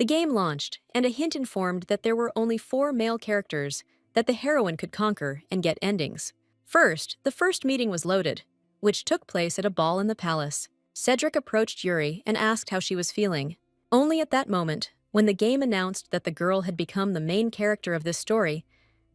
The game launched, and a hint informed that there were only 4 male characters that the heroine could conquer and get endings. First, the first meeting was loaded, which took place at a ball in the palace. Cedric approached Yuri and asked how she was feeling. Only at that moment, when the game announced that the girl had become the main character of this story,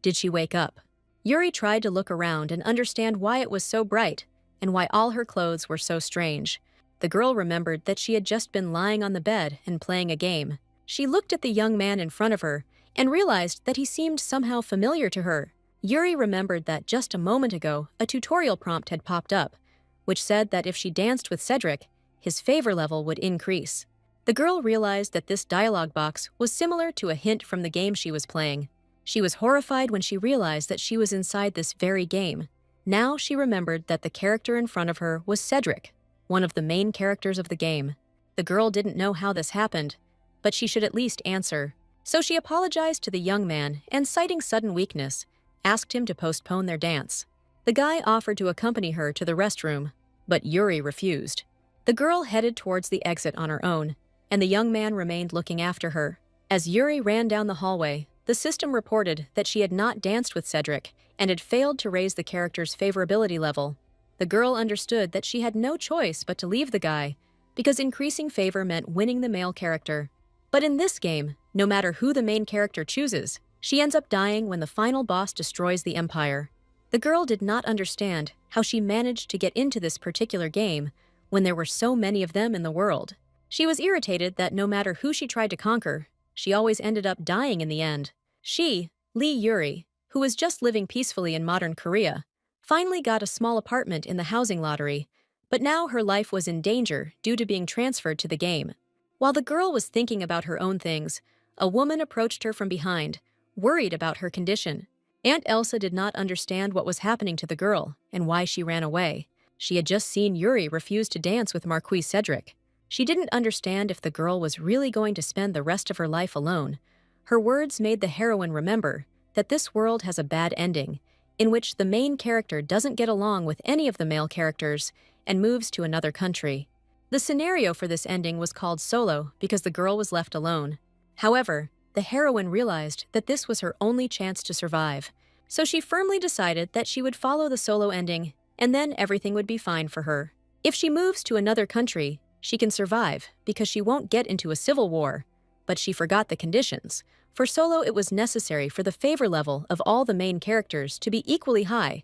did she wake up. Yuri tried to look around and understand why it was so bright and why all her clothes were so strange. The girl remembered that she had just been lying on the bed and playing a game. She looked at the young man in front of her and realized that he seemed somehow familiar to her. Yuri remembered that just a moment ago, a tutorial prompt had popped up, which said that if she danced with Cedric, his favor level would increase. The girl realized that this dialogue box was similar to a hint from the game she was playing. She was horrified when she realized that she was inside this very game. Now she remembered that the character in front of her was Cedric, one of the main characters of the game. The girl didn't know how this happened, but she should at least answer. So she apologized to the young man and, citing sudden weakness, asked him to postpone their dance. The guy offered to accompany her to the restroom, but Yuri refused. The girl headed towards the exit on her own, and the young man remained looking after her. As Yuri ran down the hallway, the system reported that she had not danced with Cedric and had failed to raise the character's favorability level. The girl understood that she had no choice but to leave the guy, because increasing favor meant winning the male character. But in this game, no matter who the main character chooses, she ends up dying when the final boss destroys the Empire. The girl did not understand how she managed to get into this particular game when there were so many of them in the world. She was irritated that no matter who she tried to conquer, she always ended up dying in the end. She, Lee Yuri, who was just living peacefully in modern Korea, finally got a small apartment in the housing lottery, but now her life was in danger due to being transferred to the game. While the girl was thinking about her own things, a woman approached her from behind, worried about her condition. Aunt Elsa did not understand what was happening to the girl and why she ran away. She had just seen Yuri refuse to dance with Marquis Cedric. She didn't understand if the girl was really going to spend the rest of her life alone. Her words made the heroine remember that this world has a bad ending, in which the main character doesn't get along with any of the male characters and moves to another country. The scenario for this ending was called Solo because the girl was left alone. However, the heroine realized that this was her only chance to survive, so she firmly decided that she would follow the solo ending, and then everything would be fine for her. If she moves to another country, she can survive because she won't get into a civil war. But she forgot the conditions. For solo, it was necessary for the favor level of all the main characters to be equally high,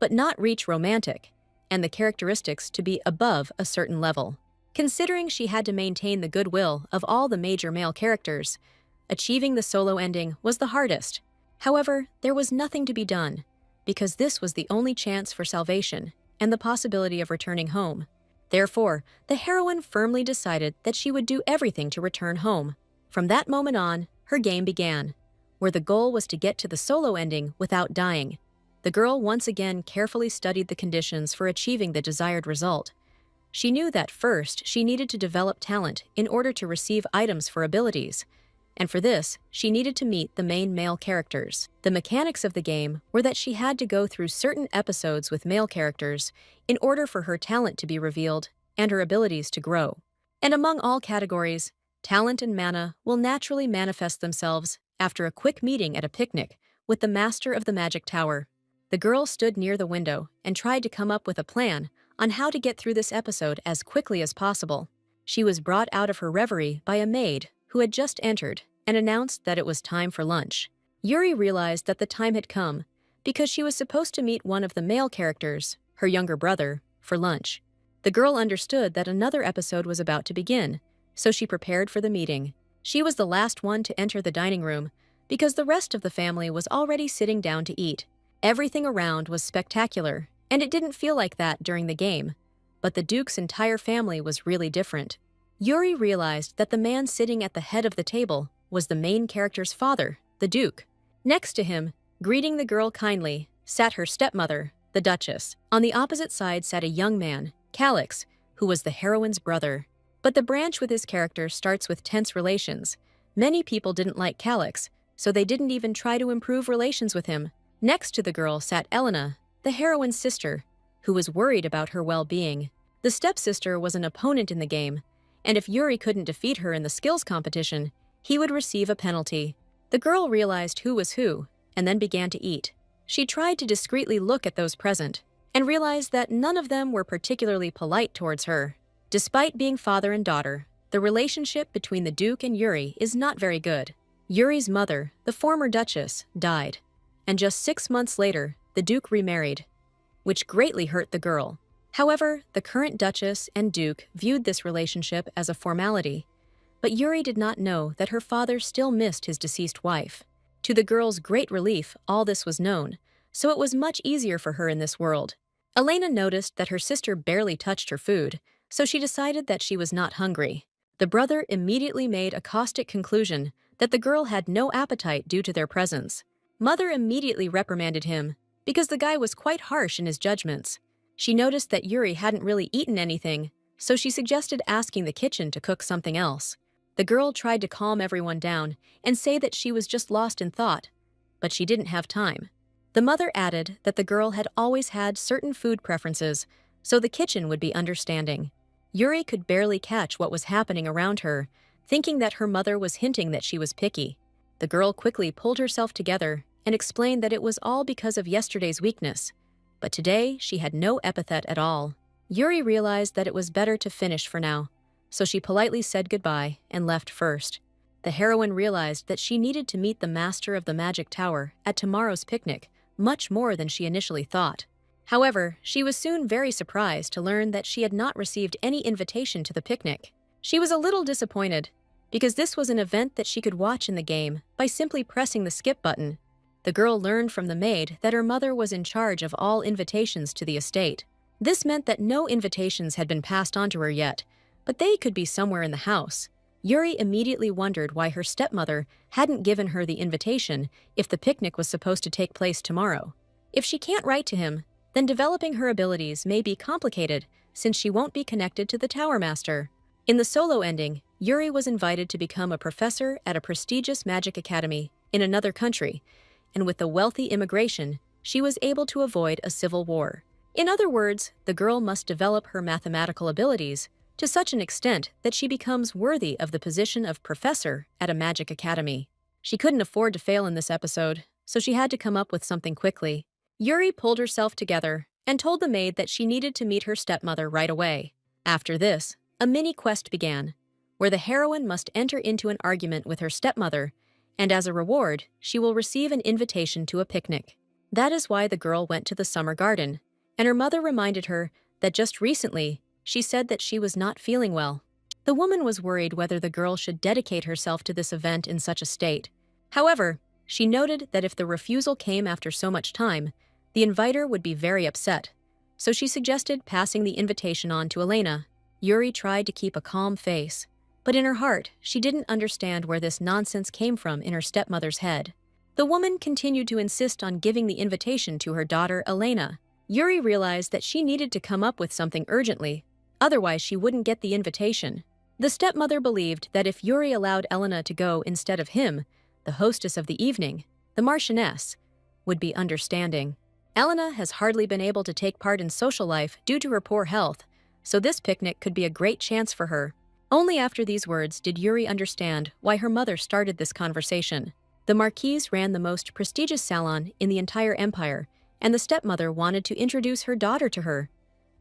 but not reach romantic, and the characteristics to be above a certain level. Considering she had to maintain the goodwill of all the major male characters, achieving the solo ending was the hardest. However, there was nothing to be done, because this was the only chance for salvation and the possibility of returning home. Therefore, the heroine firmly decided that she would do everything to return home. From that moment on, her game began, where the goal was to get to the solo ending without dying. The girl once again carefully studied the conditions for achieving the desired result. She knew that first she needed to develop talent in order to receive items for abilities, and for this, she needed to meet the main male characters. The mechanics of the game were that she had to go through certain episodes with male characters in order for her talent to be revealed and her abilities to grow. And among all categories, talent and mana will naturally manifest themselves after a quick meeting at a picnic with the master of the magic tower. The girl stood near the window and tried to come up with a plan on how to get through this episode as quickly as possible. She was brought out of her reverie by a maid who had just entered and announced that it was time for lunch. Yuri realized that the time had come because she was supposed to meet one of the male characters, her younger brother, for lunch. The girl understood that another episode was about to begin, so she prepared for the meeting. She was the last one to enter the dining room because the rest of the family was already sitting down to eat. Everything around was spectacular, and it didn't feel like that during the game, but the Duke's entire family was really different. Yuri realized that the man sitting at the head of the table was the main character's father, the Duke. Next to him, greeting the girl kindly, sat her stepmother, the Duchess. On the opposite side sat a young man, Calix, who was the heroine's brother. But the branch with his character starts with tense relations. Many people didn't like Calix, so they didn't even try to improve relations with him. Next to the girl sat Elena, the heroine's sister, who was worried about her well-being. The stepsister was an opponent in the game, and if Yuri couldn't defeat her in the skills competition, he would receive a penalty. The girl realized who was who and then began to eat. She tried to discreetly look at those present and realized that none of them were particularly polite towards her. Despite being father and daughter, the relationship between the Duke and Yuri is not very good. Yuri's mother, the former Duchess, died, and just 6 months later, the Duke remarried, which greatly hurt the girl. However, the current Duchess and Duke viewed this relationship as a formality, but Yuri did not know that her father still missed his deceased wife. To the girl's great relief, all this was known, so it was much easier for her in this world. Elena noticed that her sister barely touched her food, so she decided that she was not hungry. The brother immediately made a caustic conclusion that the girl had no appetite due to their presence. Mother immediately reprimanded him because the guy was quite harsh in his judgments. She noticed that Yuri hadn't really eaten anything, so she suggested asking the kitchen to cook something else. The girl tried to calm everyone down and say that she was just lost in thought, but she didn't have time. The mother added that the girl had always had certain food preferences, so the kitchen would be understanding. Yuri could barely catch what was happening around her, thinking that her mother was hinting that she was picky. The girl quickly pulled herself together and explained that it was all because of yesterday's weakness, but today she had no epithet at all. Yuri realized that it was better to finish for now, so she politely said goodbye and left first. The heroine realized that she needed to meet the master of the magic tower at tomorrow's picnic, much more than she initially thought. However, she was soon very surprised to learn that she had not received any invitation to the picnic. She was a little disappointed, because this was an event that she could watch in the game by simply pressing the skip button. The girl learned from the maid that her mother was in charge of all invitations to the estate. This meant that no invitations had been passed on to her yet, but they could be somewhere in the house. Yuri immediately wondered why her stepmother hadn't given her the invitation if the picnic was supposed to take place tomorrow. If she can't write to him, then developing her abilities may be complicated since she won't be connected to the Tower Master. In the solo ending, Yuri was invited to become a professor at a prestigious magic academy in another country, and with the wealthy immigration, she was able to avoid a civil war. In other words, the girl must develop her mathematical abilities to such an extent that she becomes worthy of the position of professor at a magic academy. She couldn't afford to fail in this episode, so she had to come up with something quickly. Yuri pulled herself together and told the maid that she needed to meet her stepmother right away. After this, a mini-quest began, where the heroine must enter into an argument with her stepmother, and as a reward, she will receive an invitation to a picnic. That is why the girl went to the summer garden, and her mother reminded her that just recently, she said that she was not feeling well. The woman was worried whether the girl should dedicate herself to this event in such a state. However, she noted that if the refusal came after so much time, the inviter would be very upset, so she suggested passing the invitation on to Elena. Yuri tried to keep a calm face, but in her heart, she didn't understand where this nonsense came from in her stepmother's head. The woman continued to insist on giving the invitation to her daughter Elena. Yuri realized that she needed to come up with something urgently, otherwise she wouldn't get the invitation. The stepmother believed that if Yuri allowed Elena to go instead of him, the hostess of the evening, the Marchioness, would be understanding. Elena has hardly been able to take part in social life due to her poor health, so this picnic could be a great chance for her. Only after these words did Yuri understand why her mother started this conversation. The Marquise ran the most prestigious salon in the entire empire, and the stepmother wanted to introduce her daughter to her.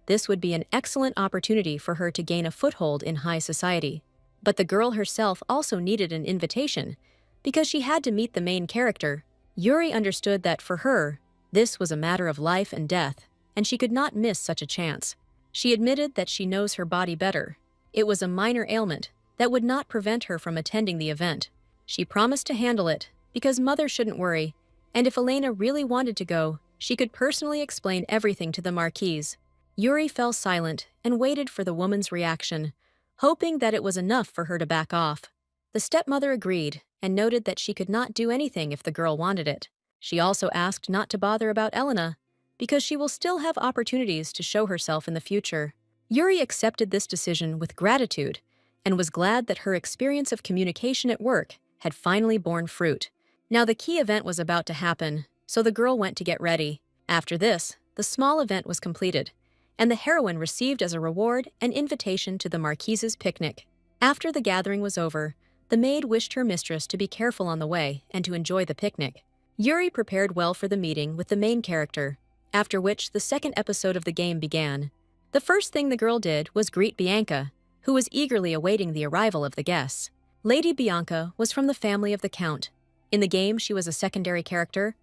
This would be an excellent opportunity for her to gain a foothold in high society. But the girl herself also needed an invitation, because she had to meet the main character. Yuri understood that for her, this was a matter of life and death, and she could not miss such a chance. She admitted that she knows her body better. It was a minor ailment that would not prevent her from attending the event. She promised to handle it, because mother shouldn't worry, and if Elena really wanted to go, she could personally explain everything to the Marquise. Yuri fell silent and waited for the woman's reaction, hoping that it was enough for her to back off. The stepmother agreed and noted that she could not do anything if the girl wanted it. She also asked not to bother about Elena, because she will still have opportunities to show herself in the future. Yuri accepted this decision with gratitude and was glad that her experience of communication at work had finally borne fruit. Now the key event was about to happen, so the girl went to get ready. After this, the small event was completed, and the heroine received as a reward an invitation to the Marquise's picnic. After the gathering was over, The maid wished her mistress to be careful on the way and to enjoy the picnic. Yuri prepared well for the meeting with the main character, after which the second episode of the game began. The first thing the girl did was greet Bianca, who was eagerly awaiting the arrival of the guests. Lady Bianca was from the family of the Count. In the game, she was a secondary character.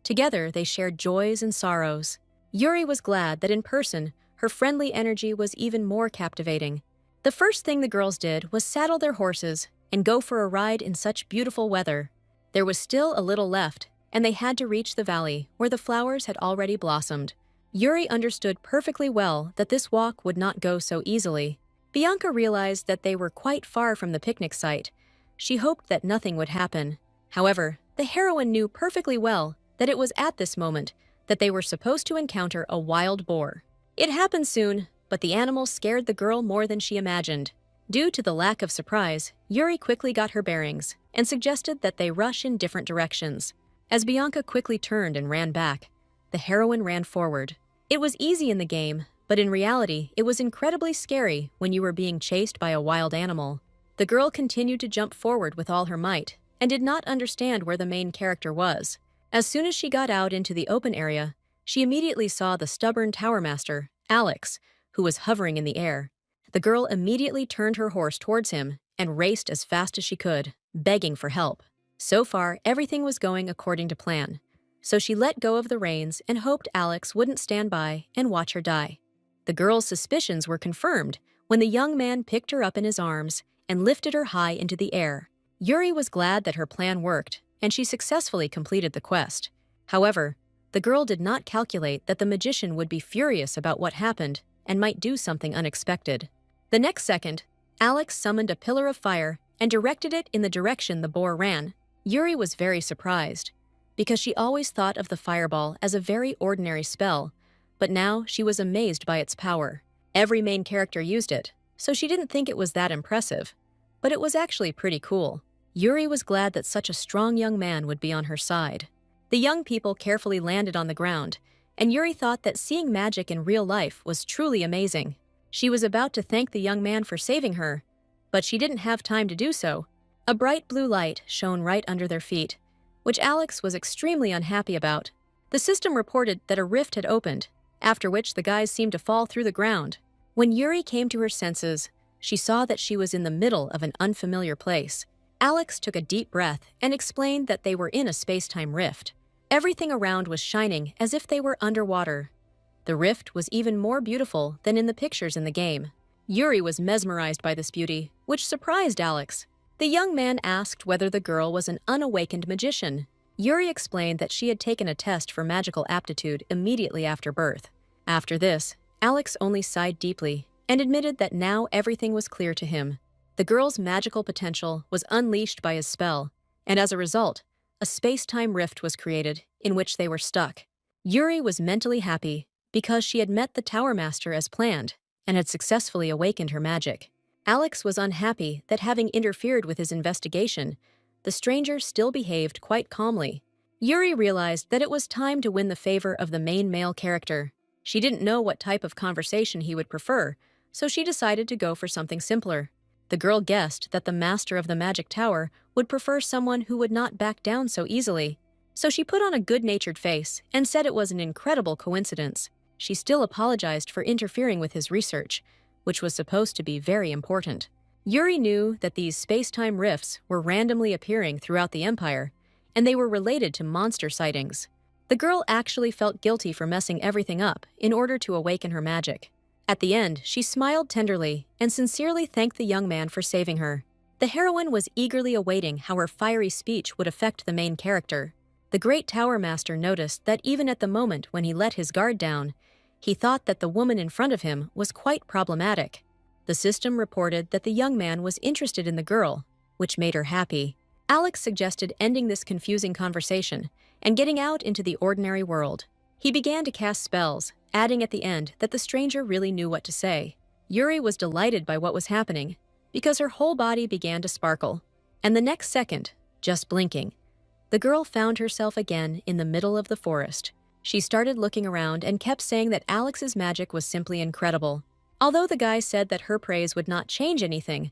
Together, they shared joys and sorrows. Yuri was glad that in person, her friendly energy was even more captivating. The first thing the girls did was saddle their horses and go for a ride in such beautiful weather. There was still a little left, and they had to reach the valley where the flowers had already blossomed. Yuri understood perfectly well that this walk would not go so easily. Bianca realized that they were quite far from the picnic site. She hoped that nothing would happen. However, the heroine knew perfectly well that it was at this moment that they were supposed to encounter a wild boar. It happened soon, but the animal scared the girl more than she imagined. Due to the lack of surprise, Yuri quickly got her bearings and suggested that they rush in different directions. As Bianca quickly turned and ran back, the heroine ran forward. It was easy in the game, but in reality, it was incredibly scary when you were being chased by a wild animal. The girl continued to jump forward with all her might and did not understand where the main character was. As soon as she got out into the open area, she immediately saw the stubborn tower master, Alex, who was hovering in the air. The girl immediately turned her horse towards him and raced as fast as she could, begging for help. So far, everything was going according to plan. So she let go of the reins and hoped Alex wouldn't stand by and watch her die. The girl's suspicions were confirmed when the young man picked her up in his arms and lifted her high into the air. Yuri was glad that her plan worked, and she successfully completed the quest. However, the girl did not calculate that the magician would be furious about what happened and might do something unexpected. The next second, Alex summoned a pillar of fire and directed it in the direction the boar ran. Yuri was very surprised, because she always thought of the fireball as a very ordinary spell, but now she was amazed by its power. Every main character used it, so she didn't think it was that impressive, but it was actually pretty cool. Yuri was glad that such a strong young man would be on her side. The young people carefully landed on the ground, and Yuri thought that seeing magic in real life was truly amazing. She was about to thank the young man for saving her, but she didn't have time to do so. A bright blue light shone right under their feet, which Alex was extremely unhappy about. The system reported that a rift had opened, after which the guys seemed to fall through the ground. When Yuri came to her senses, she saw that she was in the middle of an unfamiliar place. Alex took a deep breath and explained that they were in a space-time rift. Everything around was shining as if they were underwater. The rift was even more beautiful than in the pictures in the game. Yuri was mesmerized by this beauty, which surprised Alex. The young man asked whether the girl was an unawakened magician. Yuri explained that she had taken a test for magical aptitude immediately after birth. After this, Alex only sighed deeply and admitted that now everything was clear to him. The girl's magical potential was unleashed by his spell, and as a result, a space-time rift was created in which they were stuck. Yuri was mentally happy because she had met the Tower Master as planned and had successfully awakened her magic. Alex was unhappy that having interfered with his investigation, the stranger still behaved quite calmly. Yuri realized that it was time to win the favor of the main male character. She didn't know what type of conversation he would prefer, so she decided to go for something simpler. The girl guessed that the master of the magic tower would prefer someone who would not back down so easily. So she put on a good-natured face and said it was an incredible coincidence. She still apologized for interfering with his research, which was supposed to be very important. Yuri knew that these space-time rifts were randomly appearing throughout the Empire, and they were related to monster sightings. The girl actually felt guilty for messing everything up in order to awaken her magic. At the end, she smiled tenderly and sincerely thanked the young man for saving her. The heroine was eagerly awaiting how her fiery speech would affect the main character. The great Tower Master noticed that even at the moment when he let his guard down, he thought that the woman in front of him was quite problematic. The system reported that the young man was interested in the girl, which made her happy. Alex suggested ending this confusing conversation and getting out into the ordinary world. He began to cast spells, adding at the end that the stranger really knew what to say. Yuri was delighted by what was happening, because her whole body began to sparkle. And the next second, just blinking, the girl found herself again in the middle of the forest. She started looking around and kept saying that Alex's magic was simply incredible. Although the guy said that her praise would not change anything,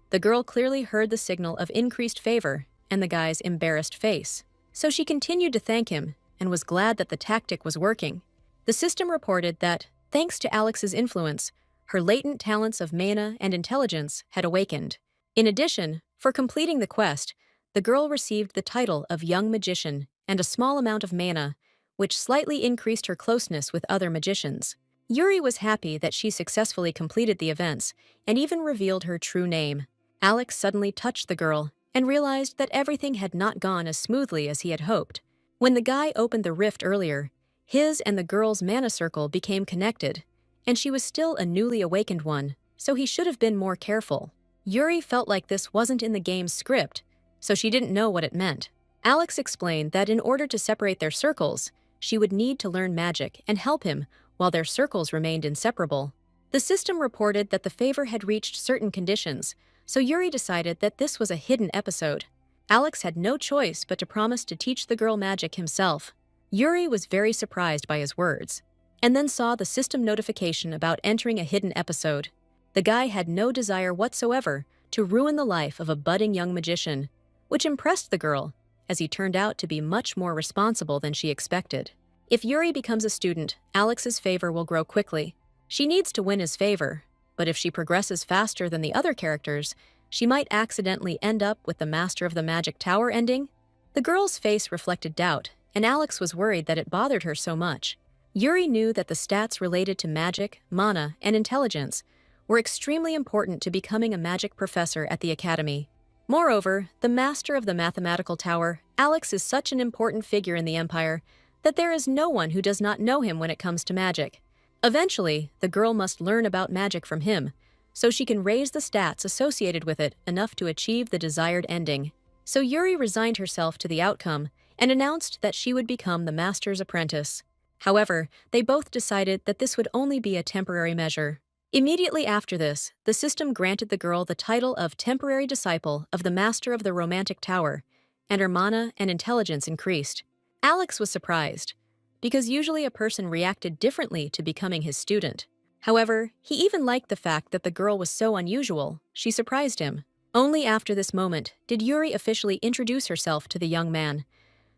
The girl clearly heard the signal of increased favor and the guy's embarrassed face. So she continued to thank him and was glad that the tactic was working. The system reported that, thanks to Alex's influence, her latent talents of mana and intelligence had awakened. In addition, for completing the quest, the girl received the title of Young Magician and a small amount of mana, which slightly increased her closeness with other magicians. Yuri was happy that she successfully completed the events and even revealed her true name. Alex suddenly touched the girl and realized that everything had not gone as smoothly as he had hoped. When the guy opened the rift earlier, his and the girl's mana circle became connected, and she was still a newly awakened one, so he should have been more careful. Yuri felt like this wasn't in the game's script, so she didn't know what it meant. Alex explained that in order to separate their circles, she would need to learn magic and help him while their circles remained inseparable. The system reported that the favor had reached certain conditions, so Yuri decided that this was a hidden episode. Alex had no choice but to promise to teach the girl magic himself. Yuri was very surprised by his words, and then saw the system notification about entering a hidden episode. The guy had no desire whatsoever to ruin the life of a budding young magician, which impressed the girl, as he turned out to be much more responsible than she expected. If Yuri becomes a student, Alex's favor will grow quickly. She needs to win his favor, but if she progresses faster than the other characters, she might accidentally end up with the Master of the Magic Tower ending. The girl's face reflected doubt, and Alex was worried that it bothered her so much. Yuri knew that the stats related to magic, mana, and intelligence were extremely important to becoming a magic professor at the academy. Moreover, the Master of the Mathematical Tower, Alex is such an important figure in the Empire that there is no one who does not know him when it comes to magic. Eventually, the girl must learn about magic from him, so she can raise the stats associated with it enough to achieve the desired ending. So Yuri resigned herself to the outcome and announced that she would become the Master's apprentice. However, they both decided that this would only be a temporary measure. Immediately after this, the system granted the girl the title of temporary disciple of the Master of the Romantic Tower, and her mana and intelligence increased. Alex was surprised, because usually a person reacted differently to becoming his student. However, he even liked the fact that the girl was so unusual. She surprised him. Only after this moment did Yuri officially introduce herself to the young man,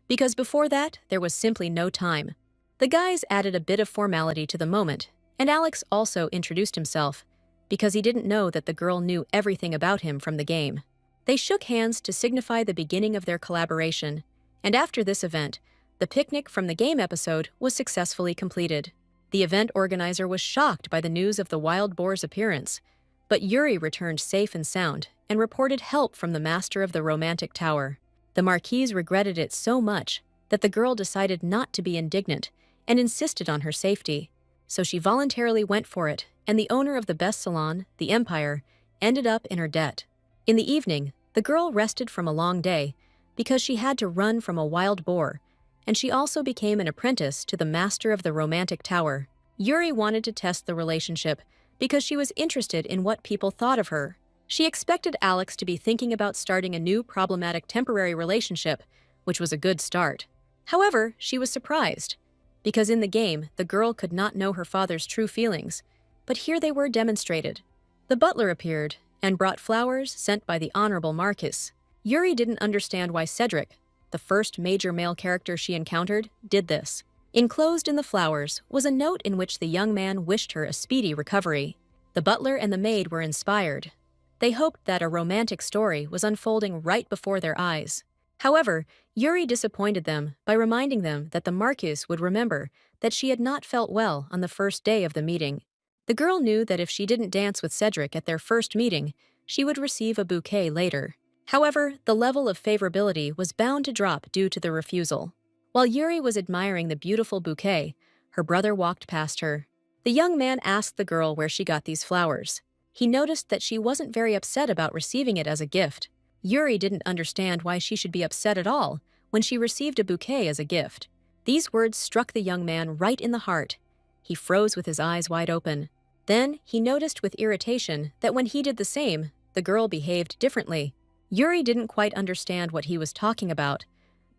because before that, there was simply no time. The guys added a bit of formality to the moment, and Alex also introduced himself, because he didn't know that the girl knew everything about him from the game. They shook hands to signify the beginning of their collaboration, and after this event, the picnic from the game episode was successfully completed. The event organizer was shocked by the news of the wild boar's appearance, but Yuri returned safe and sound and reported help from the Master of the Romantic Tower. The Marquise regretted it so much that the girl decided not to be indignant and insisted on her safety. So she voluntarily went for it, and the owner of the best salon, the Empire, ended up in her debt. In the evening, the girl rested from a long day because she had to run from a wild boar, and she also became an apprentice to the Master of the Romantic Tower. Yuri wanted to test the relationship because she was interested in what people thought of her. She expected Alex to be thinking about starting a new problematic temporary relationship, which was a good start. However, she was surprised, because in the game, the girl could not know her father's true feelings, but here they were demonstrated. The butler appeared and brought flowers sent by the Honorable Marquis. Yuri didn't understand why Cedric, the first major male character she encountered, did this. Enclosed in the flowers was a note in which the young man wished her a speedy recovery. The butler and the maid were inspired. They hoped that a romantic story was unfolding right before their eyes. However, Yuri disappointed them by reminding them that the Marquis would remember that she had not felt well on the first day of the meeting. The girl knew that if she didn't dance with Cedric at their first meeting, she would receive a bouquet later. However, the level of favorability was bound to drop due to the refusal. While Yuri was admiring the beautiful bouquet, her brother walked past her. The young man asked the girl where she got these flowers. He noticed that she wasn't very upset about receiving it as a gift. Yuri didn't understand why she should be upset at all when she received a bouquet as a gift. These words struck the young man right in the heart. He froze with his eyes wide open. Then he noticed with irritation that when he did the same, the girl behaved differently. Yuri didn't quite understand what he was talking about,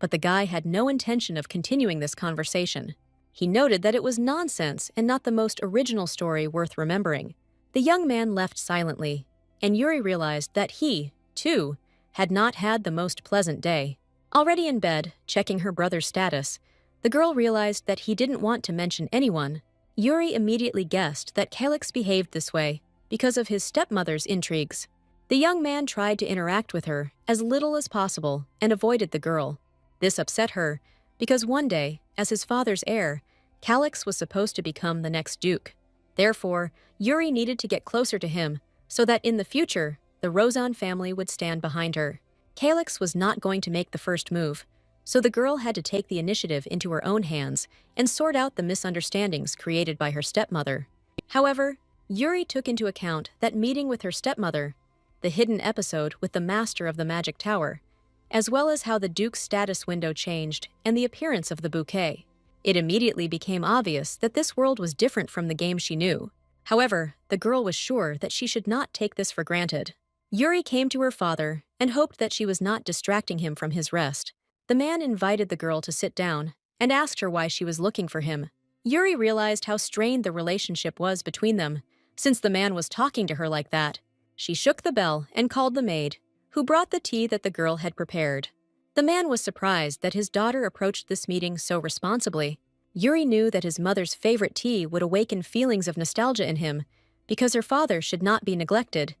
but the guy had no intention of continuing this conversation. He noted that it was nonsense and not the most original story worth remembering. The young man left silently, and Yuri realized that he, too, had not had the most pleasant day. Already in bed, checking her brother's status, the girl realized that he didn't want to mention anyone. Yuri immediately guessed that Calyx behaved this way because of his stepmother's intrigues. The young man tried to interact with her as little as possible and avoided the girl. This upset her because one day, as his father's heir, Calyx was supposed to become the next duke. Therefore, Yuri needed to get closer to him so that in the future, the Rozan family would stand behind her. Calyx was not going to make the first move, so the girl had to take the initiative into her own hands and sort out the misunderstandings created by her stepmother. However, Yuri took into account that meeting with her stepmother, the hidden episode with the master of the magic tower, as well as how the duke's status window changed and the appearance of the bouquet. It immediately became obvious that this world was different from the game she knew. However, the girl was sure that she should not take this for granted. Yuri came to her father and hoped that she was not distracting him from his rest. The man invited the girl to sit down and asked her why she was looking for him. Yuri realized how strained the relationship was between them, since the man was talking to her like that. She shook the bell and called the maid, who brought the tea that the girl had prepared. The man was surprised that his daughter approached this meeting so responsibly. Yuri knew that his mother's favorite tea would awaken feelings of nostalgia in him, because her father should not be neglected.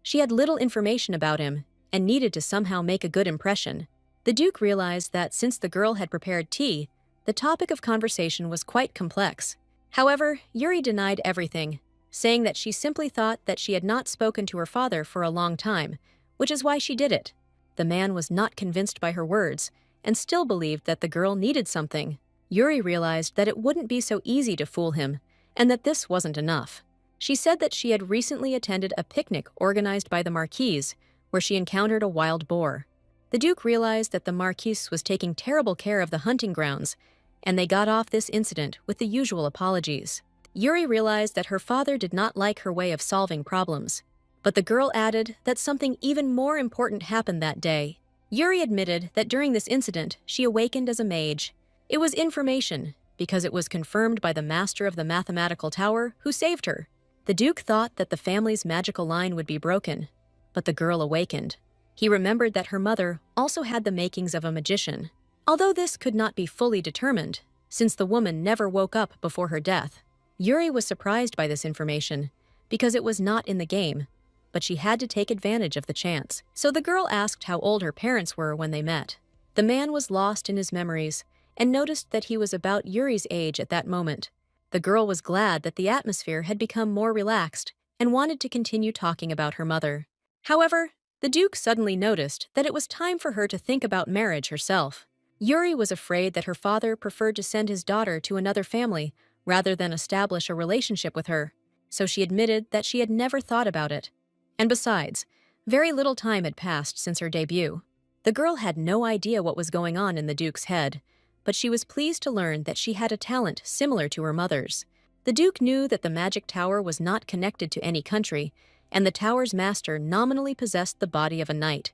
She had little information about him and needed to somehow make a good impression. The Duke realized that since the girl had prepared tea, the topic of conversation was quite complex. However, Yuri denied everything, saying that she simply thought that she had not spoken to her father for a long time, which is why she did it. The man was not convinced by her words and still believed that the girl needed something. Yuri realized that it wouldn't be so easy to fool him and that this wasn't enough. She said that she had recently attended a picnic organized by the Marquise, where she encountered a wild boar. The Duke realized that the Marquise was taking terrible care of the hunting grounds, and they got off this incident with the usual apologies. Yuri realized that her father did not like her way of solving problems. But the girl added that something even more important happened that day. Yuri admitted that during this incident, she awakened as a mage. It was information, because it was confirmed by the master of the mathematical tower who saved her. The Duke thought that the family's magical line would be broken, but the girl awakened. He remembered that her mother also had the makings of a magician, although this could not be fully determined, since the woman never woke up before her death. Yuri was surprised by this information, because it was not in the game, but she had to take advantage of the chance. So the girl asked how old her parents were when they met. The man was lost in his memories and noticed that he was about Yuri's age at that moment. The girl was glad that the atmosphere had become more relaxed and wanted to continue talking about her mother. However, the Duke suddenly noticed that it was time for her to think about marriage herself. Yuri was afraid that her father preferred to send his daughter to another family rather than establish a relationship with her, so she admitted that she had never thought about it. And besides, very little time had passed since her debut. The girl had no idea what was going on in the Duke's head, but she was pleased to learn that she had a talent similar to her mother's. The Duke knew that the magic tower was not connected to any country, and the tower's master nominally possessed the body of a knight,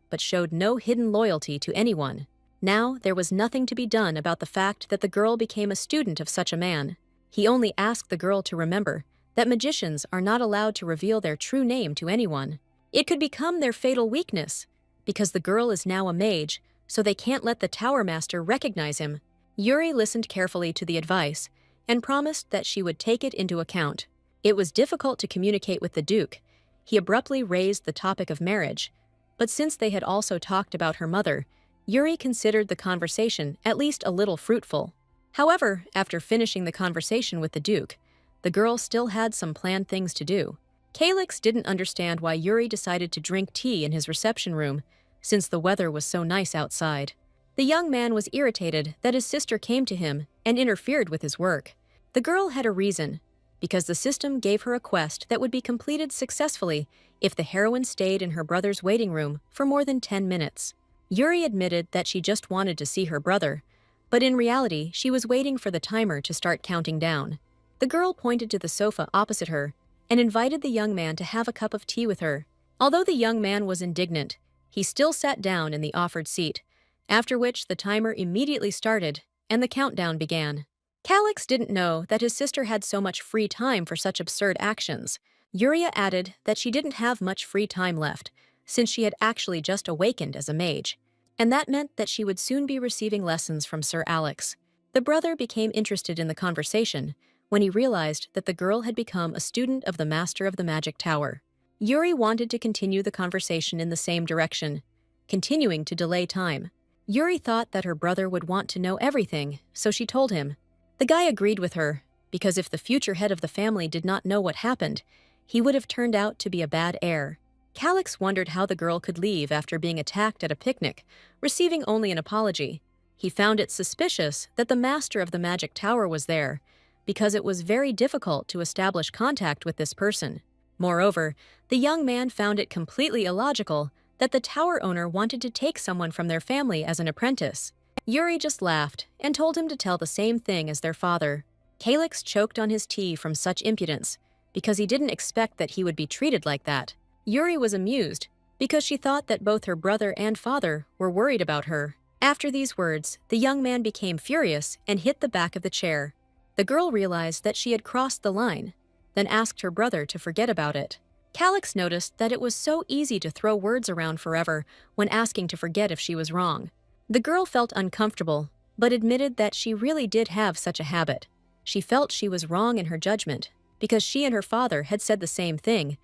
but showed no hidden loyalty to anyone. Now there was nothing to be done about the fact that the girl became a student of such a man. He only asked the girl to remember that magicians are not allowed to reveal their true name to anyone. It could become their fatal weakness, because the girl is now a mage, so they can't let the tower master recognize him. Yuri listened carefully to the advice and promised that she would take it into account. It was difficult to communicate with the Duke. He abruptly raised the topic of marriage, but since they had also talked about her mother, Yuri considered the conversation at least a little fruitful. However, after finishing the conversation with the Duke, the girl still had some planned things to do. Calyx didn't understand why Yuri decided to drink tea in his reception room, since the weather was so nice outside. The young man was irritated that his sister came to him and interfered with his work. The girl had a reason, because the system gave her a quest that would be completed successfully if the heroine stayed in her brother's waiting room for more than 10 minutes. Yuri admitted that she just wanted to see her brother, but in reality, she was waiting for the timer to start counting down. The girl pointed to the sofa opposite her and invited the young man to have a cup of tea with her. Although the young man was indignant, he still sat down in the offered seat, after which the timer immediately started and the countdown began. Calyx didn't know that his sister had so much free time for such absurd actions. Yuria added that she didn't have much free time left, since she had actually just awakened as a mage, and that meant that she would soon be receiving lessons from Sir Alex. The brother became interested in the conversation when he realized that the girl had become a student of the Master of the Magic Tower. Yuri wanted to continue the conversation in the same direction, continuing to delay time. Yuri thought that her brother would want to know everything, so she told him. The guy agreed with her, because if the future head of the family did not know what happened, he would have turned out to be a bad heir. Calix wondered how the girl could leave after being attacked at a picnic, receiving only an apology. He found it suspicious that the master of the magic tower was there, because it was very difficult to establish contact with this person. Moreover, the young man found it completely illogical that the tower owner wanted to take someone from their family as an apprentice. Yuri just laughed and told him to tell the same thing as their father. Calix choked on his tea from such impudence, because he didn't expect that he would be treated like that. Yuri was amused, because she thought that both her brother and father were worried about her. After these words, the young man became furious and hit the back of the chair. The girl realized that she had crossed the line, then asked her brother to forget about it. Calix noticed that it was so easy to throw words around forever when asking to forget if she was wrong. The girl felt uncomfortable, but admitted that she really did have such a habit. She felt she was wrong in her judgment, because she and her father had said the same thing,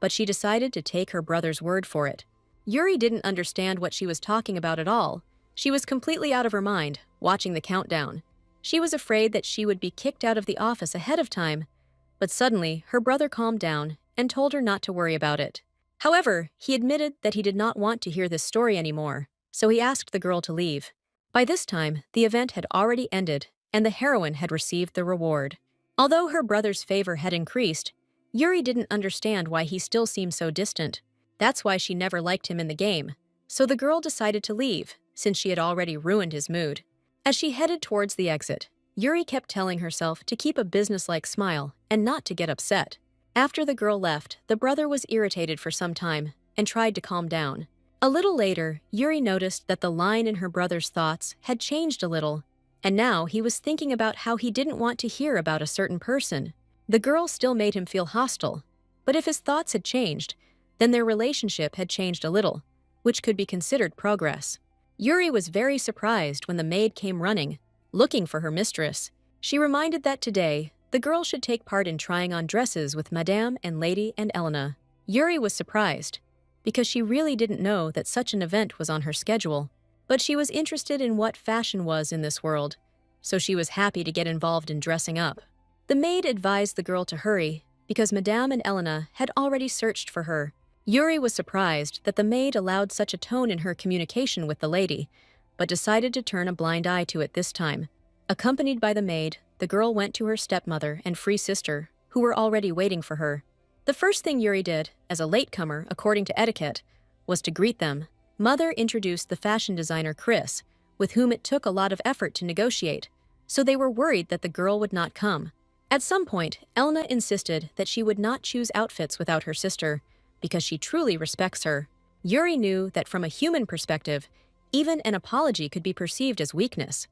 but she decided to take her brother's word for it. Yuri didn't understand what she was talking about at all. She was completely out of her mind, watching the countdown. She was afraid that she would be kicked out of the office ahead of time, but suddenly her brother calmed down and told her not to worry about it. However, he admitted that he did not want to hear this story anymore, so he asked the girl to leave. By this time, the event had already ended, and the heroine had received the reward. Although her brother's favor had increased, Yuri didn't understand why he still seemed so distant. That's why she never liked him in the game. So the girl decided to leave, since she had already ruined his mood. As she headed towards the exit, Yuri kept telling herself to keep a businesslike smile and not to get upset. After the girl left, the brother was irritated for some time and tried to calm down. A little later, Yuri noticed that the line in her brother's thoughts had changed a little, and now he was thinking about how he didn't want to hear about a certain person. The girl still made him feel hostile, but if his thoughts had changed, then their relationship had changed a little, which could be considered progress. Yuri was very surprised when the maid came running, looking for her mistress. She reminded that today, the girl should take part in trying on dresses with Madame and Lady and Elena. Yuri was surprised, because she really didn't know that such an event was on her schedule. But she was interested in what fashion was in this world, so she was happy to get involved in dressing up. The maid advised the girl to hurry, because Madame and Elena had already searched for her. Yuri was surprised that the maid allowed such a tone in her communication with the lady, but decided to turn a blind eye to it this time. Accompanied by the maid, the girl went to her stepmother and free sister, who were already waiting for her. The first thing Yuri did, as a latecomer according to etiquette, was to greet them. Mother introduced the fashion designer Chris, with whom it took a lot of effort to negotiate, so they were worried that the girl would not come. At some point, Elna insisted that she would not choose outfits without her sister, because she truly respects her. Yuri knew that from a human perspective, even an apology could be perceived as weakness,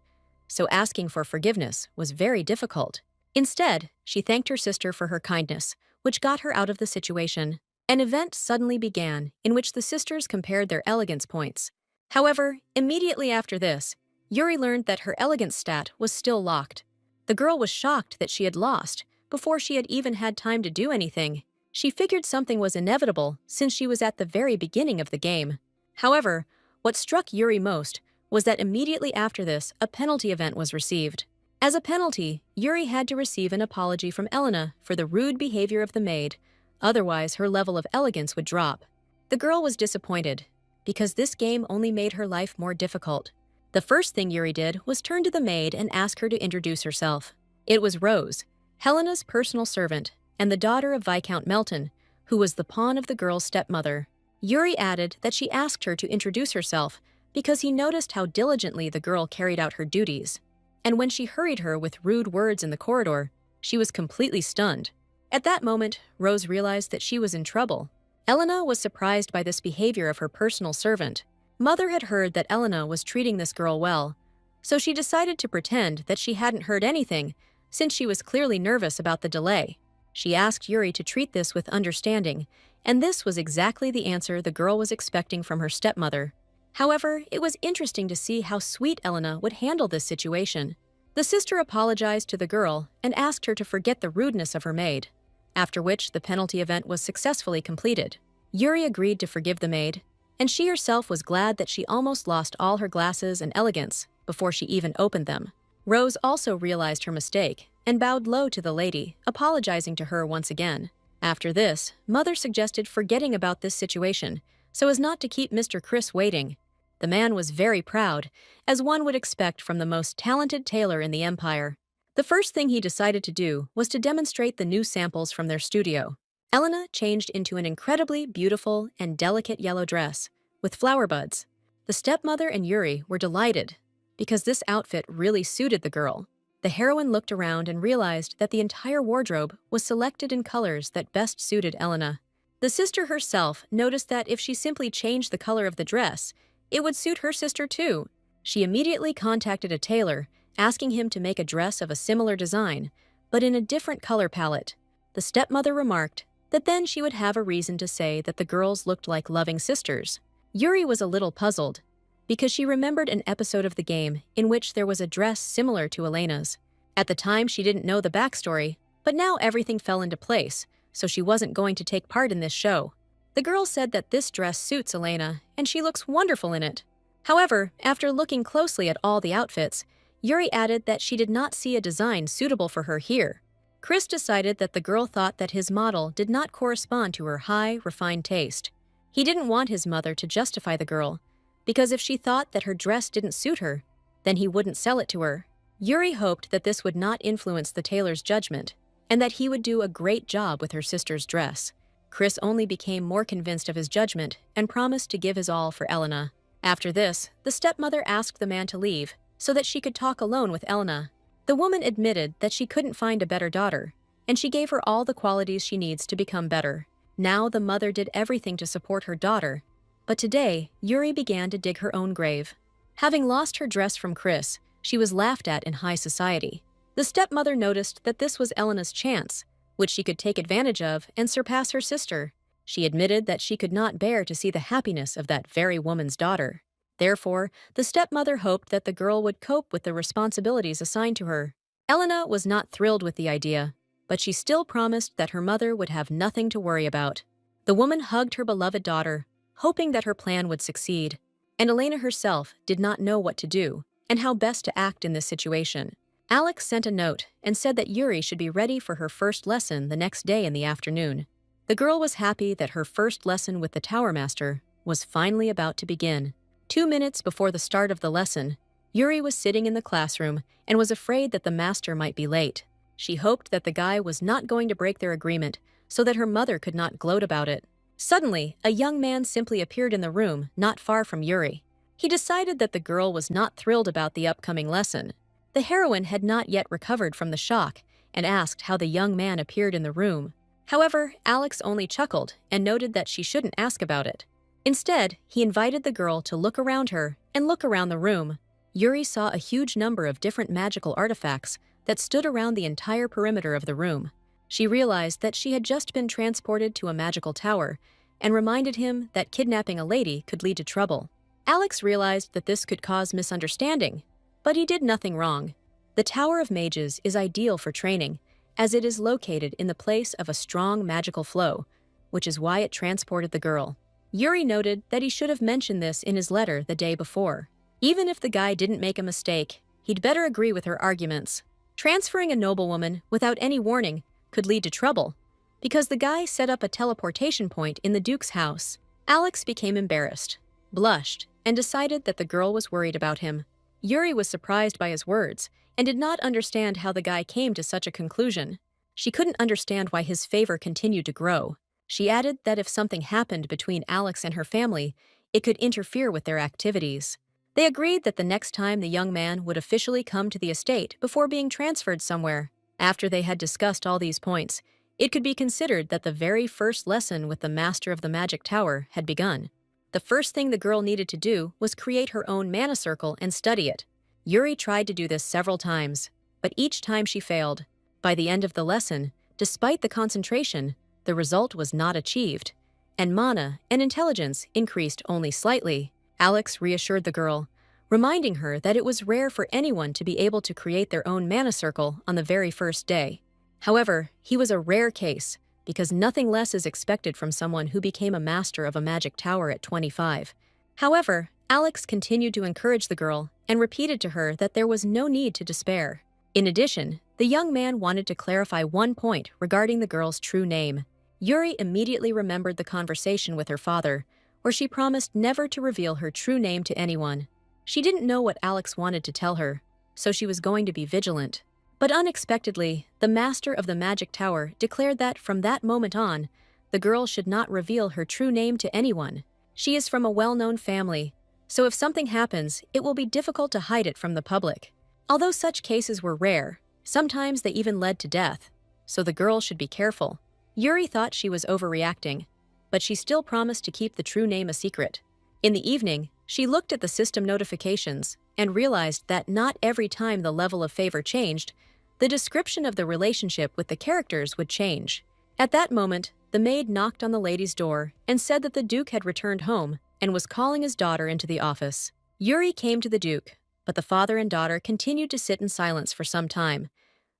so asking for forgiveness was very difficult. Instead, she thanked her sister for her kindness, which got her out of the situation. An event suddenly began in which the sisters compared their elegance points. However, immediately after this, Yuri learned that her elegance stat was still locked. The girl was shocked that she had lost before she had even had time to do anything. She figured something was inevitable since she was at the very beginning of the game. However, what struck Yuri most was that immediately after this, a penalty event was received. As a penalty, Yuri had to receive an apology from Elena for the rude behavior of the maid. Otherwise, her level of elegance would drop. The girl was disappointed, because this game only made her life more difficult. The first thing Yuri did was turn to the maid and ask her to introduce herself. It was Rose, Helena's personal servant, and the daughter of Viscount Melton, who was the pawn of the girl's stepmother. Yuri added that she asked her to introduce herself because he noticed how diligently the girl carried out her duties. And when she hurried her with rude words in the corridor, she was completely stunned. At that moment, Rose realized that she was in trouble. Elena was surprised by this behavior of her personal servant. Mother had heard that Elena was treating this girl well, so she decided to pretend that she hadn't heard anything, since she was clearly nervous about the delay. She asked Yuri to treat this with understanding, and this was exactly the answer the girl was expecting from her stepmother. However, it was interesting to see how sweet Elena would handle this situation. The sister apologized to the girl and asked her to forget the rudeness of her maid, after which the penalty event was successfully completed. Yuri agreed to forgive the maid, and she herself was glad that she almost lost all her glasses and elegance before she even opened them. Rose also realized her mistake and bowed low to the lady, apologizing to her once again. After this, Mother suggested forgetting about this situation so as not to keep Mr. Chris waiting. The man was very proud, as one would expect from the most talented tailor in the empire. The first thing he decided to do was to demonstrate the new samples from their studio. Elena changed into an incredibly beautiful and delicate yellow dress with flower buds. The stepmother and Yuri were delighted because this outfit really suited the girl. The heroine looked around and realized that the entire wardrobe was selected in colors that best suited Elena. The sister herself noticed that if she simply changed the color of the dress, it would suit her sister too. She immediately contacted a tailor, asking him to make a dress of a similar design, but in a different color palette. The stepmother remarked that then she would have a reason to say that the girls looked like loving sisters. Yuri was a little puzzled, because she remembered an episode of the game in which there was a dress similar to Elena's. At the time, she didn't know the backstory, but now everything fell into place, so she wasn't going to take part in this show. The girl said that this dress suits Elena, and she looks wonderful in it. However, after looking closely at all the outfits, Yuri added that she did not see a design suitable for her here. Chris decided that the girl thought that his model did not correspond to her high, refined taste. He didn't want his mother to justify the girl, because if she thought that her dress didn't suit her, then he wouldn't sell it to her. Yuri hoped that this would not influence the tailor's judgment, and that he would do a great job with her sister's dress. Chris only became more convinced of his judgment and promised to give his all for Elena. After this, the stepmother asked the man to leave so that she could talk alone with Elena. The woman admitted that she couldn't find a better daughter, and she gave her all the qualities she needs to become better. Now the mother did everything to support her daughter, but today Yuri began to dig her own grave. Having lost her dress from Chris, she was laughed at in high society. The stepmother noticed that this was Elena's chance, which she could take advantage of and surpass her sister. She admitted that she could not bear to see the happiness of that very woman's daughter. Therefore, the stepmother hoped that the girl would cope with the responsibilities assigned to her. Elena was not thrilled with the idea, but she still promised that her mother would have nothing to worry about. The woman hugged her beloved daughter, hoping that her plan would succeed, and Elena herself did not know what to do and how best to act in this situation. Alex sent a note and said that Yuri should be ready for her first lesson the next day in the afternoon. The girl was happy that her first lesson with the Tower Master was finally about to begin. 2 minutes before the start of the lesson, Yuri was sitting in the classroom and was afraid that the master might be late. She hoped that the guy was not going to break their agreement so that her mother could not gloat about it. Suddenly, a young man simply appeared in the room not far from Yuri. He decided that the girl was not thrilled about the upcoming lesson. The heroine had not yet recovered from the shock and asked how the young man appeared in the room. However, Alex only chuckled and noted that she shouldn't ask about it. Instead, he invited the girl to look around her and look around the room. Yuri saw a huge number of different magical artifacts that stood around the entire perimeter of the room. She realized that she had just been transported to a magical tower and reminded him that kidnapping a lady could lead to trouble. Alex realized that this could cause misunderstanding, but he did nothing wrong. The Tower of Mages is ideal for training, as it is located in the place of a strong magical flow, which is why it transported the girl. Yuri noted that he should have mentioned this in his letter the day before. Even if the guy didn't make a mistake, he'd better agree with her arguments. Transferring a noblewoman without any warning could lead to trouble, because the guy set up a teleportation point in the Duke's house. Alex became embarrassed, blushed, and decided that the girl was worried about him. Yuri was surprised by his words and did not understand how the guy came to such a conclusion. She couldn't understand why his favor continued to grow. She added that if something happened between Alex and her family, it could interfere with their activities. They agreed that the next time the young man would officially come to the estate before being transferred somewhere. After they had discussed all these points, it could be considered that the very first lesson with the Master of the Magic Tower had begun. The first thing the girl needed to do was create her own mana circle and study it. Yuri tried to do this several times, but each time she failed. By the end of the lesson, Despite the concentration, the result was not achieved, and mana and intelligence increased only slightly. Alex reassured the girl, reminding her that it was rare for anyone to be able to create their own mana circle on the very first day. However, he was a rare case, because nothing less is expected from someone who became a master of a magic tower at 25. However, Alex continued to encourage the girl and repeated to her that there was no need to despair. In addition, the young man wanted to clarify one point regarding the girl's true name. Yuri immediately remembered the conversation with her father, where she promised never to reveal her true name to anyone. She didn't know what Alex wanted to tell her, so she was going to be vigilant. But unexpectedly, the master of the magic tower declared that from that moment on, the girl should not reveal her true name to anyone. She is from a well-known family, so if something happens, it will be difficult to hide it from the public. Although such cases were rare, sometimes they even led to death, so the girl should be careful. Yuri thought she was overreacting, but she still promised to keep the true name a secret. In the evening, she looked at the system notifications and realized that not every time the level of favor changed, the description of the relationship with the characters would change. At that moment, the maid knocked on the lady's door and said that the Duke had returned home and was calling his daughter into the office. Yuri came to the Duke, but the father and daughter continued to sit in silence for some time.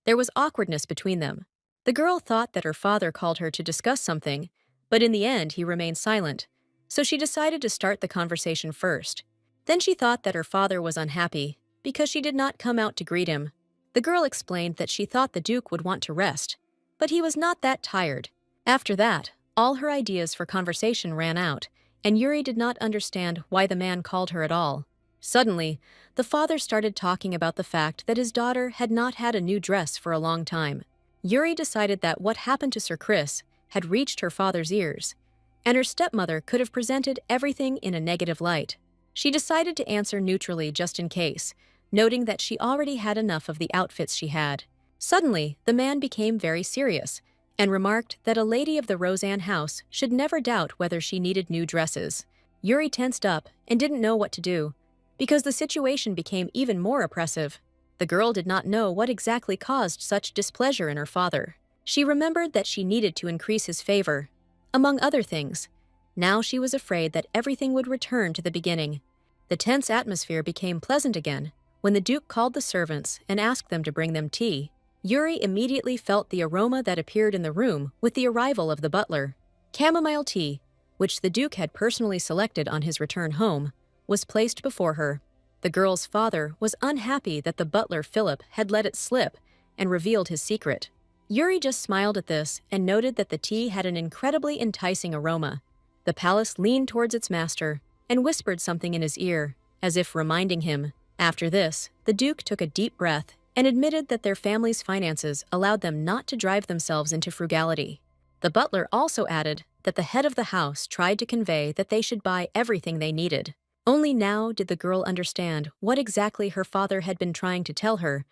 There was awkwardness between them. The girl thought that her father called her to discuss something, but in the end he remained silent, so she decided to start the conversation first. Then she thought that her father was unhappy because she did not come out to greet him. The girl explained that she thought the Duke would want to rest, but he was not that tired. After that, all her ideas for conversation ran out, and Yuri did not understand why the man called her at all. Suddenly, the father started talking about the fact that his daughter had not had a new dress for a long time. Yuri decided that what happened to Sir Chris had reached her father's ears, and her stepmother could have presented everything in a negative light. She decided to answer neutrally just in case, noting that she already had enough of the outfits she had. Suddenly, the man became very serious and remarked that a lady of the Roseanne house should never doubt whether she needed new dresses. Yuri tensed up and didn't know what to do, because the situation became even more oppressive. The girl did not know what exactly caused such displeasure in her father. She remembered that she needed to increase his favor, among other things. Now she was afraid that everything would return to the beginning. The tense atmosphere became pleasant again when the Duke called the servants and asked them to bring them tea. Yuri immediately felt the aroma that appeared in the room with the arrival of the butler. Chamomile tea, which the Duke had personally selected on his return home, was placed before her. The girl's father was unhappy that the butler Philip had let it slip and revealed his secret. Yuri just smiled at this and noted that the tea had an incredibly enticing aroma. The palace leaned towards its master and whispered something in his ear, as if reminding him. After this, the Duke took a deep breath and admitted that their family's finances allowed them not to drive themselves into frugality. The butler also added that the head of the house tried to convey that they should buy everything they needed. Only now did the girl understand what exactly her father had been trying to tell her,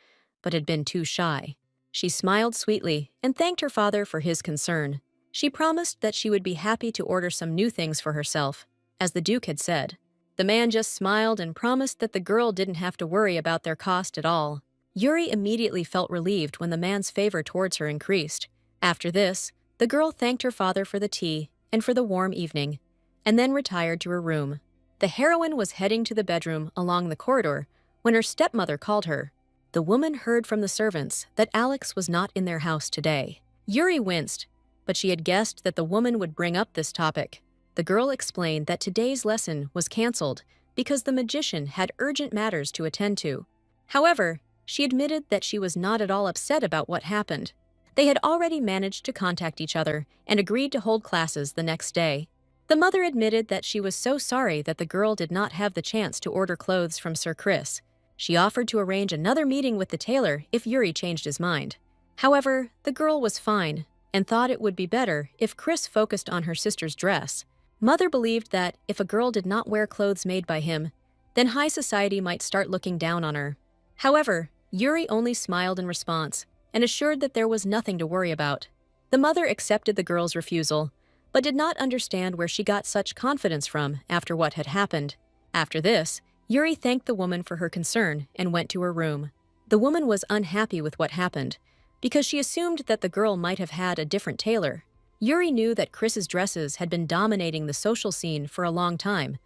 but had been too shy. She smiled sweetly and thanked her father for his concern. She promised that she would be happy to order some new things for herself, as the Duke had said. The man just smiled and promised that the girl didn't have to worry about their cost at all. Yuri immediately felt relieved when the man's favor towards her increased. After this, the girl thanked her father for the tea and for the warm evening, and then retired to her room. The heroine was heading to the bedroom along the corridor when her stepmother called her. The woman heard from the servants that Alex was not in their house today. Yuri winced, but she had guessed that the woman would bring up this topic. The girl explained that today's lesson was canceled because the magician had urgent matters to attend to. However, she admitted that she was not at all upset about what happened. They had already managed to contact each other and agreed to hold classes the next day. The mother admitted that she was so sorry that the girl did not have the chance to order clothes from Sir Chris. She offered to arrange another meeting with the tailor if Yuri changed his mind. However, the girl was fine and thought it would be better if Chris focused on her sister's dress. Mother believed that if a girl did not wear clothes made by him, then high society might start looking down on her. However, Yuri only smiled in response and assured that there was nothing to worry about. The mother accepted the girl's refusal, but did not understand where she got such confidence from after what had happened. After this, Yuri thanked the woman for her concern and went to her room. The woman was unhappy with what happened, because she assumed that the girl might have had a different tailor. Yuri knew that Chris's dresses had been dominating the social scene for a long time,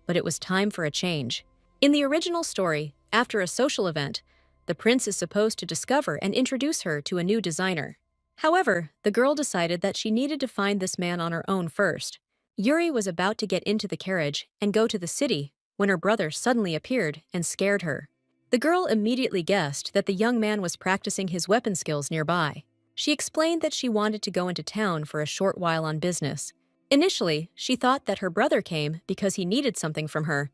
but it was time for a change. In the original story, after a social event, the prince is supposed to discover and introduce her to a new designer. However, the girl decided that she needed to find this man on her own first. Yuri was about to get into the carriage and go to the city when her brother suddenly appeared and scared her. The girl immediately guessed that the young man was practicing his weapon skills nearby. She explained that she wanted to go into town for a short while on business. Initially, she thought that her brother came because he needed something from her,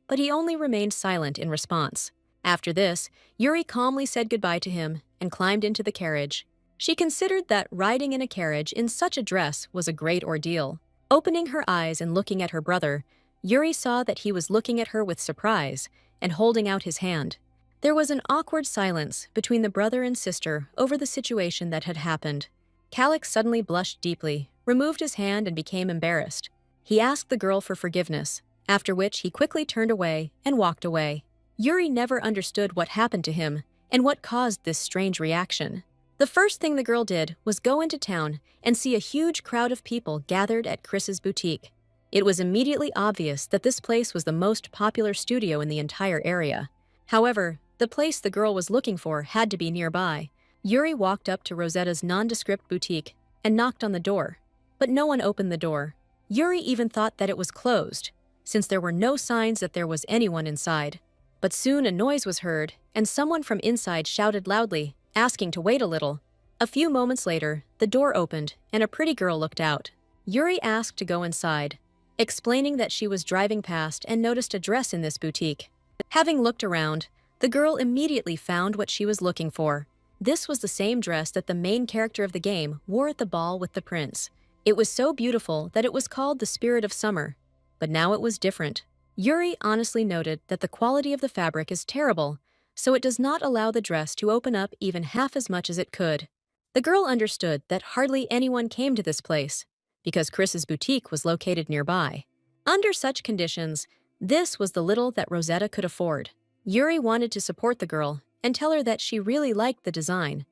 but he only remained silent in response. After this, Yuri calmly said goodbye to him and climbed into the carriage. She considered that riding in a carriage in such a dress was a great ordeal. Opening her eyes and looking at her brother, Yuri saw that he was looking at her with surprise and holding out his hand. There was an awkward silence between the brother and sister over the situation that had happened. Kalak suddenly blushed deeply, removed his hand and became embarrassed. He asked the girl for forgiveness, after which he quickly turned away and walked away. Yuri never understood what happened to him and what caused this strange reaction. The first thing the girl did was go into town and see a huge crowd of people gathered at Chris's boutique. It was immediately obvious that this place was the most popular studio in the entire area. However, the place the girl was looking for had to be nearby. Yuri walked up to Rosetta's nondescript boutique and knocked on the door, but no one opened the door. Yuri even thought that it was closed, since there were no signs that there was anyone inside. But soon a noise was heard, and someone from inside shouted loudly, asking to wait a little. A few moments later, the door opened and a pretty girl looked out. Yuri asked to go inside, explaining that she was driving past and noticed a dress in this boutique. Having looked around, the girl immediately found what she was looking for. This was the same dress that the main character of the game wore at the ball with the prince. It was so beautiful that it was called the Spirit of Summer, but now it was different. Yuri honestly noted that the quality of the fabric is terrible, so it does not allow the dress to open up even half as much as it could. The girl understood that hardly anyone came to this place, because Chris's boutique was located nearby. Under such conditions, this was the little that Rosetta could afford. Yuri wanted to support the girl and tell her that she really liked the design,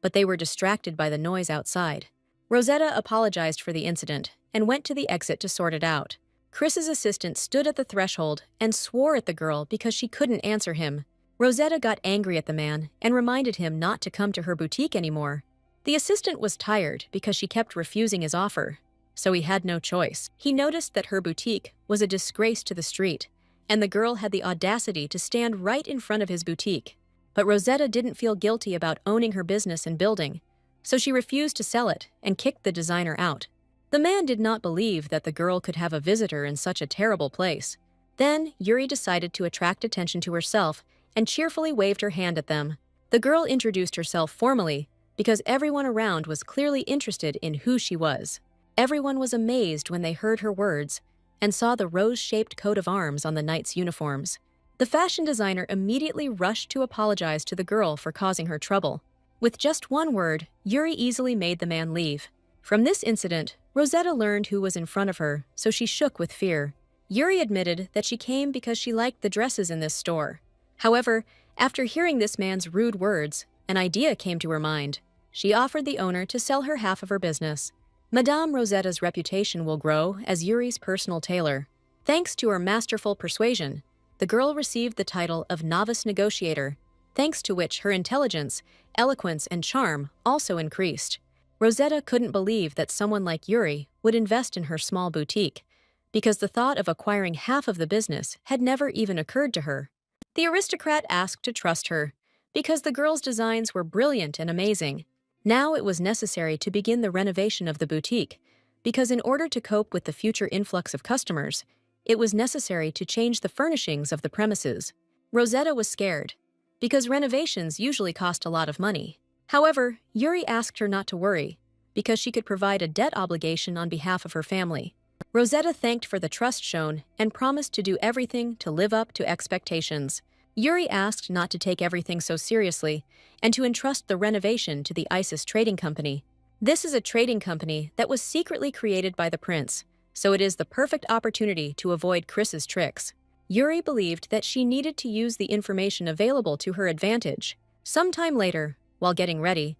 but they were distracted by the noise outside. Rosetta apologized for the incident and went to the exit to sort it out. Chris's assistant stood at the threshold and swore at the girl because she couldn't answer him. Rosetta got angry at the man and reminded him not to come to her boutique anymore. The assistant was tired because she kept refusing his offer, so he had no choice. He noticed that her boutique was a disgrace to the street, and the girl had the audacity to stand right in front of his boutique. But Rosetta didn't feel guilty about owning her business and building, so she refused to sell it and kicked the designer out. The man did not believe that the girl could have a visitor in such a terrible place. Then, Yuri decided to attract attention to herself and cheerfully waved her hand at them. The girl introduced herself formally because everyone around was clearly interested in who she was. Everyone was amazed when they heard her words and saw the rose-shaped coat of arms on the knights' uniforms. The fashion designer immediately rushed to apologize to the girl for causing her trouble. With just one word, Yuri easily made the man leave. From this incident, Rosetta learned who was in front of her, so she shook with fear. Yuri admitted that she came because she liked the dresses in this store. However, after hearing this man's rude words, an idea came to her mind. She offered the owner to sell her half of her business. Madame Rosetta's reputation will grow as Yuri's personal tailor. Thanks to her masterful persuasion, the girl received the title of novice negotiator, thanks to which her intelligence, eloquence, and charm also increased. Rosetta couldn't believe that someone like Yuri would invest in her small boutique, because the thought of acquiring half of the business had never even occurred to her. The aristocrat asked to trust her, because the girl's designs were brilliant and amazing. Now it was necessary to begin the renovation of the boutique, because in order to cope with the future influx of customers, it was necessary to change the furnishings of the premises. Rosetta was scared, because renovations usually cost a lot of money. However, Yuri asked her not to worry, because she could provide a debt obligation on behalf of her family. Rosetta thanked for the trust shown and promised to do everything to live up to expectations. Yuri asked not to take everything so seriously and to entrust the renovation to the Isis Trading Company. This is a trading company that was secretly created by the prince, so it is the perfect opportunity to avoid Chris's tricks. Yuri believed that she needed to use the information available to her advantage. Sometime later, while getting ready,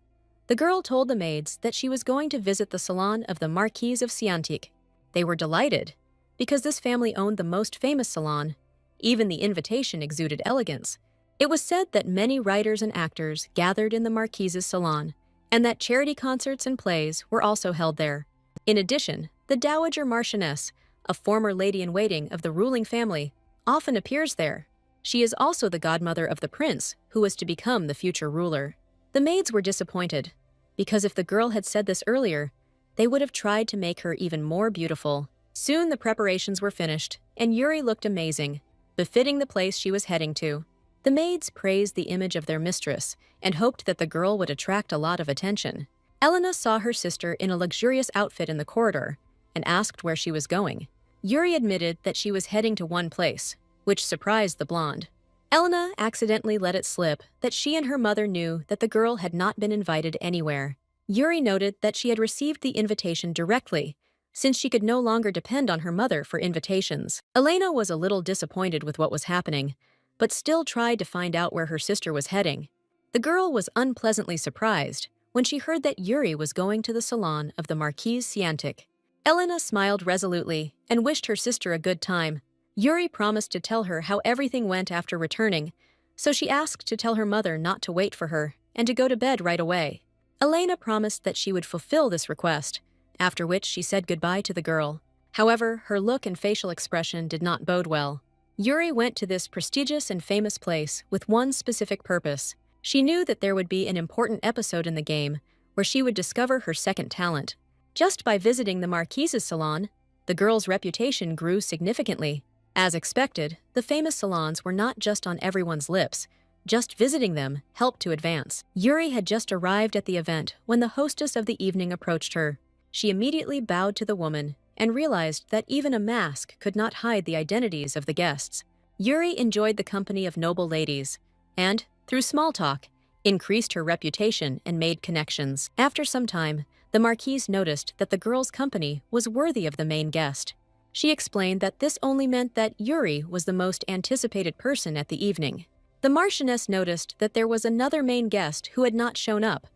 The girl told the maids that she was going to visit the salon of the Marquise of Siantique. They were delighted, because this family owned the most famous salon. Even the invitation exuded elegance. It was said that many writers and actors gathered in the Marquise's salon, and that charity concerts and plays were also held there. In addition, the Dowager Marchioness, a former lady-in-waiting of the ruling family, often appears there. She is also the godmother of the prince, who was to become the future ruler. The maids were disappointed, because if the girl had said this earlier, they would have tried to make her even more beautiful. Soon the preparations were finished, and Yuri looked amazing, befitting the place she was heading to. The maids praised the image of their mistress and hoped that the girl would attract a lot of attention. Elena saw her sister in a luxurious outfit in the corridor and asked where she was going. Yuri admitted that she was heading to one place, which surprised the blonde. Elena accidentally let it slip that she and her mother knew that the girl had not been invited anywhere. Yuri noted that she had received the invitation directly, since she could no longer depend on her mother for invitations. Elena was a little disappointed with what was happening, but still tried to find out where her sister was heading. The girl was unpleasantly surprised when she heard that Yuri was going to the salon of the Marquise Siantique. Elena smiled resolutely and wished her sister a good time. Yuri promised to tell her how everything went after returning, so she asked to tell her mother not to wait for her and to go to bed right away. Elena promised that she would fulfill this request, after which she said goodbye to the girl. However, her look and facial expression did not bode well. Yuri went to this prestigious and famous place with one specific purpose. She knew that there would be an important episode in the game where she would discover her second talent. Just by visiting the Marquise's salon, the girl's reputation grew significantly. As expected, the famous salons were not just on everyone's lips. Just visiting them helped to advance. Yuri had just arrived at the event when the hostess of the evening approached her. She immediately bowed to the woman and realized that even a mask could not hide the identities of the guests. Yuri enjoyed the company of noble ladies and, through small talk, increased her reputation and made connections. After some time, the Marquise noticed that the girl's company was worthy of the main guest. She explained that this only meant that Yuri was the most anticipated person at the evening. The Marchioness noticed that there was another main guest who had not shown up,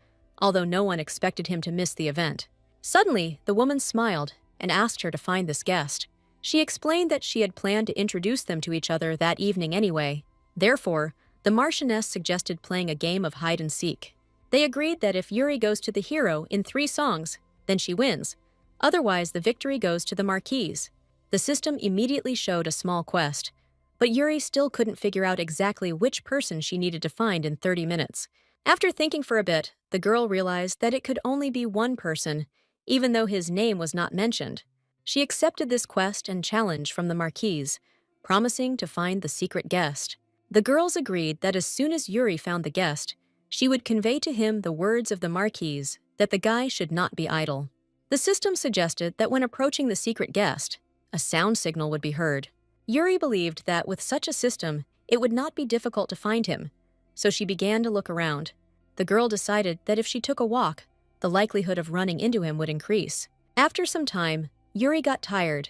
although no one expected him to miss the event. Suddenly, the woman smiled and asked her to find this guest. She explained that she had planned to introduce them to each other that evening anyway. Therefore, the Marchioness suggested playing a game of hide-and-seek. They agreed that if Yuri goes to the hero in 3 songs, then she wins. Otherwise, the victory goes to the Marquise. The system immediately showed a small quest, but Yuri still couldn't figure out exactly which person she needed to find in 30 minutes. After thinking for a bit, the girl realized that it could only be one person, even though his name was not mentioned. She accepted this quest and challenge from the Marquise, promising to find the secret guest. The girls agreed that as soon as Yuri found the guest, she would convey to him the words of the Marquise that the guy should not be idle. The system suggested that when approaching the secret guest, a sound signal would be heard. Yuri believed that with such a system, it would not be difficult to find him, so she began to look around. The girl decided that if she took a walk, the likelihood of running into him would increase. After some time, Yuri got tired,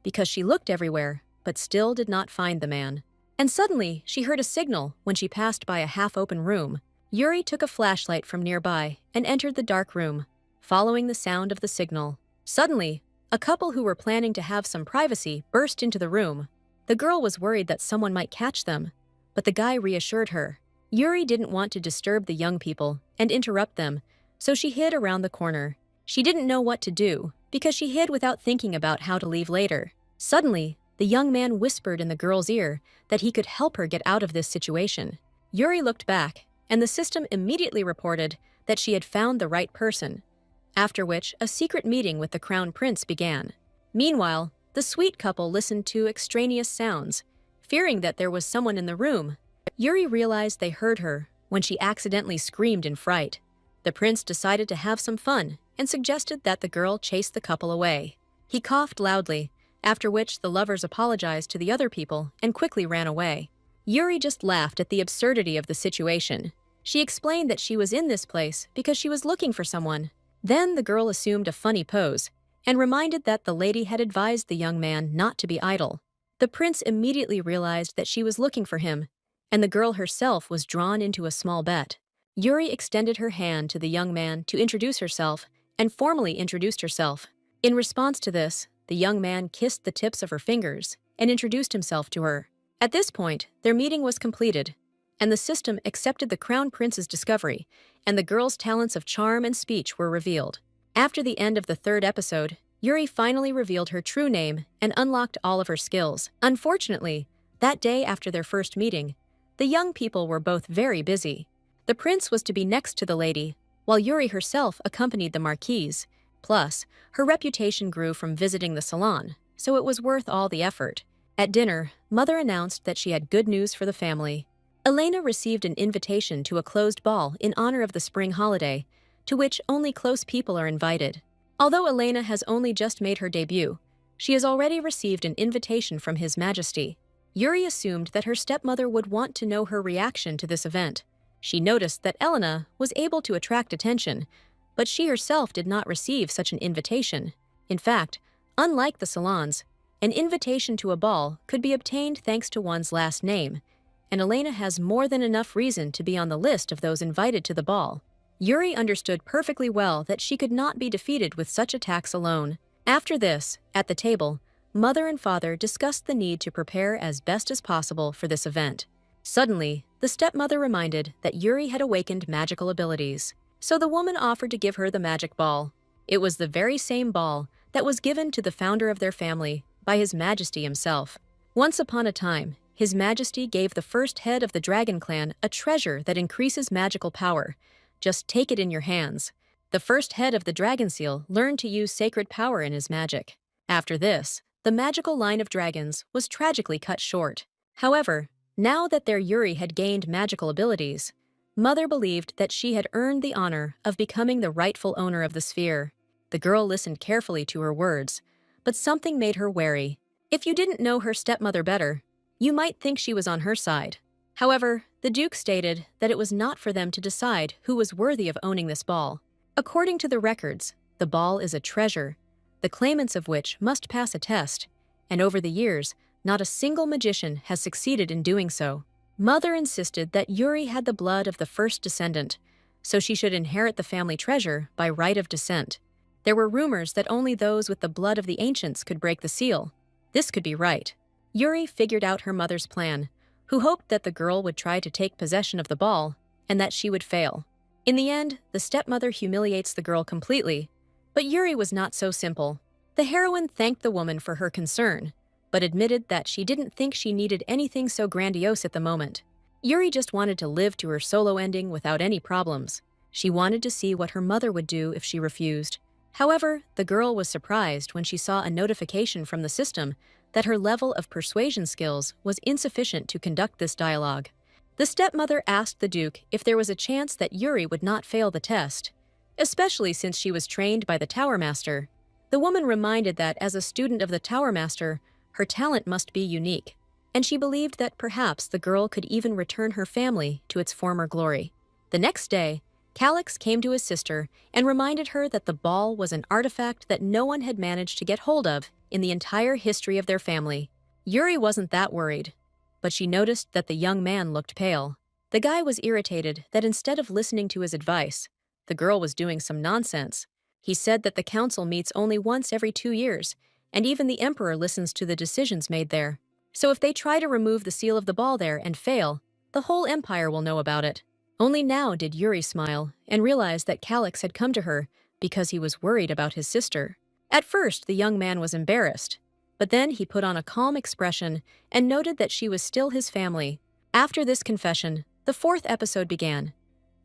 because she looked everywhere, but still did not find the man. And suddenly, she heard a signal when she passed by a half-open room. Yuri took a flashlight from nearby and entered the dark room, following the sound of the signal. Suddenly, a couple who were planning to have some privacy burst into the room. The girl was worried that someone might catch them, but the guy reassured her. Yuri didn't want to disturb the young people and interrupt them, so she hid around the corner. She didn't know what to do, because she hid without thinking about how to leave later. Suddenly, the young man whispered in the girl's ear that he could help her get out of this situation. Yuri looked back, and the system immediately reported that she had found the right person, after which a secret meeting with the crown prince began. Meanwhile, the sweet couple listened to extraneous sounds, fearing that there was someone in the room. Yuri realized they heard her when she accidentally screamed in fright. The prince decided to have some fun and suggested that the girl chase the couple away. He coughed loudly, after which the lovers apologized to the other people and quickly ran away. Yuri just laughed at the absurdity of the situation. She explained that she was in this place because she was looking for someone. Then the girl assumed a funny pose and reminded that the lady had advised the young man not to be idle. The prince immediately realized that she was looking for him, and the girl herself was drawn into a small bet. Yuri extended her hand to the young man to introduce herself and formally introduced herself. In response to this, the young man kissed the tips of her fingers and introduced himself to her. At this point, their meeting was completed, and the system accepted the crown prince's discovery, and the girl's talents of charm and speech were revealed. After the end of the third episode, Yuri finally revealed her true name and unlocked all of her skills. Unfortunately, that day after their first meeting, the young people were both very busy. The prince was to be next to the lady, while Yuri herself accompanied the marquise. Plus, her reputation grew from visiting the salon, so it was worth all the effort. At dinner, Mother announced that she had good news for the family. Elena received an invitation to a closed ball in honor of the spring holiday, to which only close people are invited. Although Elena has only just made her debut, she has already received an invitation from His Majesty. Yuri assumed that her stepmother would want to know her reaction to this event. She noticed that Elena was able to attract attention, but she herself did not receive such an invitation. In fact, unlike the salons, an invitation to a ball could be obtained thanks to one's last name, and Elena has more than enough reason to be on the list of those invited to the ball. Yuri understood perfectly well that she could not be defeated with such attacks alone. After this, at the table, Mother and Father discussed the need to prepare as best as possible for this event. Suddenly, the stepmother reminded that Yuri had awakened magical abilities, so the woman offered to give her the magic ball. It was the very same ball that was given to the founder of their family by His Majesty himself. Once upon a time, His Majesty gave the first head of the dragon clan a treasure that increases magical power. Just take it in your hands. The first head of the dragon seal learned to use sacred power in his magic. After this, the magical line of dragons was tragically cut short. However, now that their Yuri had gained magical abilities, Mother believed that she had earned the honor of becoming the rightful owner of the sphere. The girl listened carefully to her words, but something made her wary. If you didn't know her stepmother better, you might think she was on her side. However, the Duke stated that it was not for them to decide who was worthy of owning this ball. According to the records, the ball is a treasure, the claimants of which must pass a test, and over the years, not a single magician has succeeded in doing so. Mother insisted that Yuri had the blood of the first descendant, so she should inherit the family treasure by right of descent. There were rumors that only those with the blood of the ancients could break the seal. This could be right. Yuri figured out her mother's plan, who hoped that the girl would try to take possession of the ball and that she would fail. In the end, the stepmother humiliates the girl completely, but Yuri was not so simple. The heroine thanked the woman for her concern, but admitted that she didn't think she needed anything so grandiose at the moment. Yuri just wanted to live to her solo ending without any problems. She wanted to see what her mother would do if she refused. However, the girl was surprised when she saw a notification from the system that her level of persuasion skills was insufficient to conduct this dialogue. The stepmother asked the Duke if there was a chance that Yuri would not fail the test, especially since she was trained by the Tower Master. The woman reminded that as a student of the Tower Master, her talent must be unique, and she believed that perhaps the girl could even return her family to its former glory. The next day, Calix came to his sister and reminded her that the ball was an artifact that no one had managed to get hold of in the entire history of their family. Yuri wasn't that worried, but she noticed that the young man looked pale. The guy was irritated that instead of listening to his advice, the girl was doing some nonsense. He said that the council meets only once every 2 years, and even the emperor listens to the decisions made there. So if they try to remove the seal of the ball there and fail, the whole empire will know about it. Only now did Yuri smile and realize that Calix had come to her because he was worried about his sister. At first, the young man was embarrassed, but then he put on a calm expression and noted that she was still his family. After this confession, the 4th episode began.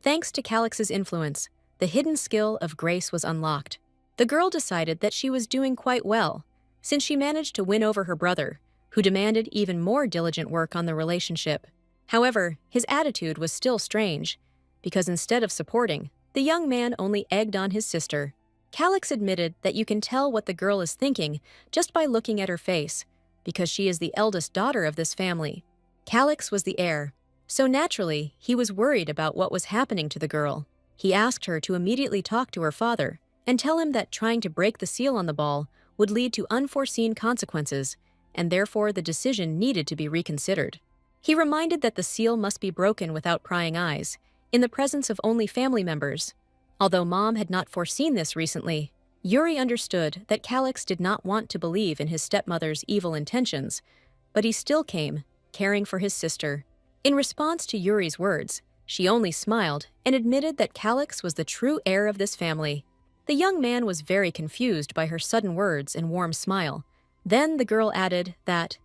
Thanks to Calix's influence, the hidden skill of grace was unlocked. The girl decided that she was doing quite well, since she managed to win over her brother, who demanded even more diligent work on the relationship. However, his attitude was still strange, because instead of supporting, the young man only egged on his sister. Calix admitted that you can tell what the girl is thinking just by looking at her face, because she is the eldest daughter of this family. Calix was the heir, so naturally, he was worried about what was happening to the girl. He asked her to immediately talk to her father and tell him that trying to break the seal on the ball would lead to unforeseen consequences, and therefore the decision needed to be reconsidered. He reminded that the seal must be broken without prying eyes, in the presence of only family members. Although Mom had not foreseen this recently, Yuri understood that Calix did not want to believe in his stepmother's evil intentions, but he still came, caring for his sister. In response to Yuri's words, she only smiled and admitted that Calix was the true heir of this family. The young man was very confused by her sudden words and warm smile. Then the girl added that,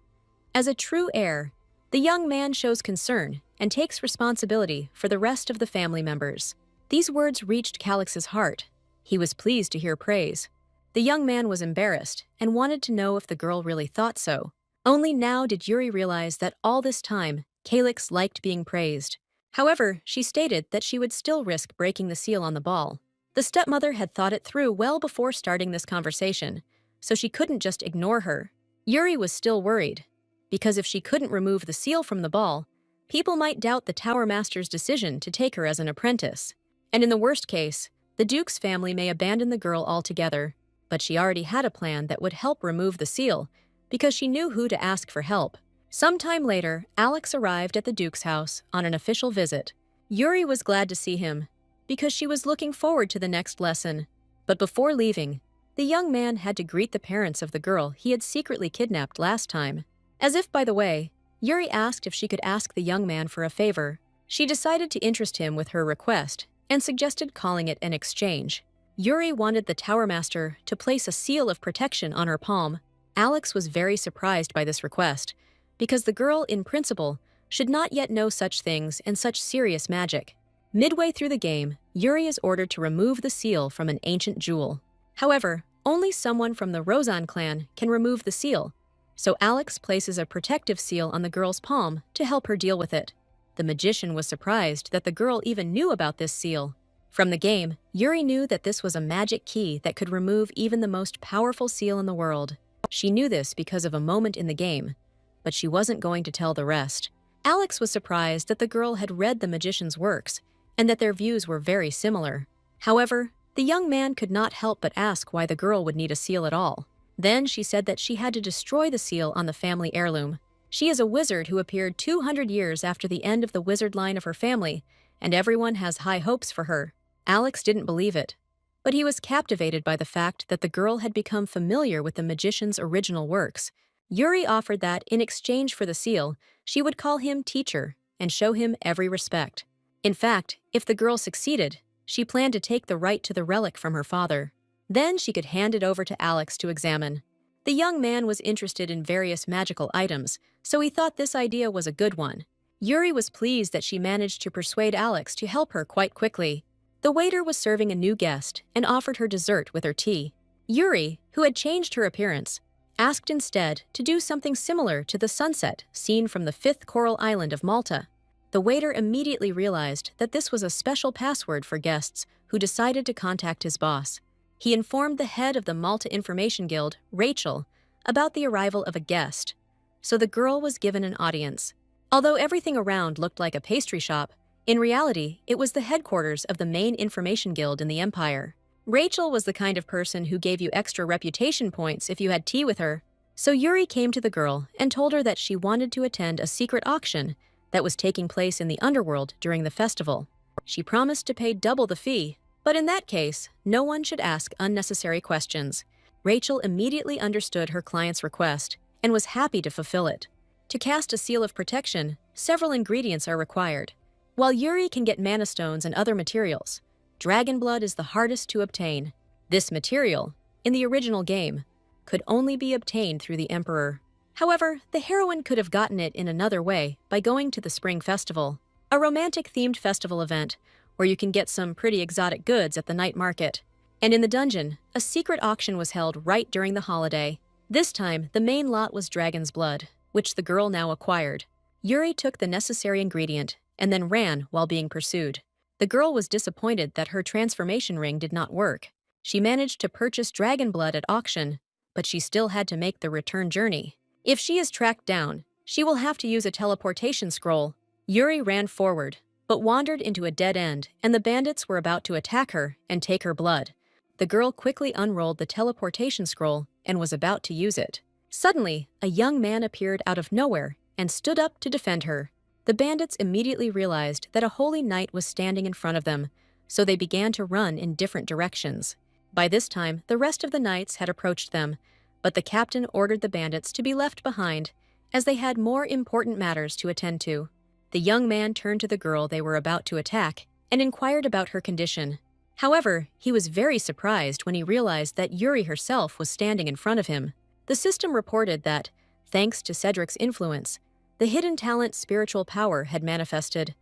as a true heir, the young man shows concern and takes responsibility for the rest of the family members. These words reached Calix's heart. He was pleased to hear praise. The young man was embarrassed and wanted to know if the girl really thought so. Only now did Yuri realize that all this time, Calix liked being praised. However, she stated that she would still risk breaking the seal on the ball. The stepmother had thought it through well before starting this conversation, so she couldn't just ignore her. Yuri was still worried, because if she couldn't remove the seal from the ball, people might doubt the Tower Master's decision to take her as an apprentice. And in the worst case, the Duke's family may abandon the girl altogether. But she already had a plan that would help remove the seal, because she knew who to ask for help. Sometime later, Alex arrived at the Duke's house on an official visit. Yuri was glad to see him, because she was looking forward to the next lesson. But before leaving, the young man had to greet the parents of the girl he had secretly kidnapped last time. As if by the way, Yuri asked if she could ask the young man for a favor. She decided to interest him with her request and suggested calling it an exchange. Yuri wanted the Tower Master to place a seal of protection on her palm. Alex was very surprised by this request, because the girl, in principle, should not yet know such things and such serious magic. Midway through the game, Yuri is ordered to remove the seal from an ancient jewel. However, only someone from the Rozan clan can remove the seal, so Alex places a protective seal on the girl's palm to help her deal with it. The magician was surprised that the girl even knew about this seal. From the game, Yuri knew that this was a magic key that could remove even the most powerful seal in the world. She knew this because of a moment in the game, but she wasn't going to tell the rest. Alex was surprised that the girl had read the magician's works and that their views were very similar. However, the young man could not help but ask why the girl would need a seal at all. Then she said that she had to destroy the seal on the family heirloom. She is a wizard who appeared 200 years after the end of the wizard line of her family, and everyone has high hopes for her. Alex didn't believe it, but he was captivated by the fact that the girl had become familiar with the magician's original works. Yuri offered that, in exchange for the seal, she would call him teacher and show him every respect. In fact, if the girl succeeded, she planned to take the right to the relic from her father. Then she could hand it over to Alex to examine. The young man was interested in various magical items, so he thought this idea was a good one. Yuri was pleased that she managed to persuade Alex to help her quite quickly. The waiter was serving a new guest and offered her dessert with her tea. Yuri, who had changed her appearance, asked instead to do something similar to the sunset seen from the 5th coral island of Malta. The waiter immediately realized that this was a special password for guests who decided to contact his boss. He informed the head of the Malta Information Guild, Rachel, about the arrival of a guest, so the girl was given an audience. Although everything around looked like a pastry shop, in reality, it was the headquarters of the main information guild in the Empire. Rachel was the kind of person who gave you extra reputation points if you had tea with her, so Yuri came to the girl and told her that she wanted to attend a secret auction that was taking place in the underworld during the festival. She promised to pay double the fee, but in that case, no one should ask unnecessary questions. Rachel immediately understood her client's request and was happy to fulfill it. To cast a seal of protection, several ingredients are required. While Yuri can get mana stones and other materials, dragon blood is the hardest to obtain. This material, in the original game, could only be obtained through the Emperor. However, the heroine could have gotten it in another way by going to the Spring Festival, a romantic-themed festival event where you can get some pretty exotic goods at the night market. And in the dungeon, a secret auction was held right during the holiday. This time, the main lot was dragon's blood, which the girl now acquired. Yuri took the necessary ingredient and then ran while being pursued. The girl was disappointed that her transformation ring did not work. She managed to purchase dragon blood at auction, but she still had to make the return journey. If she is tracked down, she will have to use a teleportation scroll. Yuri ran forward, but wandered into a dead end, and the bandits were about to attack her and take her blood. The girl quickly unrolled the teleportation scroll and was about to use it. Suddenly, a young man appeared out of nowhere and stood up to defend her. The bandits immediately realized that a holy knight was standing in front of them, so they began to run in different directions. By this time, the rest of the knights had approached them, but the captain ordered the bandits to be left behind, as they had more important matters to attend to. The young man turned to the girl they were about to attack and inquired about her condition. However, he was very surprised when he realized that Yuri herself was standing in front of him. The system reported that, thanks to Cedric's influence, the hidden talent spiritual power had manifested,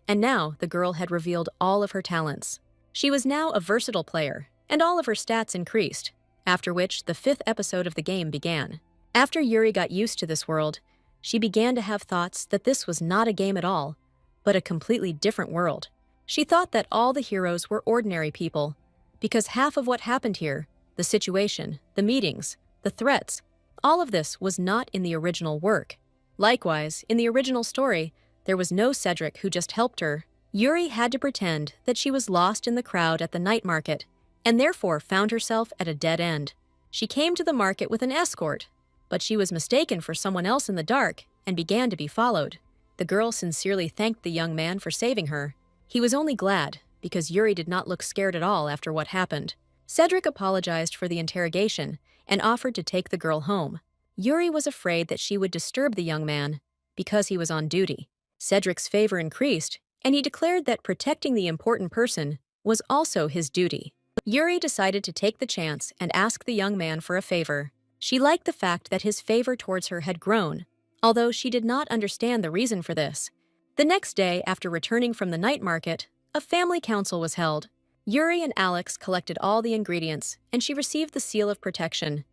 and now the girl had revealed all of her talents. She was now a versatile player, and all of her stats increased, after which the 5th episode of the game began. After Yuri got used to this world, she began to have thoughts that this was not a game at all, but a completely different world. She thought that all the heroes were ordinary people, because half of what happened here, the situation, the meetings, the threats, all of this was not in the original work. Likewise, in the original story, there was no Cedric who just helped her. Yuri had to pretend that she was lost in the crowd at the night market, and therefore found herself at a dead end. She came to the market with an escort, but she was mistaken for someone else in the dark and began to be followed. The girl sincerely thanked the young man for saving her. He was only glad, because Yuri did not look scared at all after what happened. Cedric apologized for the interrogation and offered to take the girl home. Yuri was afraid that she would disturb the young man because he was on duty. Cedric's favor increased, and he declared that protecting the important person was also his duty. Yuri decided to take the chance and ask the young man for a favor. She liked the fact that his favor towards her had grown, although she did not understand the reason for this. The next day, after returning from the night market, a family council was held. Yuri and Alex collected all the ingredients, and she received the seal of protection.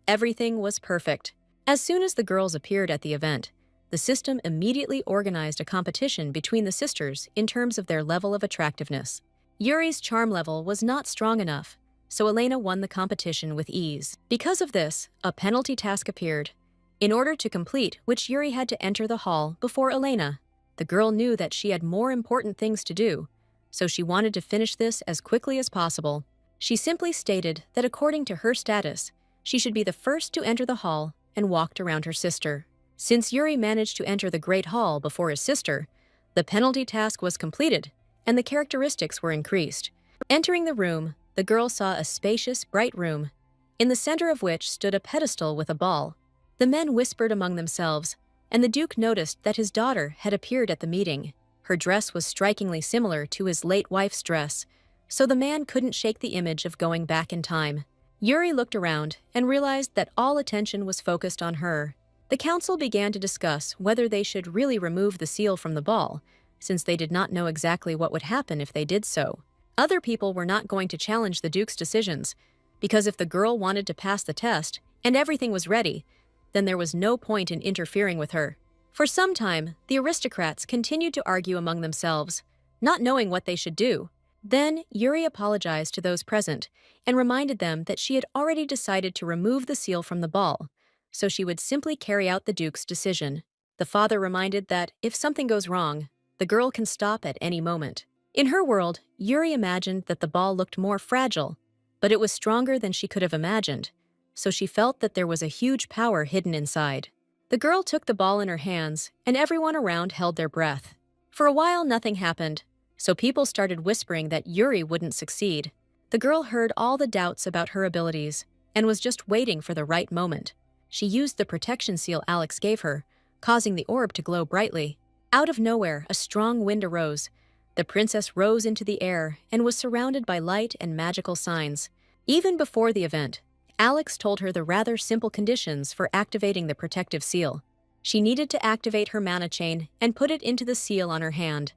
Everything was perfect. As soon as the girls appeared at the event, the system immediately organized a competition between the sisters in terms of their level of attractiveness. Yuri's charm level was not strong enough, so Elena won the competition with ease. Because of this, a penalty task appeared, in order to complete which Yuri had to enter the hall before Elena. The girl knew that she had more important things to do, so she wanted to finish this as quickly as possible. She simply stated that according to her status, she should be the first to enter the hall and walked around her sister. Since Yuri managed to enter the Great Hall before his sister, the penalty task was completed, and the characteristics were increased. Entering the room, the girl saw a spacious, bright room, in the center of which stood a pedestal with a ball. The men whispered among themselves, and the Duke noticed that his daughter had appeared at the meeting. Her dress was strikingly similar to his late wife's dress, so the man couldn't shake the image of going back in time. Yuri looked around and realized that all attention was focused on her. The council began to discuss whether they should really remove the seal from the ball, since they did not know exactly what would happen if they did so. Other people were not going to challenge the Duke's decisions, because if the girl wanted to pass the test and everything was ready, then there was no point in interfering with her. For some time, the aristocrats continued to argue among themselves, not knowing what they should do. Then, Yuri apologized to those present and reminded them that she had already decided to remove the seal from the ball, so she would simply carry out the Duke's decision. The father reminded that if something goes wrong, the girl can stop at any moment. In her world, Yuri imagined that the ball looked more fragile, but it was stronger than she could have imagined, so she felt that there was a huge power hidden inside. The girl took the ball in her hands, and everyone around held their breath. For a while, nothing happened, so people started whispering that Yuri wouldn't succeed. The girl heard all the doubts about her abilities and was just waiting for the right moment. She used the protection seal Alex gave her, causing the orb to glow brightly. Out of nowhere, a strong wind arose. The princess rose into the air and was surrounded by light and magical signs. Even before the event, Alex told her the rather simple conditions for activating the protective seal. She needed to activate her mana chain and put it into the seal on her hand.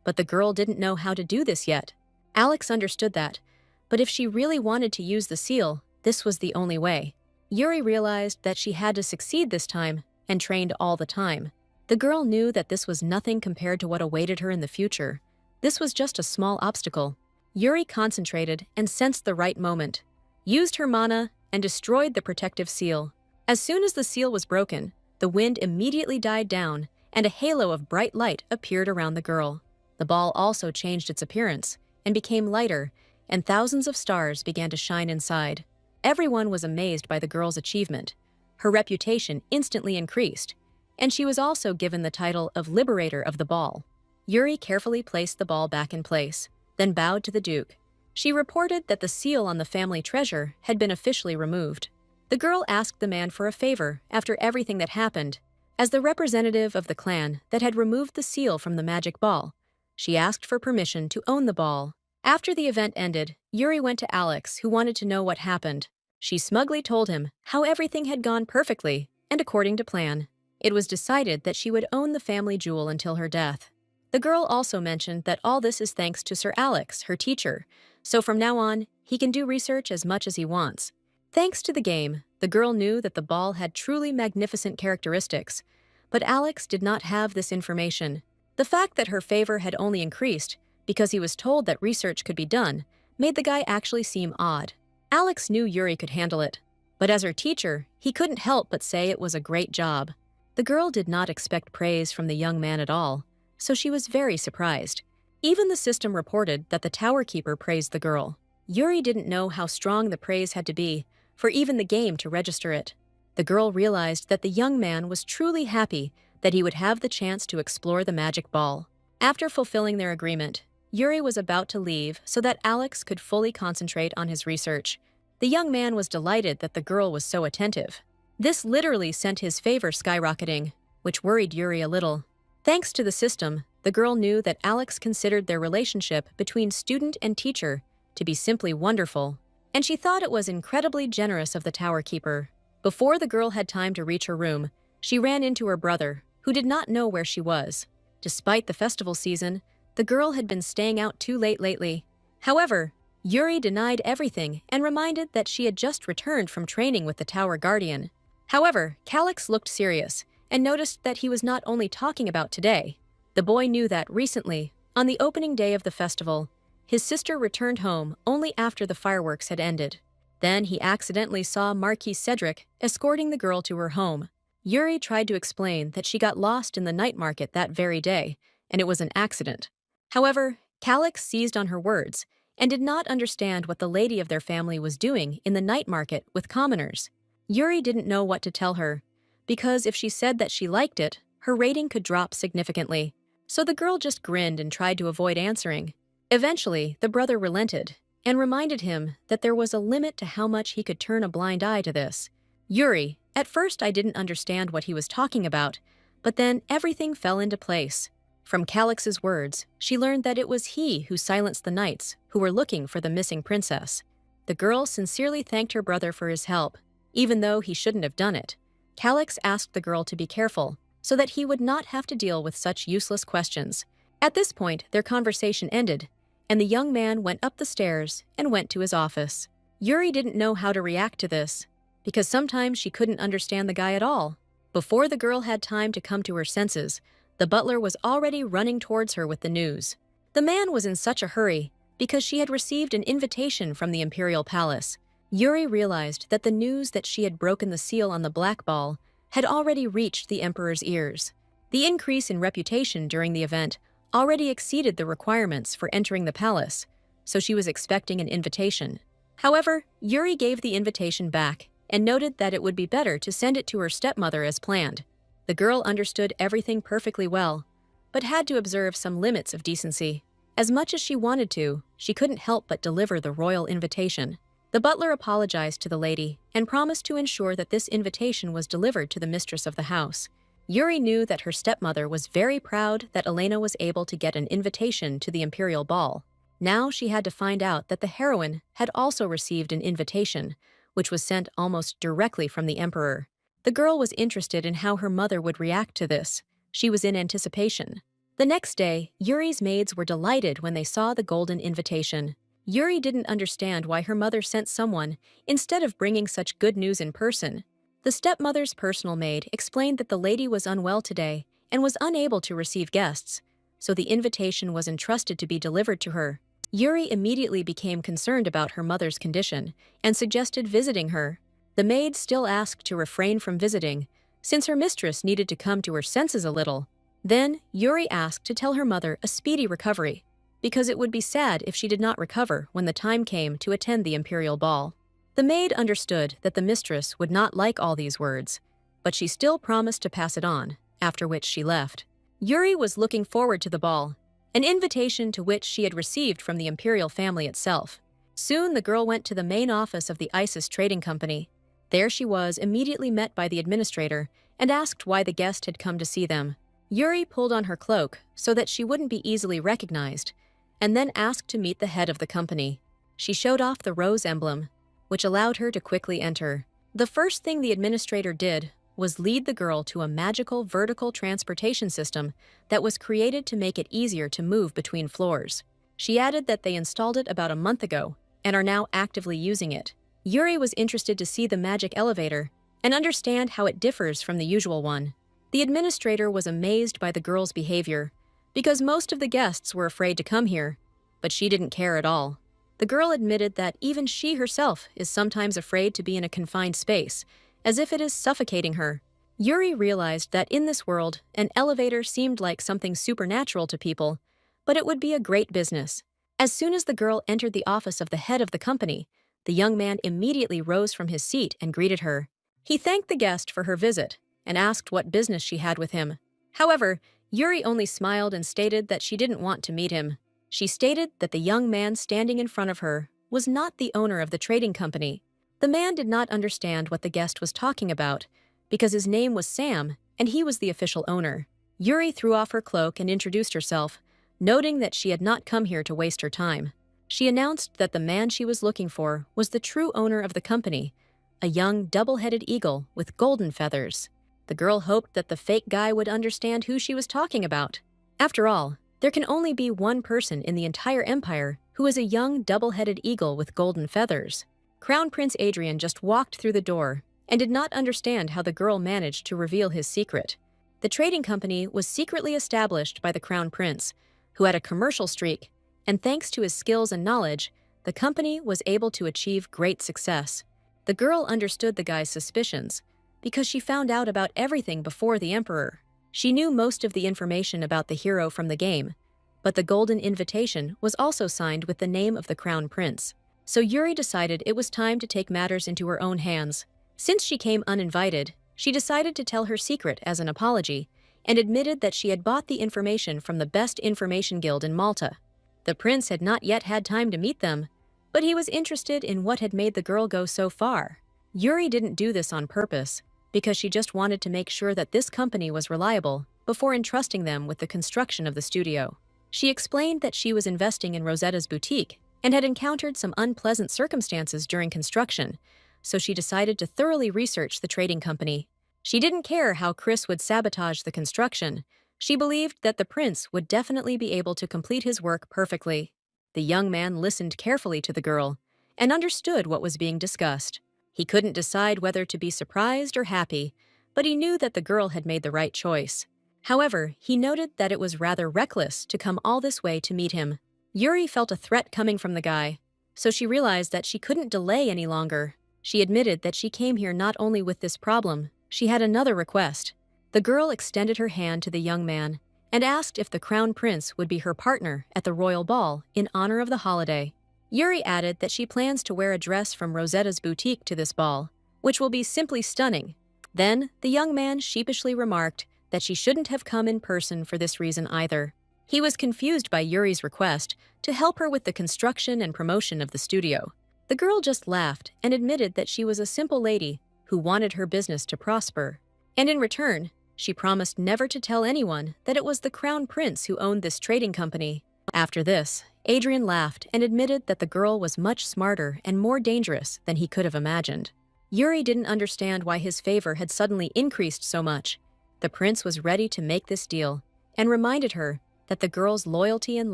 But the girl didn't know how to do this yet. Alex understood that, but if she really wanted to use the seal, this was the only way. Yuri realized that she had to succeed this time and trained all the time. The girl knew that this was nothing compared to what awaited her in the future. This was just a small obstacle. Yuri concentrated and sensed the right moment, used her mana, and destroyed the protective seal. As soon as the seal was broken, the wind immediately died down, and a halo of bright light appeared around the girl. The ball also changed its appearance and became lighter, and thousands of stars began to shine inside. Everyone was amazed by the girl's achievement. Her reputation instantly increased, and she was also given the title of Liberator of the Ball. Yuri carefully placed the ball back in place, then bowed to the Duke. She reported that the seal on the family treasure had been officially removed. The girl asked the man for a favor after everything that happened. As the representative of the clan that had removed the seal from the magic ball, she asked for permission to own the ball. After the event ended, Yuri went to Alex, who wanted to know what happened. She smugly told him how everything had gone perfectly and according to plan. It was decided that she would own the family jewel until her death. The girl also mentioned that all this is thanks to Sir Alex, her teacher, so from now on, he can do research as much as he wants. Thanks to the game, the girl knew that the ball had truly magnificent characteristics, but Alex did not have this information. The fact that her favor had only increased because he was told that research could be done made the guy actually seem odd. Alex knew Yuri could handle it, but as her teacher, he couldn't help but say it was a great job. The girl did not expect praise from the young man at all, so she was very surprised. Even the system reported that the tower keeper praised the girl. Yuri didn't know how strong the praise had to be for even the game to register it. The girl realized that the young man was truly happy that he would have the chance to explore the magic ball. After fulfilling their agreement, Yuri was about to leave so that Alex could fully concentrate on his research. The young man was delighted that the girl was so attentive. This literally sent his favor skyrocketing, which worried Yuri a little. Thanks to the system, the girl knew that Alex considered their relationship between student and teacher to be simply wonderful, and she thought it was incredibly generous of the tower keeper. Before the girl had time to reach her room, she ran into her brother, who did not know where she was. Despite the festival season, the girl had been staying out too late lately. However, Yuri denied everything and reminded that she had just returned from training with the tower guardian. However, Calix looked serious and noticed that he was not only talking about today. The boy knew that recently, on the opening day of the festival, his sister returned home only after the fireworks had ended. Then he accidentally saw Marquis Cedric escorting the girl to her home. Yuri tried to explain that she got lost in the night market that very day, and it was an accident. However, Calix seized on her words and did not understand what the lady of their family was doing in the night market with commoners. Yuri didn't know what to tell her, because if she said that she liked it, her rating could drop significantly. So the girl just grinned and tried to avoid answering. Eventually, the brother relented and reminded him that there was a limit to how much he could turn a blind eye to this. Yuri, at first I didn't understand what he was talking about, but then everything fell into place. From Calix's words, she learned that it was he who silenced the knights who were looking for the missing princess. The girl sincerely thanked her brother for his help, even though he shouldn't have done it. Calix asked the girl to be careful so that he would not have to deal with such useless questions. At this point, their conversation ended, and the young man went up the stairs and went to his office. Yuri didn't know how to react to this, because sometimes she couldn't understand the guy at all. Before the girl had time to come to her senses, the butler was already running towards her with the news. The man was in such a hurry because she had received an invitation from the Imperial Palace. Yuri realized that the news that she had broken the seal on the black ball had already reached the Emperor's ears. The increase in reputation during the event already exceeded the requirements for entering the palace, so she was expecting an invitation. However, Yuri gave the invitation back and noted that it would be better to send it to her stepmother as planned. The girl understood everything perfectly well, but had to observe some limits of decency. As much as she wanted to, she couldn't help but deliver the royal invitation. The butler apologized to the lady and promised to ensure that this invitation was delivered to the mistress of the house. Yuri knew that her stepmother was very proud that Elena was able to get an invitation to the Imperial ball. Now she had to find out that the heroine had also received an invitation, which was sent almost directly from the Emperor. The girl was interested in how her mother would react to this. She was in anticipation. The next day, Yuri's maids were delighted when they saw the golden invitation. Yuri didn't understand why her mother sent someone instead of bringing such good news in person. The stepmother's personal maid explained that the lady was unwell today and was unable to receive guests, so the invitation was entrusted to be delivered to her. Yuri immediately became concerned about her mother's condition and suggested visiting her. The maid still asked to refrain from visiting, since her mistress needed to come to her senses a little. Then, Yuri asked to tell her mother a speedy recovery, because it would be sad if she did not recover when the time came to attend the Imperial ball. The maid understood that the mistress would not like all these words, but she still promised to pass it on. after which she left. Yuri was looking forward to the ball, an invitation to which she had received from the Imperial family itself. Soon the girl went to the main office of the ISIS trading company. There she was immediately met by the administrator and asked why the guest had come to see them. Yuri pulled on her cloak so that she wouldn't be easily recognized, and then asked to meet the head of the company. She showed off the rose emblem, which allowed her to quickly enter. The first thing the administrator did was lead the girl to a magical vertical transportation system that was created to make it easier to move between floors. She added that they installed it about a month ago and are now actively using it. Yuri was interested to see the magic elevator and understand how it differs from the usual one. The administrator was amazed by the girl's behavior because most of the guests were afraid to come here, but she didn't care at all. The girl admitted that even she herself is sometimes afraid to be in a confined space, as if it is suffocating her. Yuri realized that in this world, an elevator seemed like something supernatural to people, but it would be a great business. As soon as the girl entered the office of the head of the company, the young man immediately rose from his seat and greeted her. He thanked the guest for her visit and asked what business she had with him. However, Yuri only smiled and stated that she didn't want to meet him. She stated that the young man standing in front of her was not the owner of the trading company. The man did not understand what the guest was talking about because his name was Sam and he was the official owner. Yuri threw off her cloak and introduced herself, noting that she had not come here to waste her time. She announced that the man she was looking for was the true owner of the company, a young double-headed eagle with golden feathers. The girl hoped that the fake guy would understand who she was talking about. After all, there can only be one person in the entire empire who is a young double-headed eagle with golden feathers. Crown Prince Adrian just walked through the door and did not understand how the girl managed to reveal his secret. The trading company was secretly established by the Crown Prince, who had a commercial streak, and thanks to his skills and knowledge, the company was able to achieve great success. The girl understood the guy's suspicions because she found out about everything before the Emperor. She knew most of the information about the hero from the game, but the golden invitation was also signed with the name of the Crown Prince. So Yuri decided it was time to take matters into her own hands. Since she came uninvited, she decided to tell her secret as an apology and admitted that she had bought the information from the best information guild in Malta. The prince had not yet had time to meet them, but he was interested in what had made the girl go so far. Yuri didn't do this on purpose, because she just wanted to make sure that this company was reliable before entrusting them with the construction of the studio. She explained that she was investing in Rosetta's boutique and had encountered some unpleasant circumstances during construction, so she decided to thoroughly research the trading company. She didn't care how Chris would sabotage the construction. She believed that the prince would definitely be able to complete his work perfectly. The young man listened carefully to the girl and understood what was being discussed. He couldn't decide whether to be surprised or happy, but he knew that the girl had made the right choice. However, he noted that it was rather reckless to come all this way to meet him. Yuri felt a threat coming from the guy, so she realized that she couldn't delay any longer. She admitted that she came here not only with this problem, she had another request. The girl extended her hand to the young man and asked if the Crown Prince would be her partner at the royal ball in honor of the holiday. Yuri added that she plans to wear a dress from Rosetta's boutique to this ball, which will be simply stunning. Then, the young man sheepishly remarked that she shouldn't have come in person for this reason either. He was confused by Yuri's request to help her with the construction and promotion of the studio. The girl just laughed and admitted that she was a simple lady who wanted her business to prosper. And in return, she promised never to tell anyone that it was the Crown Prince who owned this trading company. After this, Adrian laughed and admitted that the girl was much smarter and more dangerous than he could have imagined. Yuri didn't understand why his favor had suddenly increased so much. The prince was ready to make this deal and reminded her that the girl's loyalty and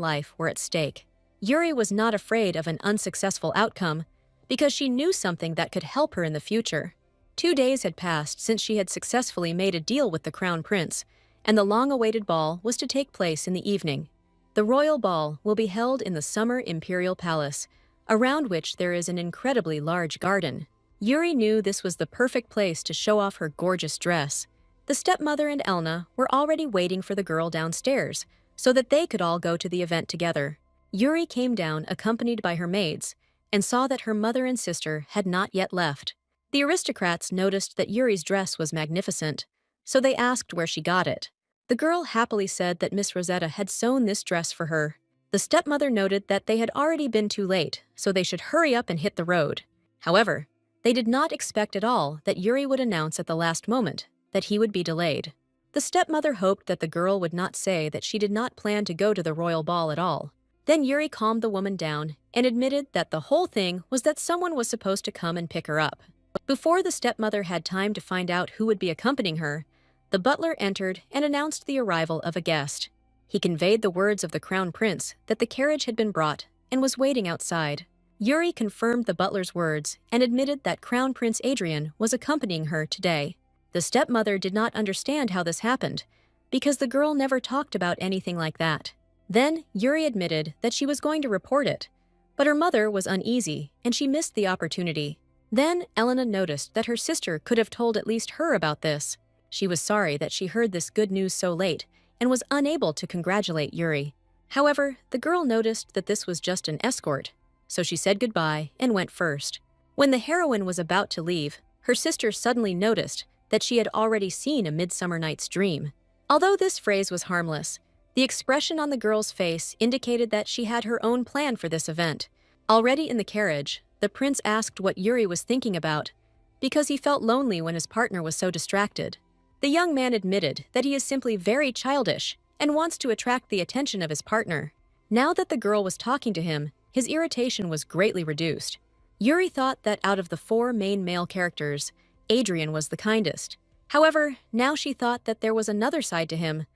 life were at stake. Yuri was not afraid of an unsuccessful outcome because she knew something that could help her in the future. 2 days had passed since she had successfully made a deal with the Crown Prince, and the long-awaited ball was to take place in the evening. The royal ball will be held in the summer Imperial Palace, around which there is an incredibly large garden. Yuri knew this was the perfect place to show off her gorgeous dress. The stepmother and Elna were already waiting for the girl downstairs, so that they could all go to the event together. Yuri came down accompanied by her maids, and saw that her mother and sister had not yet left. The aristocrats noticed that Yuri's dress was magnificent, so they asked where she got it. The girl happily said that Miss Rosetta had sewn this dress for her. The stepmother noted that they had already been too late, so they should hurry up and hit the road. However, they did not expect at all that Yuri would announce at the last moment that he would be delayed. The stepmother hoped that the girl would not say that she did not plan to go to the royal ball at all. Then Yuri calmed the woman down and admitted that the whole thing was that someone was supposed to come and pick her up. Before the stepmother had time to find out who would be accompanying her, the butler entered and announced the arrival of a guest. He conveyed the words of the crown prince that the carriage had been brought and was waiting outside. Yuri confirmed the butler's words and admitted that Crown Prince Adrian was accompanying her today. The stepmother did not understand how this happened, because the girl never talked about anything like that. Then Yuri admitted that she was going to report it, but her mother was uneasy and she missed the opportunity. Then Elena noticed that her sister could have told at least her about this. She was sorry that she heard this good news so late and was unable to congratulate Yuri. However, the girl noticed that this was just an escort, so she said goodbye and went first. When the heroine was about to leave, her sister suddenly noticed that she had already seen A Midsummer Night's Dream. Although this phrase was harmless, the expression on the girl's face indicated that she had her own plan for this event. Already in the carriage, the prince asked what Yuri was thinking about, because he felt lonely when his partner was so distracted. The young man admitted that he is simply very childish and wants to attract the attention of his partner. Now that the girl was talking to him, his irritation was greatly reduced. Yuri thought that out of the 4 main male characters, Adrian was the kindest. However, now she thought that there was another side to him,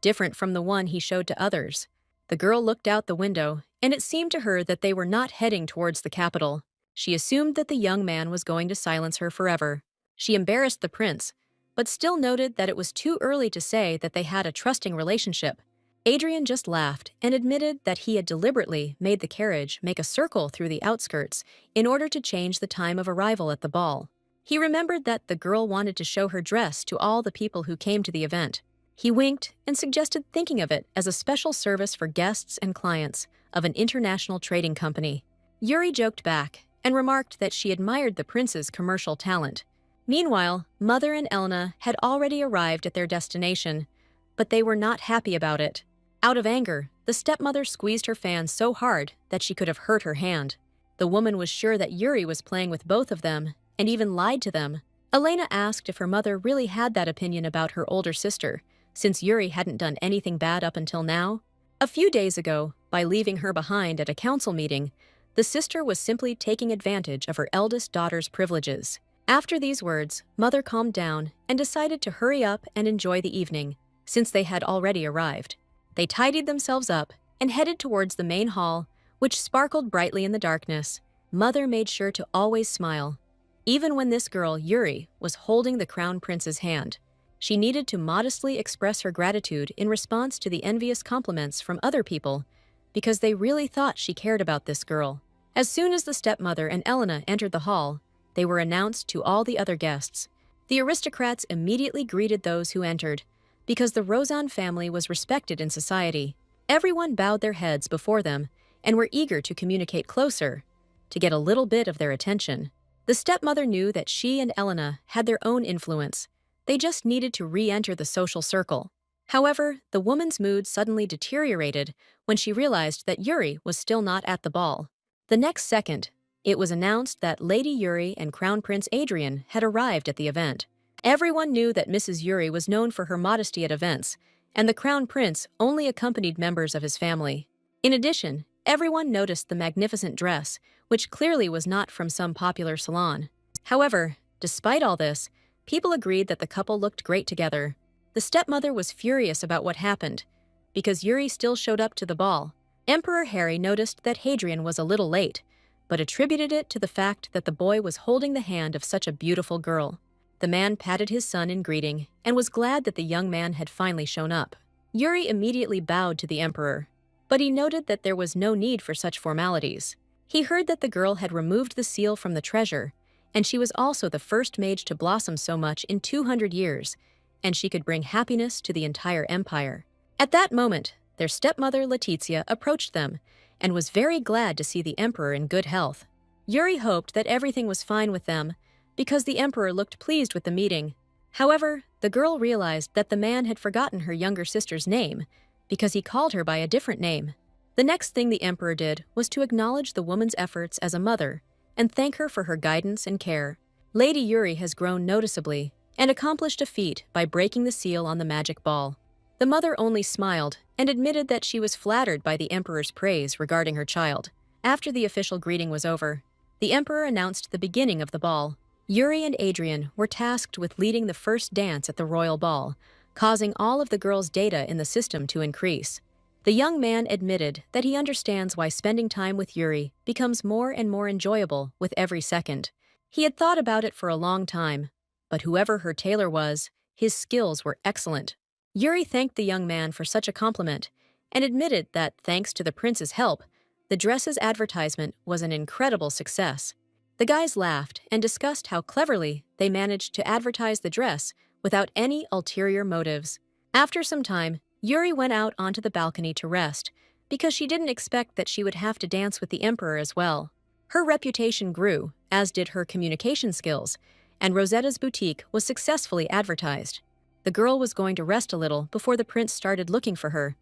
different from the one he showed to others. The girl looked out the window, and it seemed to her that they were not heading towards the capital. She assumed that the young man was going to silence her forever. She embarrassed the prince, but still noted that it was too early to say that they had a trusting relationship. Adrian just laughed and admitted that he had deliberately made the carriage make a circle through the outskirts in order to change the time of arrival at the ball. He remembered that the girl wanted to show her dress to all the people who came to the event. He winked and suggested thinking of it as a special service for guests and clients of an international trading company. Yuri joked back and remarked that she admired the prince's commercial talent. Meanwhile, Mother and Elena had already arrived at their destination, but they were not happy about it. Out of anger, the stepmother squeezed her fan so hard that she could have hurt her hand. The woman was sure that Yuri was playing with both of them and even lied to them. Elena asked if her mother really had that opinion about her older sister, since Yuri hadn't done anything bad up until now. A few days ago, by leaving her behind at a council meeting, the sister was simply taking advantage of her eldest daughter's privileges. After these words, Mother calmed down and decided to hurry up and enjoy the evening, since they had already arrived. They tidied themselves up and headed towards the main hall, which sparkled brightly in the darkness. Mother made sure to always smile. Even when this girl, Yuri, was holding the crown prince's hand, she needed to modestly express her gratitude in response to the envious compliments from other people, because they really thought she cared about this girl. As soon as the stepmother and Elena entered the hall, they were announced to all the other guests. The aristocrats immediately greeted those who entered, because the Rozan family was respected in society. Everyone bowed their heads before them and were eager to communicate closer, to get a little bit of their attention. The stepmother knew that she and Elena had their own influence. They just needed to re-enter the social circle. However, the woman's mood suddenly deteriorated when she realized that Yuri was still not at the ball. The next second, it was announced that Lady Yuri and Crown Prince Adrian had arrived at the event. Everyone knew that Mrs. Yuri was known for her modesty at events, and the Crown Prince only accompanied members of his family. In addition, everyone noticed the magnificent dress, which clearly was not from some popular salon. However, despite all this, people agreed that the couple looked great together. The stepmother was furious about what happened, because Yuri still showed up to the ball. Emperor Harry noticed that Hadrian was a little late, but attributed it to the fact that the boy was holding the hand of such a beautiful girl. The man patted his son in greeting and was glad that the young man had finally shown up. Yuri immediately bowed to the emperor, but he noted that there was no need for such formalities. He heard that the girl had removed the seal from the treasure, and she was also the first mage to blossom so much in 200 years, and she could bring happiness to the entire empire. At that moment, their stepmother Letizia approached them and was very glad to see the emperor in good health. Yuri hoped that everything was fine with them, because the emperor looked pleased with the meeting. However, the girl realized that the man had forgotten her younger sister's name because he called her by a different name. The next thing the emperor did was to acknowledge the woman's efforts as a mother and thank her for her guidance and care. Lady Yuri has grown noticeably and accomplished a feat by breaking the seal on the magic ball. The mother only smiled and admitted that she was flattered by the emperor's praise regarding her child. After the official greeting was over, the emperor announced the beginning of the ball. Yuri and Adrian were tasked with leading the first dance at the royal ball, causing all of the girls' data in the system to increase. The young man admitted that he understands why spending time with Yuri becomes more and more enjoyable with every second. He had thought about it for a long time, but whoever her tailor was, his skills were excellent. Yuri thanked the young man for such a compliment and admitted that, thanks to the prince's help, the dress's advertisement was an incredible success. The guys laughed and discussed how cleverly they managed to advertise the dress without any ulterior motives. After some time, Yuri went out onto the balcony to rest because she didn't expect that she would have to dance with the emperor as well. Her reputation grew, as did her communication skills, and Rosetta's boutique was successfully advertised. The girl was going to rest a little before the prince started looking for her,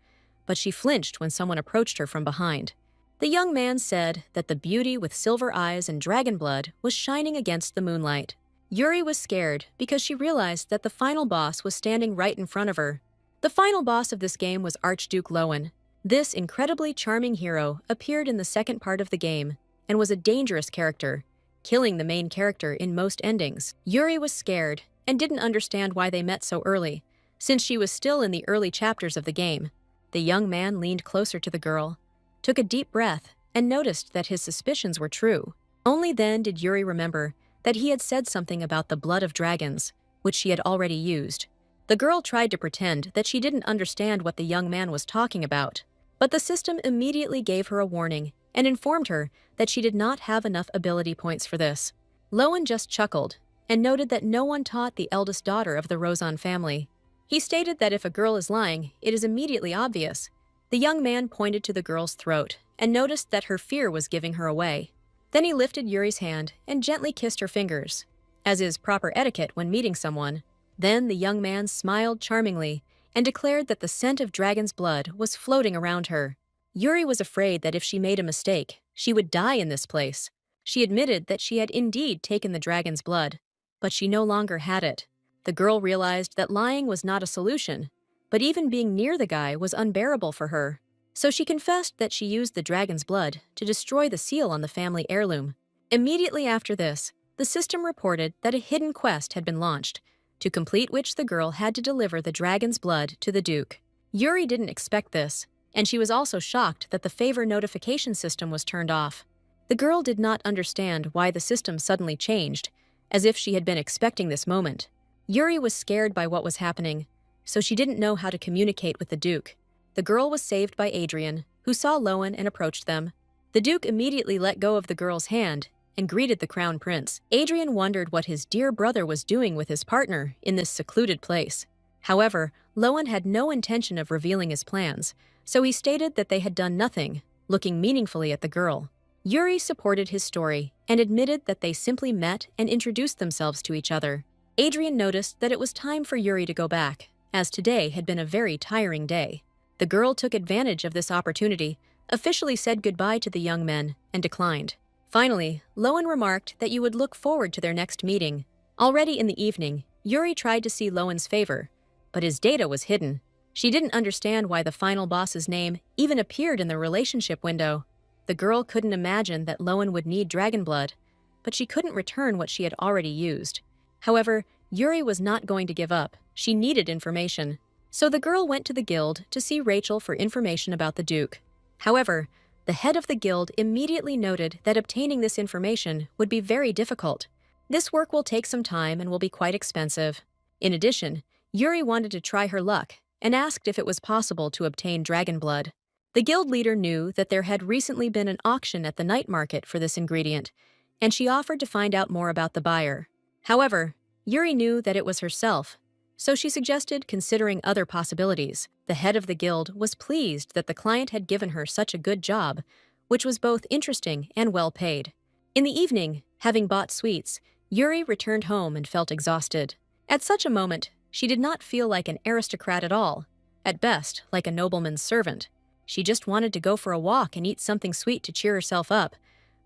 but she flinched when someone approached her from behind. The young man said that the beauty with silver eyes and dragon blood was shining against the moonlight. Yuri was scared because she realized that the final boss was standing right in front of her. The final boss of this game was Archduke Lowen. This incredibly charming hero appeared in the second part of the game and was a dangerous character, killing the main character in most endings. Yuri was scared and didn't understand why they met so early, since she was still in the early chapters of the game. The young man leaned closer to the girl, took a deep breath, and noticed that his suspicions were true. Only then did Yuri remember that he had said something about the blood of dragons, which she had already used. The girl tried to pretend that she didn't understand what the young man was talking about, but the system immediately gave her a warning and informed her that she did not have enough ability points for this. Lowen just chuckled and noted that no one taught the eldest daughter of the Rozan family. He stated that if a girl is lying, it is immediately obvious. The young man pointed to the girl's throat and noticed that her fear was giving her away. Then he lifted Yuri's hand and gently kissed her fingers, as is proper etiquette when meeting someone. Then the young man smiled charmingly and declared that the scent of dragon's blood was floating around her. Yuri was afraid that if she made a mistake, she would die in this place. She admitted that she had indeed taken the dragon's blood, but she no longer had it. The girl realized that lying was not a solution, but even being near the guy was unbearable for her. So she confessed that she used the dragon's blood to destroy the seal on the family heirloom. Immediately after this, the system reported that a hidden quest had been launched, to complete which the girl had to deliver the dragon's blood to the Duke. Yuri didn't expect this, and she was also shocked that the favor notification system was turned off. The girl did not understand why the system suddenly changed, as if she had been expecting this moment. Yuri was scared by what was happening, so she didn't know how to communicate with the Duke. The girl was saved by Adrian, who saw Lowen and approached them. The Duke immediately let go of the girl's hand and greeted the Crown Prince. Adrian wondered what his dear brother was doing with his partner in this secluded place. However, Lowen had no intention of revealing his plans, so he stated that they had done nothing, looking meaningfully at the girl. Yuri supported his story and admitted that they simply met and introduced themselves to each other. Adrian noticed that it was time for Yuri to go back, as today had been a very tiring day. The girl took advantage of this opportunity, officially said goodbye to the young men, and declined. Finally, Lowen remarked that you would look forward to their next meeting. Already in the evening, Yuri tried to see Lowen's favor, but his data was hidden. She didn't understand why the final boss's name even appeared in the relationship window. The girl couldn't imagine that Lowen would need dragon blood, but she couldn't return what she had already used. However, Yuri was not going to give up. She needed information. So the girl went to the guild to see Rachel for information about the Duke. However, the head of the guild immediately noted that obtaining this information would be very difficult. This work will take some time and will be quite expensive. In addition, Yuri wanted to try her luck and asked if it was possible to obtain dragon blood. The guild leader knew that there had recently been an auction at the night market for this ingredient, and she offered to find out more about the buyer. However, Yuri knew that it was herself, so she suggested considering other possibilities. The head of the guild was pleased that the client had given her such a good job, which was both interesting and well paid. In the evening, having bought sweets, Yuri returned home and felt exhausted. At such a moment, she did not feel like an aristocrat at all, at best, like a nobleman's servant. She just wanted to go for a walk and eat something sweet to cheer herself up.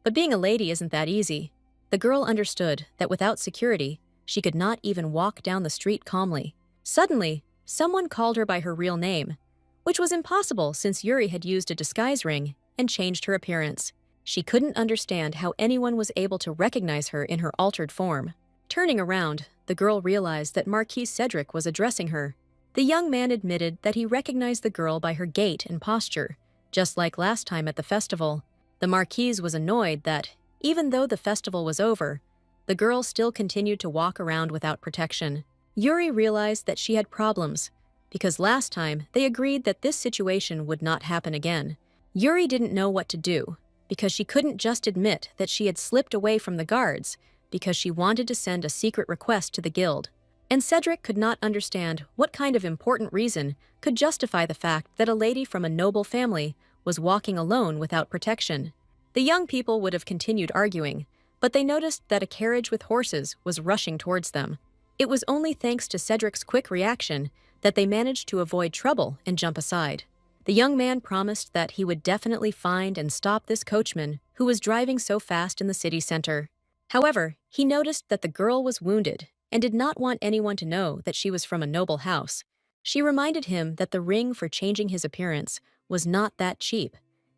But being a lady isn't that easy. The girl understood that without security, she could not even walk down the street calmly. Suddenly, someone called her by her real name, which was impossible since Yuri had used a disguise ring and changed her appearance. She couldn't understand how anyone was able to recognize her in her altered form. Turning around, the girl realized that Marquis Cedric was addressing her. The young man admitted that he recognized the girl by her gait and posture, just like last time at the festival. The Marquise was annoyed that, even though the festival was over, the girl still continued to walk around without protection. Yuri realized that she had problems, because last time they agreed that this situation would not happen again. Yuri didn't know what to do, because she couldn't just admit that she had slipped away from the guards because she wanted to send a secret request to the guild. And Cedric could not understand what kind of important reason could justify the fact that a lady from a noble family was walking alone without protection. The young people would have continued arguing, but they noticed that a carriage with horses was rushing towards them. It was only thanks to Cedric's quick reaction that they managed to avoid trouble and jump aside. The young man promised that he would definitely find and stop this coachman who was driving so fast in the city center. However, he noticed that the girl was wounded and did not want anyone to know that she was from a noble house. She reminded him that the ring for changing his appearance was not that cheap,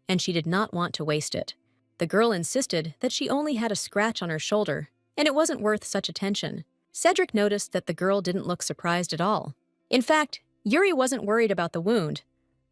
and she did not want to waste it. The girl insisted that she only had a scratch on her shoulder, and it wasn't worth such attention. Cedric noticed that the girl didn't look surprised at all. In fact, Yuri wasn't worried about the wound,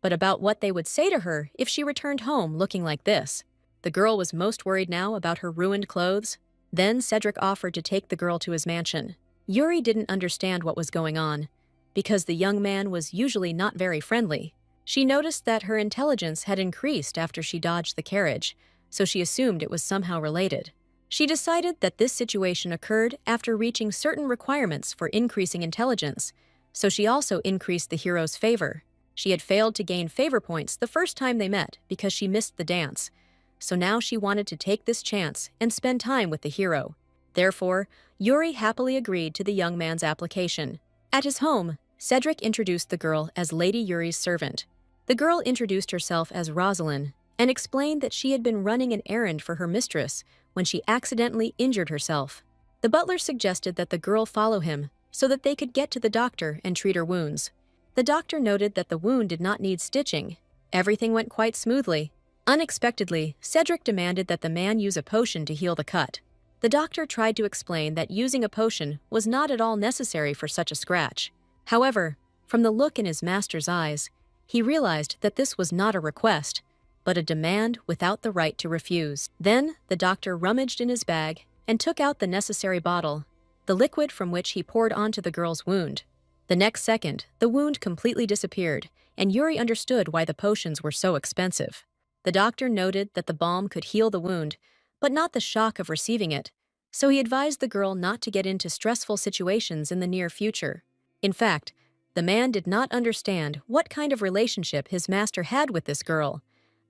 but about what they would say to her if she returned home looking like this. The girl was most worried now about her ruined clothes. Then Cedric offered to take the girl to his mansion. Yuri didn't understand what was going on, because the young man was usually not very friendly. She noticed that her intelligence had increased after she dodged the carriage, so she assumed it was somehow related. She decided that this situation occurred after reaching certain requirements for increasing intelligence, so she also increased the hero's favor. She had failed to gain favor points the first time they met because she missed the dance, so now she wanted to take this chance and spend time with the hero. Therefore, Yuri happily agreed to the young man's application. At his home, Cedric introduced the girl as Lady Yuri's servant. The girl introduced herself as Rosalind and explained that she had been running an errand for her mistress when she accidentally injured herself. The butler suggested that the girl follow him so that they could get to the doctor and treat her wounds. The doctor noted that the wound did not need stitching. Everything went quite smoothly. Unexpectedly, Cedric demanded that the man use a potion to heal the cut. The doctor tried to explain that using a potion was not at all necessary for such a scratch. However, from the look in his master's eyes, he realized that this was not a request, but a demand without the right to refuse. Then, the doctor rummaged in his bag and took out the necessary bottle, the liquid from which he poured onto the girl's wound. The next second, the wound completely disappeared, and Yuri understood why the potions were so expensive. The doctor noted that the balm could heal the wound, but not the shock of receiving it, so he advised the girl not to get into stressful situations in the near future. In fact, the man did not understand what kind of relationship his master had with this girl,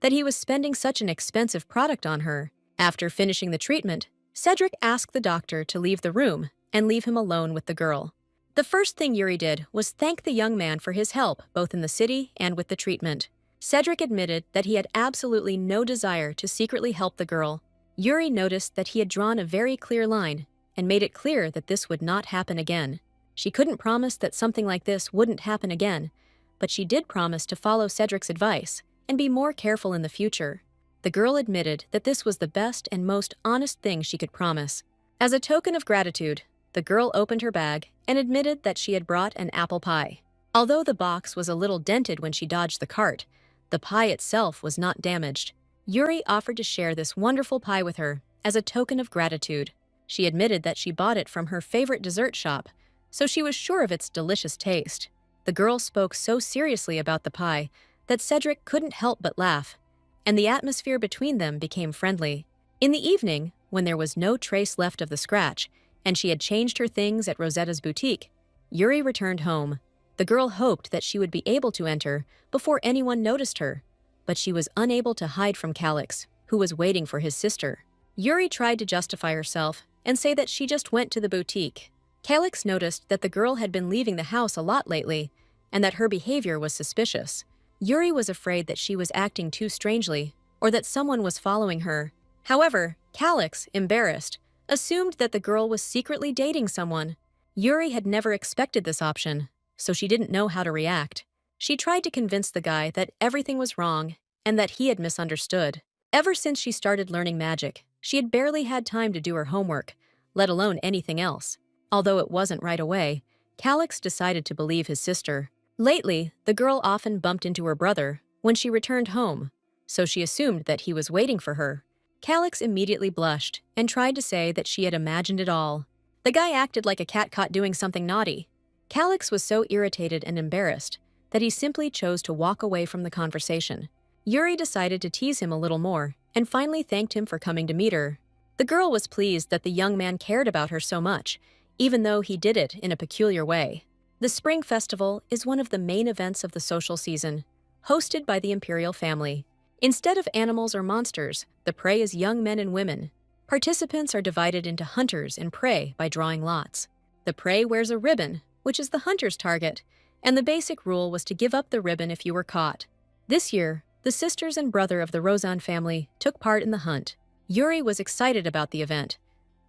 that he was spending such an expensive product on her. After finishing the treatment, Cedric asked the doctor to leave the room and leave him alone with the girl. The first thing Yuri did was thank the young man for his help both in the city and with the treatment. Cedric admitted that he had absolutely no desire to secretly help the girl. Yuri noticed that he had drawn a very clear line and made it clear that this would not happen again. She couldn't promise that something like this wouldn't happen again, but she did promise to follow Cedric's advice and be more careful in the future. The girl admitted that this was the best and most honest thing she could promise. As a token of gratitude, the girl opened her bag and admitted that she had brought an apple pie. Although the box was a little dented when she dodged the cart, the pie itself was not damaged. Yuri offered to share this wonderful pie with her as a token of gratitude. She admitted that she bought it from her favorite dessert shop, so she was sure of its delicious taste. The girl spoke so seriously about the pie that Cedric couldn't help but laugh, and the atmosphere between them became friendly. In the evening, when there was no trace left of the scratch, and she had changed her things at Rosetta's boutique, Yuri returned home. The girl hoped that she would be able to enter before anyone noticed her, but she was unable to hide from Calix, who was waiting for his sister. Yuri tried to justify herself and say that she just went to the boutique, Calyx noticed that the girl had been leaving the house a lot lately, and that her behavior was suspicious. Yuri was afraid that she was acting too strangely, or that someone was following her. However, Calyx, embarrassed, assumed that the girl was secretly dating someone. Yuri had never expected this option, so she didn't know how to react. She tried to convince the guy that everything was wrong and that he had misunderstood. Ever since she started learning magic, she had barely had time to do her homework, let alone anything else. Although it wasn't right away, Calyx decided to believe his sister. Lately, the girl often bumped into her brother when she returned home, so she assumed that he was waiting for her. Calyx immediately blushed and tried to say that she had imagined it all. The guy acted like a cat caught doing something naughty. Calyx was so irritated and embarrassed that he simply chose to walk away from the conversation. Yuri decided to tease him a little more and finally thanked him for coming to meet her. The girl was pleased that the young man cared about her so much, even though he did it in a peculiar way. The Spring Festival is one of the main events of the social season, hosted by the Imperial family. Instead of animals or monsters, the prey is young men and women. Participants are divided into hunters and prey by drawing lots. The prey wears a ribbon, which is the hunter's target, and the basic rule was to give up the ribbon if you were caught. This year, the sisters and brother of the Rozan family took part in the hunt. Yuri was excited about the event,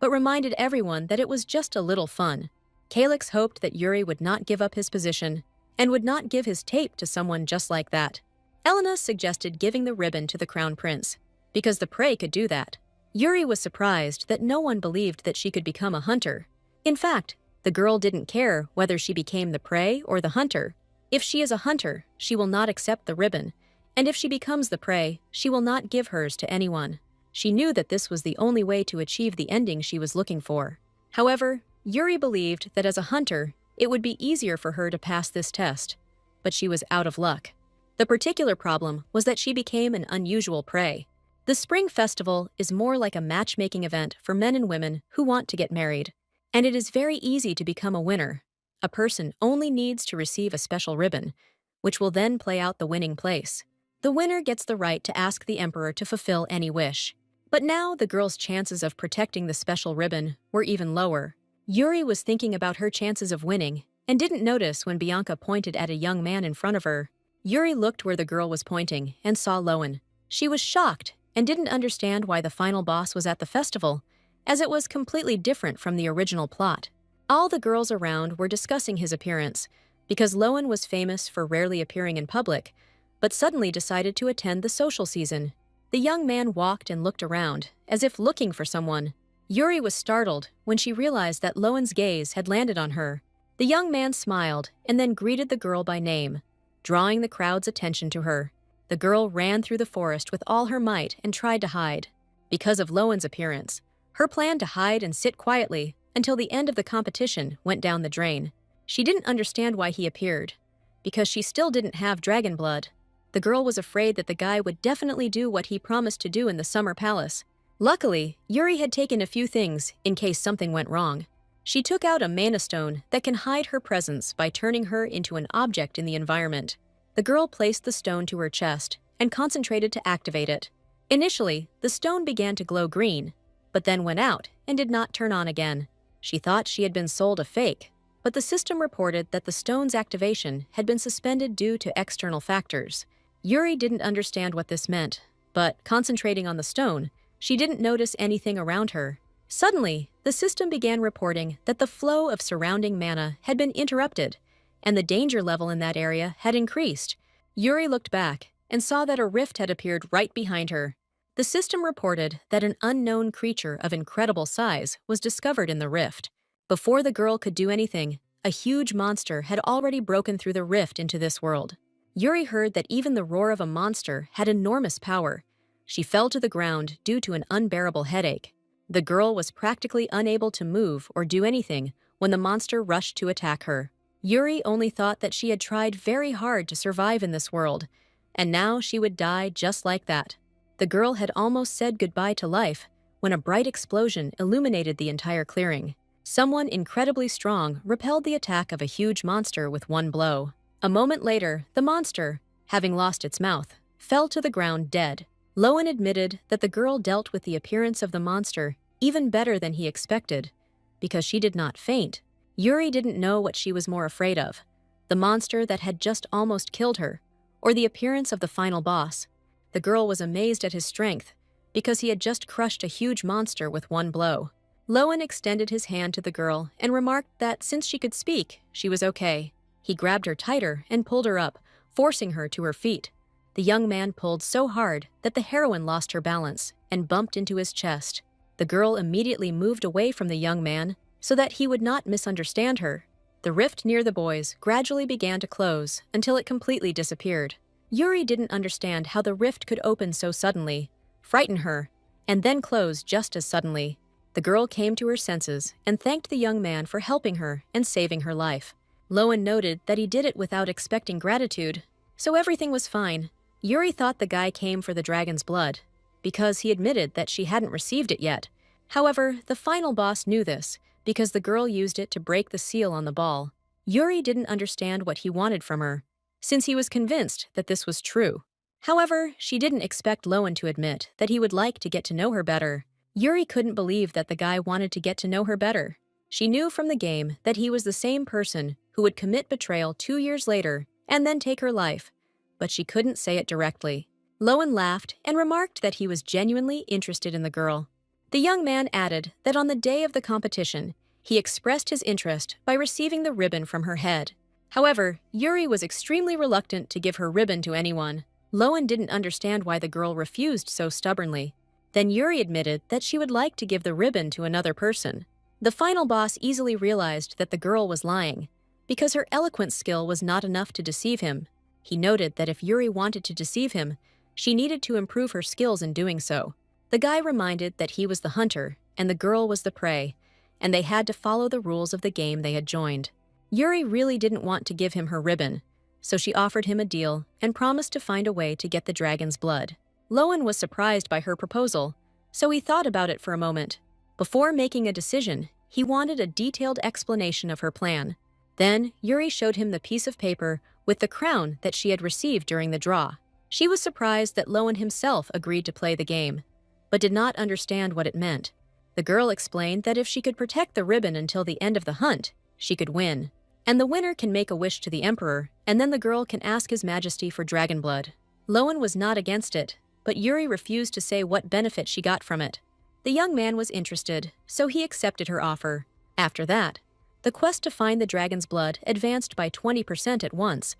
but reminded everyone that it was just a little fun. Calyx hoped that Yuri would not give up his position and would not give his tape to someone just like that. Elena suggested giving the ribbon to the crown prince, because the prey could do that. Yuri was surprised that no one believed that she could become a hunter. In fact, the girl didn't care whether she became the prey or the hunter. If she is a hunter, she will not accept the ribbon, and if she becomes the prey, she will not give hers to anyone. She knew that this was the only way to achieve the ending she was looking for. However, Yuri believed that as a hunter, it would be easier for her to pass this test, but she was out of luck. The particular problem was that she became an unusual prey. The Spring Festival is more like a matchmaking event for men and women who want to get married, and it is very easy to become a winner. A person only needs to receive a special ribbon, which will then play out the winning place. The winner gets the right to ask the emperor to fulfill any wish. But now the girl's chances of protecting the special ribbon were even lower. Yuri was thinking about her chances of winning and didn't notice when Bianca pointed at a young man in front of her. Yuri looked where the girl was pointing and saw Lowen. She was shocked and didn't understand why the final boss was at the festival, as it was completely different from the original plot. All the girls around were discussing his appearance, because Lowen was famous for rarely appearing in public, but suddenly decided to attend the social season. The young man walked and looked around, as if looking for someone. Yuri was startled when she realized that Lowen's gaze had landed on her. The young man smiled and then greeted the girl by name, drawing the crowd's attention to her. The girl ran through the forest with all her might and tried to hide. Because of Lowen's appearance, her plan to hide and sit quietly until the end of the competition went down the drain. She didn't understand why he appeared, because she still didn't have dragon blood. The girl was afraid that the guy would definitely do what he promised to do in the summer palace. Luckily, Yuri had taken a few things in case something went wrong. She took out a mana stone that can hide her presence by turning her into an object in the environment. The girl placed the stone to her chest and concentrated to activate it. Initially, the stone began to glow green, but then went out and did not turn on again. She thought she had been sold a fake, but the system reported that the stone's activation had been suspended due to external factors. Yuri didn't understand what this meant, but concentrating on the stone, she didn't notice anything around her. Suddenly, the system began reporting that the flow of surrounding mana had been interrupted, and the danger level in that area had increased. Yuri looked back and saw that a rift had appeared right behind her. The system reported that an unknown creature of incredible size was discovered in the rift. Before the girl could do anything, a huge monster had already broken through the rift into this world. Yuri heard that even the roar of a monster had enormous power. She fell to the ground due to an unbearable headache. The girl was practically unable to move or do anything when the monster rushed to attack her. Yuri only thought that she had tried very hard to survive in this world, and now she would die just like that. The girl had almost said goodbye to life when a bright explosion illuminated the entire clearing. Someone incredibly strong repelled the attack of a huge monster with one blow. A moment later, the monster, having lost its mouth, fell to the ground dead. Lowen admitted that the girl dealt with the appearance of the monster even better than he expected, because she did not faint. Yuri didn't know what she was more afraid of, the monster that had just almost killed her, or the appearance of the final boss. The girl was amazed at his strength, because he had just crushed a huge monster with one blow. Lowen extended his hand to the girl and remarked that since she could speak, she was okay. He grabbed her tighter and pulled her up, forcing her to her feet. The young man pulled so hard that the heroine lost her balance and bumped into his chest. The girl immediately moved away from the young man so that he would not misunderstand her. The rift near the boys gradually began to close until it completely disappeared. Yuri didn't understand how the rift could open so suddenly, frighten her, and then close just as suddenly. The girl came to her senses and thanked the young man for helping her and saving her life. Lowen noted that he did it without expecting gratitude, so everything was fine. Yuri thought the guy came for the dragon's blood, because he admitted that she hadn't received it yet. However, the final boss knew this, because the girl used it to break the seal on the ball. Yuri didn't understand what he wanted from her, since he was convinced that this was true. However, she didn't expect Lowen to admit that he would like to get to know her better. Yuri couldn't believe that the guy wanted to get to know her better. She knew from the game that he was the same person who would commit betrayal 2 years later and then take her life, but she couldn't say it directly. Lowen laughed and remarked that he was genuinely interested in the girl. The young man added that on the day of the competition, he expressed his interest by receiving the ribbon from her head. However, Yuri was extremely reluctant to give her ribbon to anyone. Lowen didn't understand why the girl refused so stubbornly. Then Yuri admitted that she would like to give the ribbon to another person. The final boss easily realized that the girl was lying, because her eloquence skill was not enough to deceive him. He noted that if Yuri wanted to deceive him, she needed to improve her skills in doing so. The guy reminded that he was the hunter and the girl was the prey, and they had to follow the rules of the game they had joined. Yuri really didn't want to give him her ribbon, so she offered him a deal and promised to find a way to get the dragon's blood. Lowen was surprised by her proposal, so he thought about it for a moment. Before making a decision, he wanted a detailed explanation of her plan. Then, Yuri showed him the piece of paper with the crown that she had received during the draw. She was surprised that Lowen himself agreed to play the game, but did not understand what it meant. The girl explained that if she could protect the ribbon until the end of the hunt, she could win. And the winner can make a wish to the emperor, and then the girl can ask his majesty for dragon blood. Lowen was not against it, but Yuri refused to say what benefit she got from it. The young man was interested, so he accepted her offer. After that, the quest to find the dragon's blood advanced by 20% at once.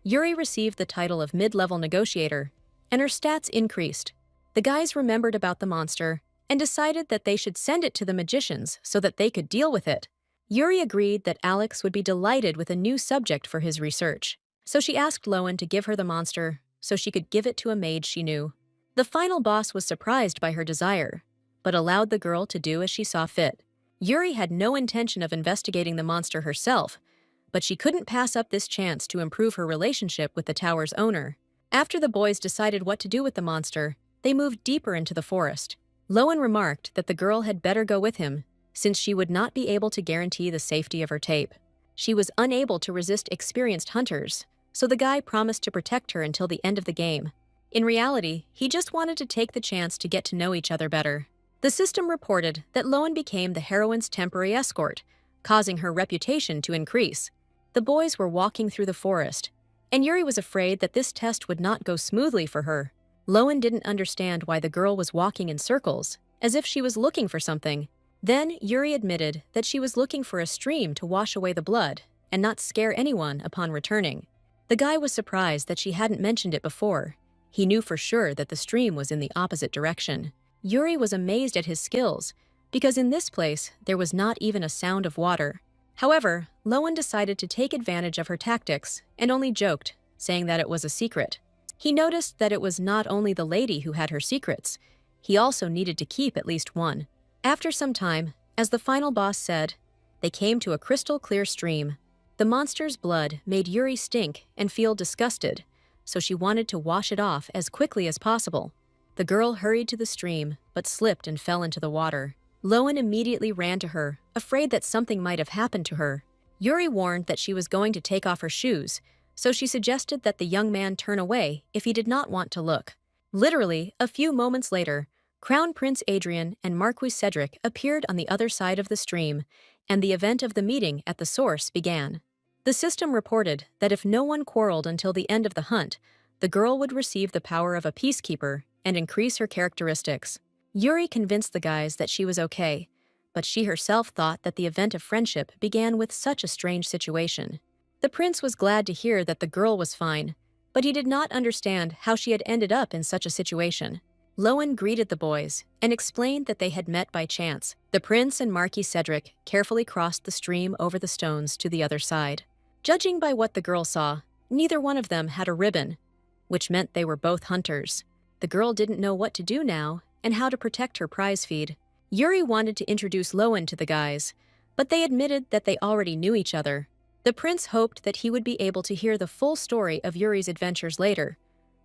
Yuri received the title of mid-level negotiator, and her stats increased. The guys remembered about the monster and decided that they should send it to the magicians so that they could deal with it. Yuri agreed that Alex would be delighted with a new subject for his research, so she asked Lowen to give her the monster so she could give it to a mage she knew. The final boss was surprised by her desire, but allowed the girl to do as she saw fit. Yuri had no intention of investigating the monster herself, but she couldn't pass up this chance to improve her relationship with the tower's owner. After the boys decided what to do with the monster, they moved deeper into the forest. Lowen remarked that the girl had better go with him, since she would not be able to guarantee the safety of her tape. She was unable to resist experienced hunters, so the guy promised to protect her until the end of the game. In reality, he just wanted to take the chance to get to know each other better. The system reported that Lowen became the heroine's temporary escort, causing her reputation to increase. The boys were walking through the forest, and Yuri was afraid that this test would not go smoothly for her. Lowen didn't understand why the girl was walking in circles, as if she was looking for something. Then Yuri admitted that she was looking for a stream to wash away the blood and not scare anyone upon returning. The guy was surprised that she hadn't mentioned it before. He knew for sure that the stream was in the opposite direction. Yuri was amazed at his skills, because in this place there was not even a sound of water. However, Lowen decided to take advantage of her tactics and only joked, saying that it was a secret. He noticed that it was not only the lady who had her secrets, he also needed to keep at least one. After some time, as the final boss said, they came to a crystal-clear stream. The monster's blood made Yuri stink and feel disgusted, so she wanted to wash it off as quickly as possible. The girl hurried to the stream, but slipped and fell into the water. Lowen immediately ran to her, afraid that something might have happened to her. Yuri warned that she was going to take off her shoes, so she suggested that the young man turn away if he did not want to look. Literally, a few moments later, Crown Prince Adrian and Marquis Cedric appeared on the other side of the stream, and the event of the meeting at the source began. The system reported that if no one quarreled until the end of the hunt, the girl would receive the power of a peacekeeper and increase her characteristics. Yuri convinced the guys that she was okay, but she herself thought that the event of friendship began with such a strange situation. The prince was glad to hear that the girl was fine, but he did not understand how she had ended up in such a situation. Lowen greeted the boys and explained that they had met by chance. The prince and Marquis Cedric carefully crossed the stream over the stones to the other side. Judging by what the girl saw, neither one of them had a ribbon, which meant they were both hunters. The girl didn't know what to do now and how to protect her prize feed. Yuri wanted to introduce Lowen to the guys, but they admitted that they already knew each other. The prince hoped that he would be able to hear the full story of Yuri's adventures later,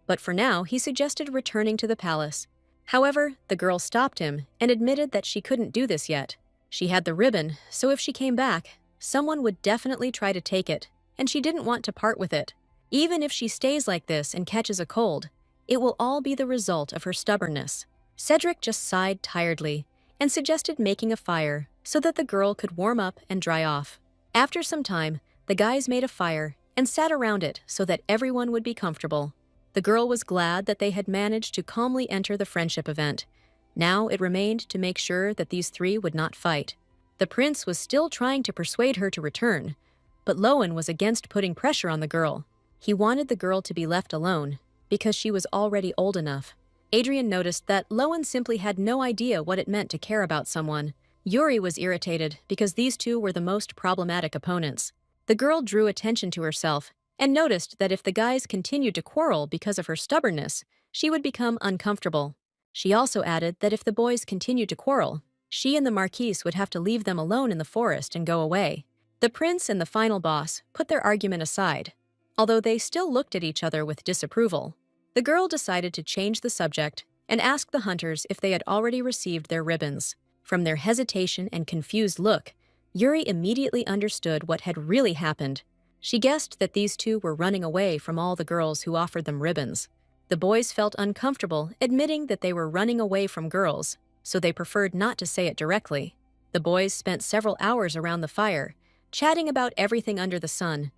but for now he suggested returning to the palace. However, the girl stopped him and admitted that she couldn't do this yet. She had the ribbon, so if she came back, someone would definitely try to take it, and she didn't want to part with it. Even if she stays like this and catches a cold, it will all be the result of her stubbornness. Cedric just sighed tiredly and suggested making a fire so that the girl could warm up and dry off. After some time, the guys made a fire and sat around it so that everyone would be comfortable. The girl was glad that they had managed to calmly enter the friendship event. Now it remained to make sure that these three would not fight. The prince was still trying to persuade her to return, but Lowen was against putting pressure on the girl. He wanted the girl to be left alone because she was already old enough. Adrian noticed that Lowen simply had no idea what it meant to care about someone. Yuri was irritated because these two were the most problematic opponents. The girl drew attention to herself and noticed that if the guys continued to quarrel because of her stubbornness, she would become uncomfortable. She also added that if the boys continued to quarrel, she and the Marquise would have to leave them alone in the forest and go away. The prince and the final boss put their argument aside, although they still looked at each other with disapproval. The girl decided to change the subject and ask the hunters if they had already received their ribbons. From their hesitation and confused look, Yuri immediately understood what had really happened. She guessed that these two were running away from all the girls who offered them ribbons. The boys felt uncomfortable admitting that they were running away from girls, so they preferred not to say it directly. The boys spent several hours around the fire, chatting about everything under the sun,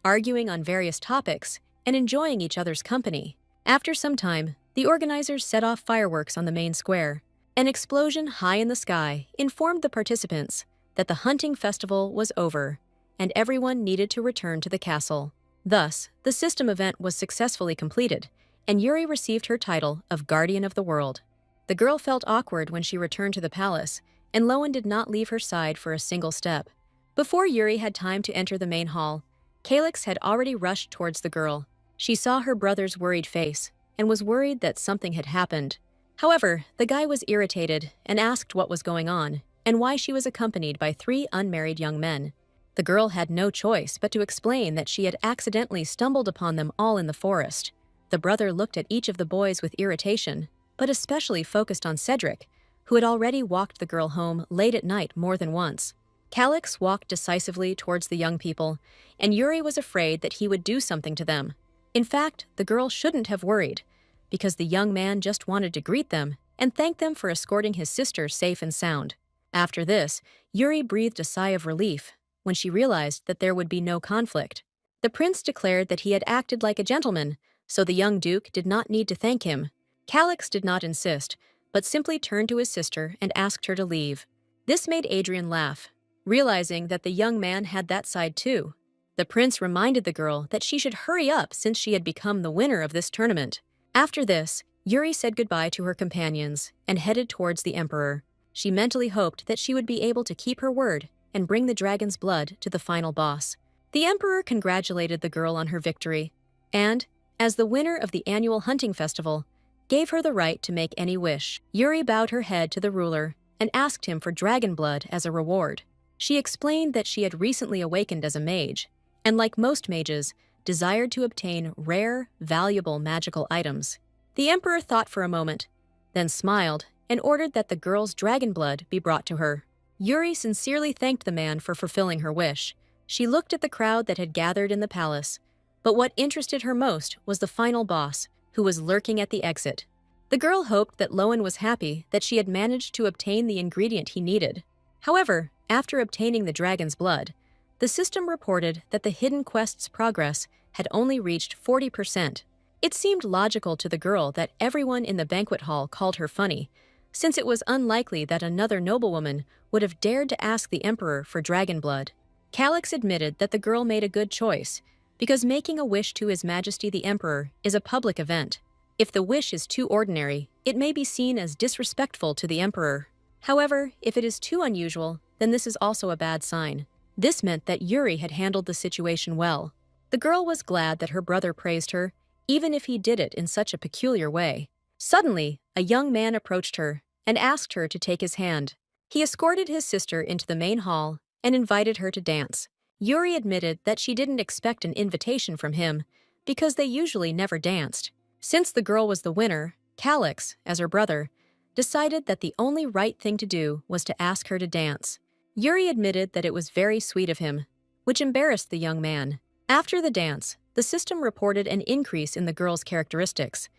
arguing on various topics, and enjoying each other's company. After some time, the organizers set off fireworks on the main square. An explosion high in the sky informed the participants that the hunting festival was over, and everyone needed to return to the castle. Thus, the system event was successfully completed, and Yuri received her title of Guardian of the World. The girl felt awkward when she returned to the palace, and Lowen did not leave her side for a single step. Before Yuri had time to enter the main hall, Calyx had already rushed towards the girl. She saw her brother's worried face and was worried that something had happened. However, the guy was irritated and asked what was going on and why she was accompanied by 3 unmarried young men. The girl had no choice but to explain that she had accidentally stumbled upon them all in the forest. The brother looked at each of the boys with irritation, but especially focused on Cedric, who had already walked the girl home late at night more than once. Calyx walked decisively towards the young people, and Yuri was afraid that he would do something to them. In fact, the girl shouldn't have worried, because the young man just wanted to greet them and thank them for escorting his sister safe and sound. After this, Yuri breathed a sigh of relief when she realized that there would be no conflict. The prince declared that he had acted like a gentleman, so the young duke did not need to thank him. Calyx did not insist, but simply turned to his sister and asked her to leave. This made Adrian laugh, realizing that the young man had that side too. The prince reminded the girl that she should hurry up since she had become the winner of this tournament. After this, Yuri said goodbye to her companions and headed towards the emperor. She mentally hoped that she would be able to keep her word and bring the dragon's blood to the final boss. The emperor congratulated the girl on her victory, and, as the winner of the annual hunting festival, gave her the right to make any wish. Yuri bowed her head to the ruler and asked him for dragon blood as a reward. She explained that she had recently awakened as a mage, and like most mages, desired to obtain rare, valuable magical items. The emperor thought for a moment, then smiled and ordered that the girl's dragon blood be brought to her. Yuri sincerely thanked the man for fulfilling her wish. She looked at the crowd that had gathered in the palace, but what interested her most was the final boss, who was lurking at the exit. The girl hoped that Lowen was happy that she had managed to obtain the ingredient he needed. However, After obtaining the dragon's blood, the system reported that the hidden quest's progress had only reached 40%. It seemed logical to the girl that everyone in the banquet hall called her funny, since it was unlikely that another noblewoman would have dared to ask the emperor for dragon blood. Calix admitted that the girl made a good choice, because making a wish to His Majesty the Emperor is a public event. If the wish is too ordinary, it may be seen as disrespectful to the emperor. However, if it is too unusual, then this is also a bad sign. This meant that Yuri had handled the situation well. The girl was glad that her brother praised her, even if he did it in such a peculiar way. Suddenly, a young man approached her and asked her to take his hand. He escorted his sister into the main hall and invited her to dance. Yuri admitted that she didn't expect an invitation from him because they usually never danced. Since the girl was the winner, Calix, as her brother, decided that the only right thing to do was to ask her to dance. Yuri admitted that it was very sweet of him, which embarrassed the young man. After the dance, the system reported an increase in the girl's characteristics,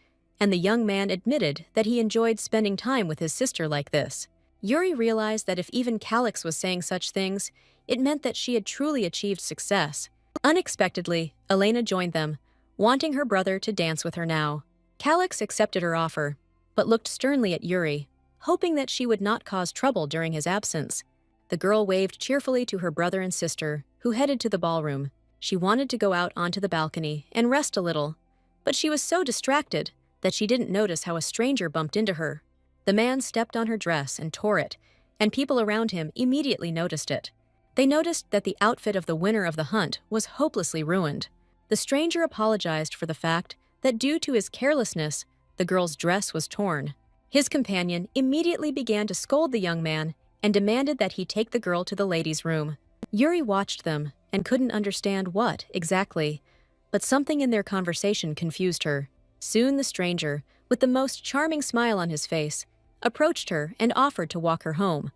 and the young man admitted that he enjoyed spending time with his sister like this. Yuri realized that if even Calix was saying such things, it meant that she had truly achieved success. Unexpectedly, Elena joined them, wanting her brother to dance with her now. Calix accepted her offer, but looked sternly at Yuri, hoping that she would not cause trouble during his absence. The girl waved cheerfully to her brother and sister, who headed to the ballroom. She wanted to go out onto the balcony and rest a little, but she was so distracted that she didn't notice how a stranger bumped into her. The man stepped on her dress and tore it, and people around him immediately noticed it. They noticed that the outfit of the winner of the hunt was hopelessly ruined. The stranger apologized for the fact that due to his carelessness, the girl's dress was torn. His companion immediately began to scold the young man and demanded that he take the girl to the ladies' room. Yuri watched them and couldn't understand what exactly, but something in their conversation confused her. Soon the stranger, with the most charming smile on his face, approached her and offered to walk her home,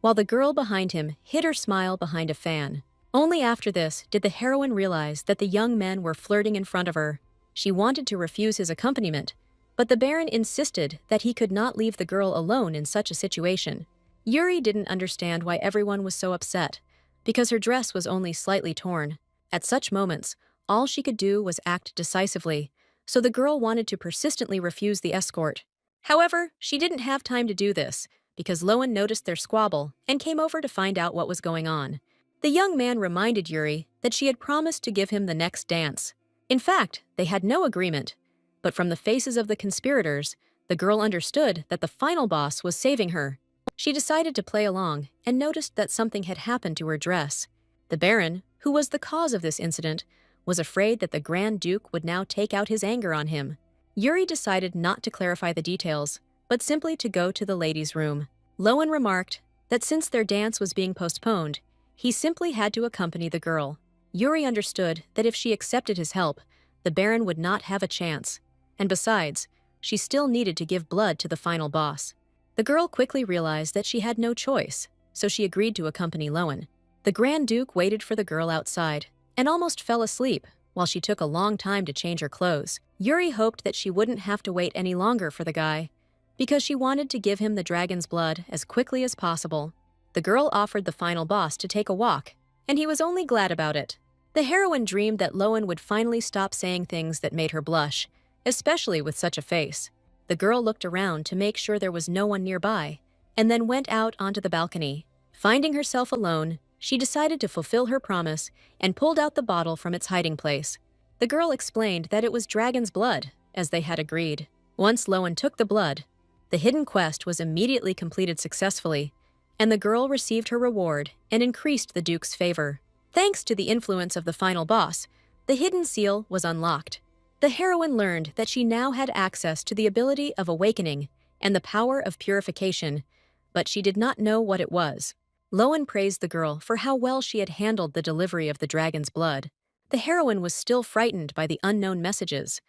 while the girl behind him hid her smile behind a fan. Only after this did the heroine realize that the young men were flirting in front of her. She wanted to refuse his accompaniment, but the Baron insisted that he could not leave the girl alone in such a situation. Yuri didn't understand why everyone was so upset, because her dress was only slightly torn. At such moments, all she could do was act decisively, so the girl wanted to persistently refuse the escort. However, she didn't have time to do this, because Lowen noticed their squabble and came over to find out what was going on. The young man reminded Yuri that she had promised to give him the next dance. In fact, they had no agreement, but from the faces of the conspirators, the girl understood that the final boss was saving her. She decided to play along and noticed that something had happened to her dress. The Baron, who was the cause of this incident, was afraid that the Grand Duke would now take out his anger on him. Yuri decided not to clarify the details, but simply to go to the ladies' room. Lowen remarked that since their dance was being postponed, he simply had to accompany the girl. Yuri understood that if she accepted his help, the Baron would not have a chance, and besides, she still needed to give blood to the final boss. The girl quickly realized that she had no choice, so she agreed to accompany Lowen. The Grand Duke waited for the girl outside and almost fell asleep while she took a long time to change her clothes. Yuri hoped that she wouldn't have to wait any longer for the guy, because she wanted to give him the dragon's blood as quickly as possible. The girl offered the final boss to take a walk, and he was only glad about it. The heroine dreamed that Lowen would finally stop saying things that made her blush, especially with such a face. The girl looked around to make sure there was no one nearby, and then went out onto the balcony. Finding herself alone, she decided to fulfill her promise and pulled out the bottle from its hiding place. The girl explained that it was dragon's blood, as they had agreed. Once Lowen took the blood, the hidden quest was immediately completed successfully, and the girl received her reward and increased the Duke's favor. Thanks to the influence of the final boss, the hidden seal was unlocked. The heroine learned that she now had access to the ability of awakening and the power of purification, but she did not know what it was. Lowen praised the girl for how well she had handled the delivery of the dragon's blood. The heroine was still frightened by the unknown messages,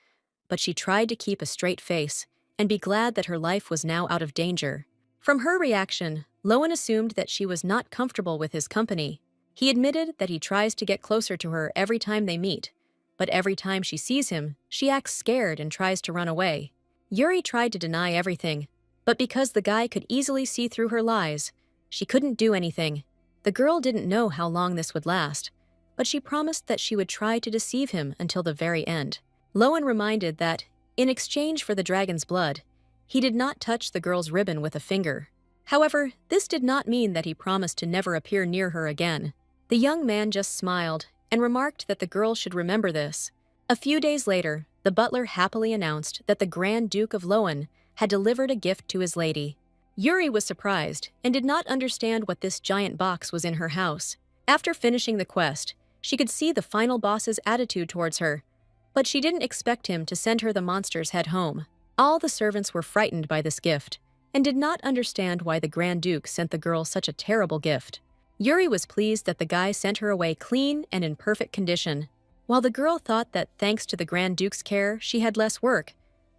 but she tried to keep a straight face and be glad that her life was now out of danger. From her reaction, Lowen assumed that she was not comfortable with his company. He admitted that he tries to get closer to her every time they meet, but every time she sees him, she acts scared and tries to run away. Yuri tried to deny everything, but because the guy could easily see through her lies, she couldn't do anything. The girl didn't know how long this would last, but she promised that she would try to deceive him until the very end. Lowen reminded that, in exchange for the dragon's blood, he did not touch the girl's ribbon with a finger. However, this did not mean that he promised to never appear near her again. The young man just smiled and remarked that the girl should remember this. A few days later, the butler happily announced that the Grand Duke of Lowen had delivered a gift to his lady. Yuri was surprised and did not understand what this giant box was in her house. After finishing the quest, she could see the final boss's attitude towards her, but she didn't expect him to send her the monster's head home. All the servants were frightened by this gift and did not understand why the Grand Duke sent the girl such a terrible gift. Yuri was pleased that the guy sent her away clean and in perfect condition. While the girl thought that thanks to the Grand Duke's care, she had less work,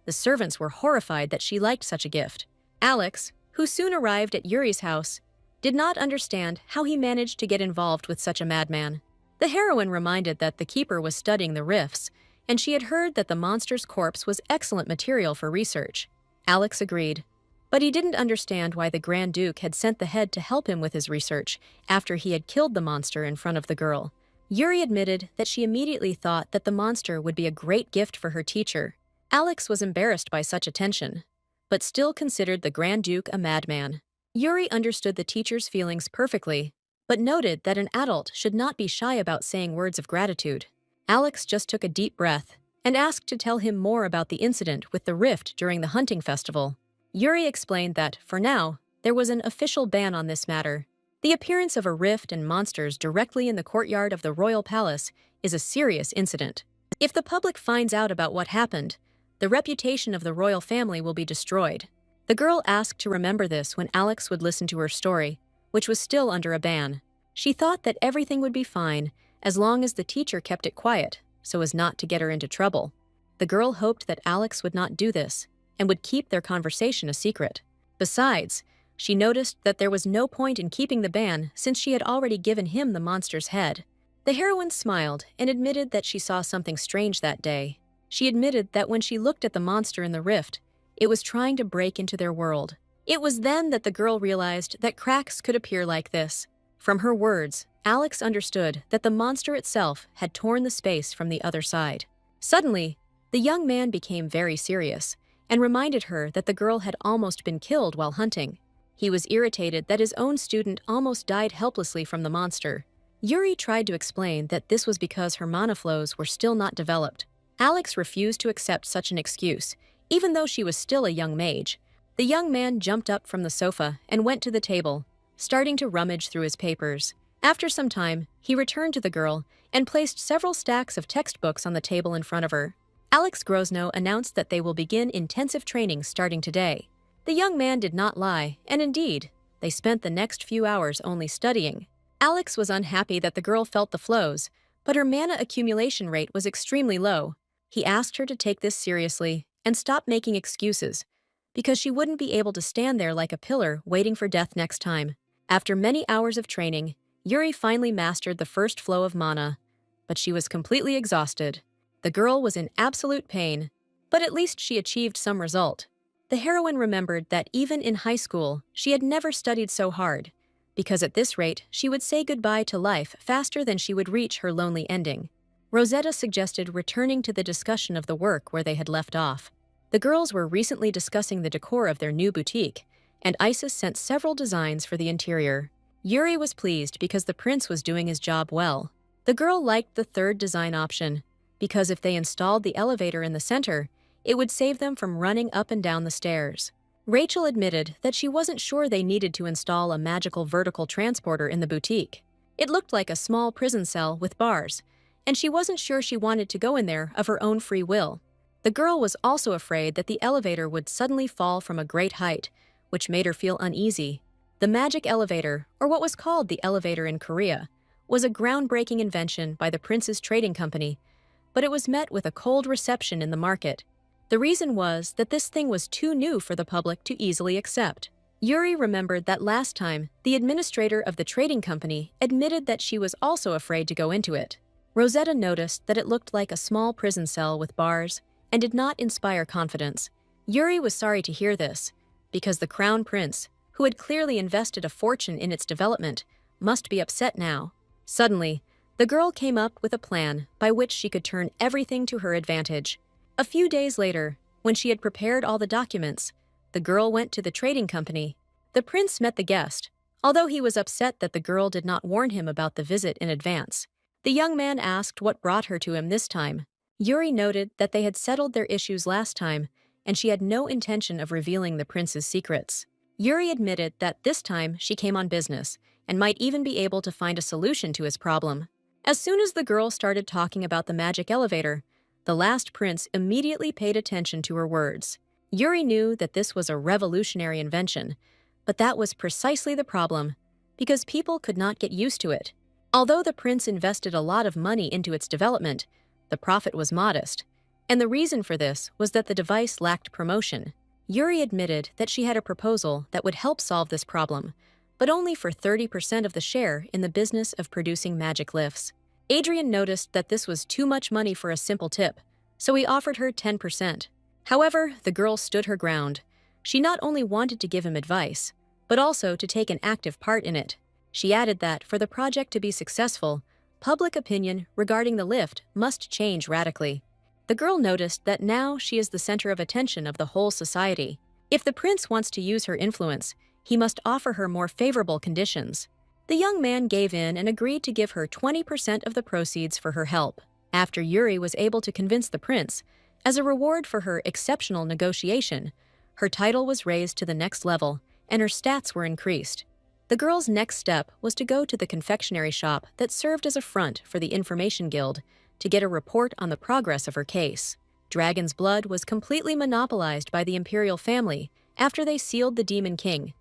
the servants were horrified that she liked such a gift. Alex, who soon arrived at Yuri's house, did not understand how he managed to get involved with such a madman. The heroine reminded that the keeper was studying the rifts, and she had heard that the monster's corpse was excellent material for research. Alex agreed, but he didn't understand why the Grand Duke had sent the head to help him with his research after he had killed the monster in front of the girl. Yuri admitted that she immediately thought that the monster would be a great gift for her teacher. Alex was embarrassed by such attention, but still considered the Grand Duke a madman. Yuri understood the teacher's feelings perfectly, but noted that an adult should not be shy about saying words of gratitude. Alex just took a deep breath and asked to tell him more about the incident with the rift during the hunting festival. Yuri explained that, for now, there was an official ban on this matter. The appearance of a rift and monsters directly in the courtyard of the royal palace is a serious incident. If the public finds out about what happened, the reputation of the royal family will be destroyed. The girl asked to remember this when Alex would listen to her story, which was still under a ban. She thought that everything would be fine as long as the teacher kept it quiet, so as not to get her into trouble. The girl hoped that Alex would not do this and would keep their conversation a secret. Besides, she noticed that there was no point in keeping the ban since she had already given him the monster's head. The heroine smiled and admitted that she saw something strange that day. She admitted that when she looked at the monster in the rift, it was trying to break into their world. It was then that the girl realized that cracks could appear like this. From her words, Alex understood that the monster itself had torn the space from the other side. Suddenly, the young man became very serious and reminded her that the girl had almost been killed while hunting. He was irritated that his own student almost died helplessly from the monster. Yuri tried to explain that this was because her mana flows were still not developed. Alex refused to accept such an excuse, even though she was still a young mage. The young man jumped up from the sofa and went to the table, starting to rummage through his papers. After some time, he returned to the girl and placed several stacks of textbooks on the table in front of her. Alex Grosno announced that they will begin intensive training starting today. The young man did not lie, and indeed, they spent the next few hours only studying. Alex was unhappy that the girl felt the flows, but her mana accumulation rate was extremely low. He asked her to take this seriously and stop making excuses, because she wouldn't be able to stand there like a pillar waiting for death next time. After many hours of training, Yuri finally mastered the first flow of mana, but she was completely exhausted. The girl was in absolute pain, but at least she achieved some result. The heroine remembered that even in high school, she had never studied so hard, because at this rate, she would say goodbye to life faster than she would reach her lonely ending. Rosetta suggested returning to the discussion of the work where they had left off. The girls were recently discussing the decor of their new boutique, and Isis sent several designs for the interior. Yuri was pleased because the prince was doing his job well. The girl liked the third design option, because if they installed the elevator in the center, it would save them from running up and down the stairs. Rachel admitted that she wasn't sure they needed to install a magical vertical transporter in the boutique. It looked like a small prison cell with bars, and she wasn't sure she wanted to go in there of her own free will. The girl was also afraid that the elevator would suddenly fall from a great height, which made her feel uneasy. The magic elevator, or what was called the elevator in Korea, was a groundbreaking invention by the prince's trading company, but it was met with a cold reception in the market. The reason was that this thing was too new for the public to easily accept. Yuri remembered that last time, the administrator of the trading company admitted that she was also afraid to go into it. Rosetta noticed that it looked like a small prison cell with bars and did not inspire confidence. Yuri was sorry to hear this, because the crown prince, who had clearly invested a fortune in its development, must be upset now. Suddenly, the girl came up with a plan by which she could turn everything to her advantage. A few days later, when she had prepared all the documents, the girl went to the trading company. The prince met the guest, although he was upset that the girl did not warn him about the visit in advance. The young man asked what brought her to him this time. Yuri noted that they had settled their issues last time, and she had no intention of revealing the prince's secrets. Yuri admitted that this time she came on business, and might even be able to find a solution to his problem. As soon as the girl started talking about the magic elevator, the last prince immediately paid attention to her words. Yuri knew that this was a revolutionary invention, but that was precisely the problem, because people could not get used to it. Although the prince invested a lot of money into its development, the profit was modest, and the reason for this was that the device lacked promotion. Yuri admitted that she had a proposal that would help solve this problem, but only for 30% of the share in the business of producing magic lifts. Adrian noticed that this was too much money for a simple tip, so he offered her 10%. However, the girl stood her ground. She not only wanted to give him advice, but also to take an active part in it. She added that for the project to be successful, public opinion regarding the lift must change radically. The girl noticed that now she is the center of attention of the whole society. If the prince wants to use her influence, he must offer her more favorable conditions. The young man gave in and agreed to give her 20% of the proceeds for her help. After Yuri was able to convince the prince, as a reward for her exceptional negotiation, her title was raised to the next level and her stats were increased. The girl's next step was to go to the confectionery shop that served as a front for the Information Guild to get a report on the progress of her case. Dragon's blood was completely monopolized by the Imperial family after they sealed the Demon King,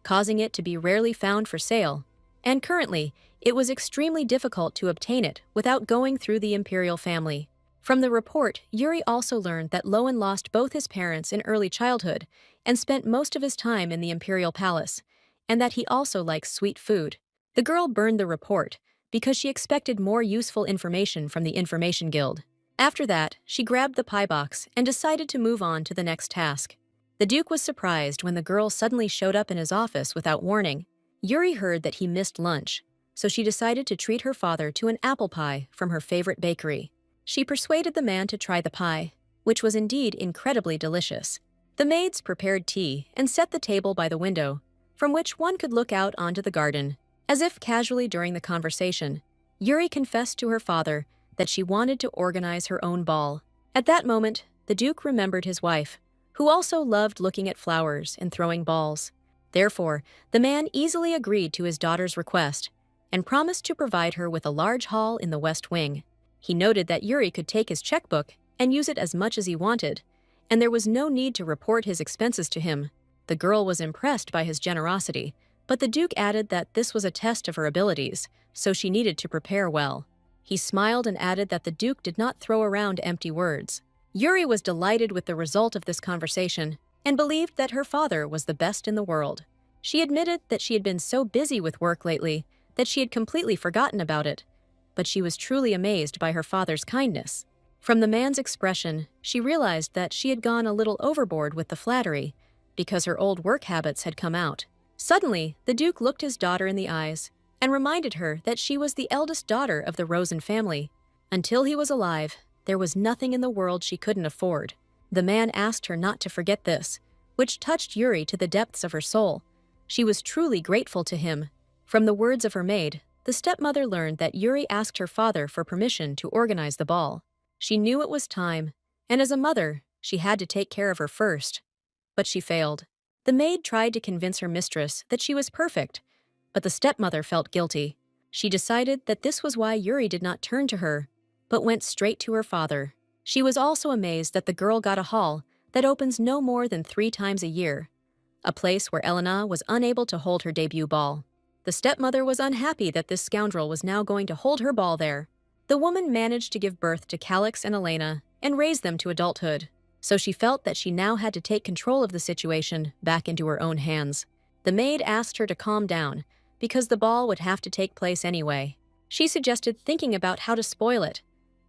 causing it to be rarely found for sale, and currently, it was extremely difficult to obtain it without going through the Imperial family. From the report, Yuri also learned that Lowen lost both his parents in early childhood and spent most of his time in the Imperial palace, and that he also likes sweet food. The girl burned the report because she expected more useful information from the Information Guild. After that, she grabbed the pie box and decided to move on to the next task. The Duke was surprised when the girl suddenly showed up in his office without warning. Yuri heard that he missed lunch, so she decided to treat her father to an apple pie from her favorite bakery. She persuaded the man to try the pie, which was indeed incredibly delicious. The maids prepared tea and set the table by the window, from which one could look out onto the garden. As if casually during the conversation, Yuri confessed to her father that she wanted to organize her own ball. At that moment, the Duke remembered his wife, who also loved looking at flowers and throwing balls. Therefore, the man easily agreed to his daughter's request and promised to provide her with a large hall in the West Wing. He noted that Yuri could take his checkbook and use it as much as he wanted, and there was no need to report his expenses to him. The girl was impressed by his generosity, but the Duke added that this was a test of her abilities, so she needed to prepare well. He smiled and added that the Duke did not throw around empty words. Yuri was delighted with the result of this conversation and believed that her father was the best in the world. She admitted that she had been so busy with work lately that she had completely forgotten about it, but she was truly amazed by her father's kindness. From the man's expression, she realized that she had gone a little overboard with the flattery, because her old work habits had come out. Suddenly, the Duke looked his daughter in the eyes and reminded her that she was the eldest daughter of the Rosen family. Until he was alive, there was nothing in the world she couldn't afford. The man asked her not to forget this, which touched Yuri to the depths of her soul. She was truly grateful to him. From the words of her maid, the stepmother learned that Yuri asked her father for permission to organize the ball. She knew it was time, and as a mother, she had to take care of her first. But she failed. The maid tried to convince her mistress that she was perfect, but the stepmother felt guilty. She decided that this was why Yuri did not turn to her, but went straight to her father. She was also amazed that the girl got a hall that opens no more than 3 times a year, a place where Elena was unable to hold her debut ball. The stepmother was unhappy that this scoundrel was now going to hold her ball there. The woman managed to give birth to Calix and Elena and raise them to adulthood, so she felt that she now had to take control of the situation back into her own hands. The maid asked her to calm down, because the ball would have to take place anyway. She suggested thinking about how to spoil it,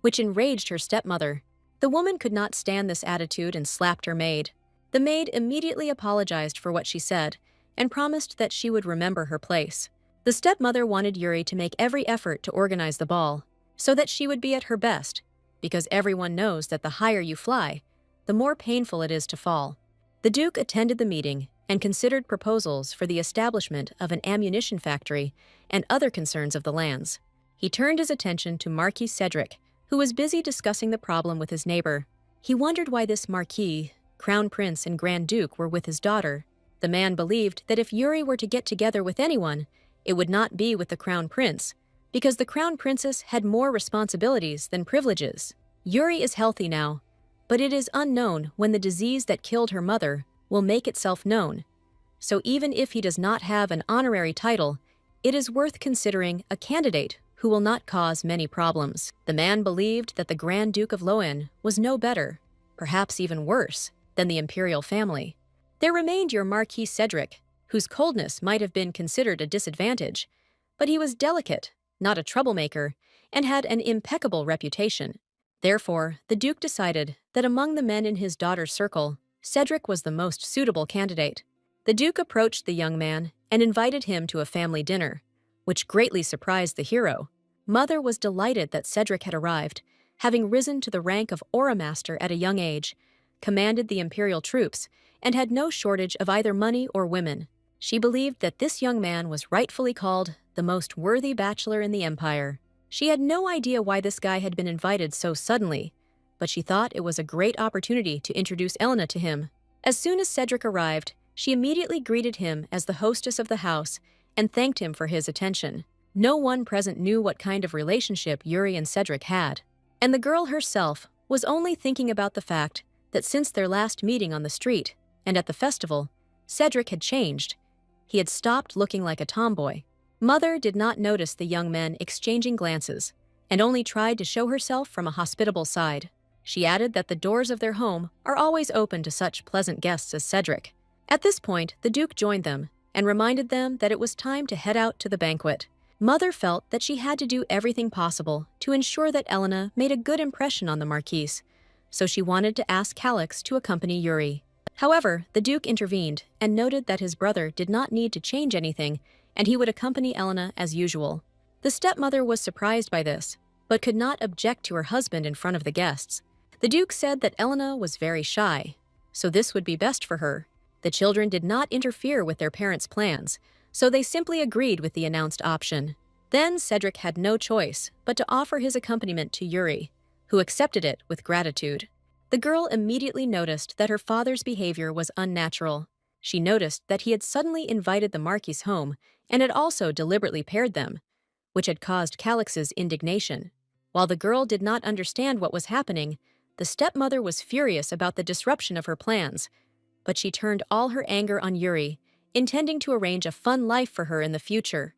which enraged her stepmother. The woman could not stand this attitude and slapped her maid. The maid immediately apologized for what she said and promised that she would remember her place. The stepmother wanted Yuri to make every effort to organize the ball, so that she would be at her best, because everyone knows that the higher you fly, the more painful it is to fall. The Duke attended the meeting and considered proposals for the establishment of an ammunition factory and other concerns of the lands. He turned his attention to Marquis Cedric, who was busy discussing the problem with his neighbor. He wondered why this Marquis, Crown Prince, and Grand Duke were with his daughter. The man believed that if Yuri were to get together with anyone, it would not be with the Crown Prince, because the Crown Princess had more responsibilities than privileges. Yuri is healthy now, but it is unknown when the disease that killed her mother will make itself known. So even if he does not have an honorary title, it is worth considering a candidate who will not cause many problems. The man believed that the Grand Duke of Loen was no better, perhaps even worse, than the Imperial family. There remained your Marquis Cedric, whose coldness might have been considered a disadvantage, but he was delicate, not a troublemaker, and had an impeccable reputation. Therefore, the Duke decided that among the men in his daughter's circle, Cedric was the most suitable candidate. The Duke approached the young man and invited him to a family dinner, which greatly surprised the hero. Mother was delighted that Cedric had arrived, having risen to the rank of Aura Master at a young age, commanded the Imperial troops, and had no shortage of either money or women. She believed that this young man was rightfully called the most worthy bachelor in the Empire. She had no idea why this guy had been invited so suddenly, but she thought it was a great opportunity to introduce Elena to him. As soon as Cedric arrived, she immediately greeted him as the hostess of the house and thanked him for his attention. No one present knew what kind of relationship Yuri and Cedric had, and the girl herself was only thinking about the fact that since their last meeting on the street and at the festival, Cedric had changed. He had stopped looking like a tomboy. Mother did not notice the young men exchanging glances and only tried to show herself from a hospitable side. She added that the doors of their home are always open to such pleasant guests as Cedric. At this point, the Duke joined them and reminded them that it was time to head out to the banquet. Mother felt that she had to do everything possible to ensure that Elena made a good impression on the Marquise, so she wanted to ask Calix to accompany Yuri. However, the Duke intervened and noted that his brother did not need to change anything and he would accompany Elena as usual. The stepmother was surprised by this, but could not object to her husband in front of the guests. The Duke said that Elena was very shy, so this would be best for her. The children did not interfere with their parents' plans, so they simply agreed with the announced option. Then Cedric had no choice but to offer his accompaniment to Yuri, who accepted it with gratitude. The girl immediately noticed that her father's behavior was unnatural. She noticed that he had suddenly invited the Marquis home and had also deliberately paired them, which had caused Calix's indignation. While the girl did not understand what was happening, the stepmother was furious about the disruption of her plans, but she turned all her anger on Yuri, intending to arrange a fun life for her in the future.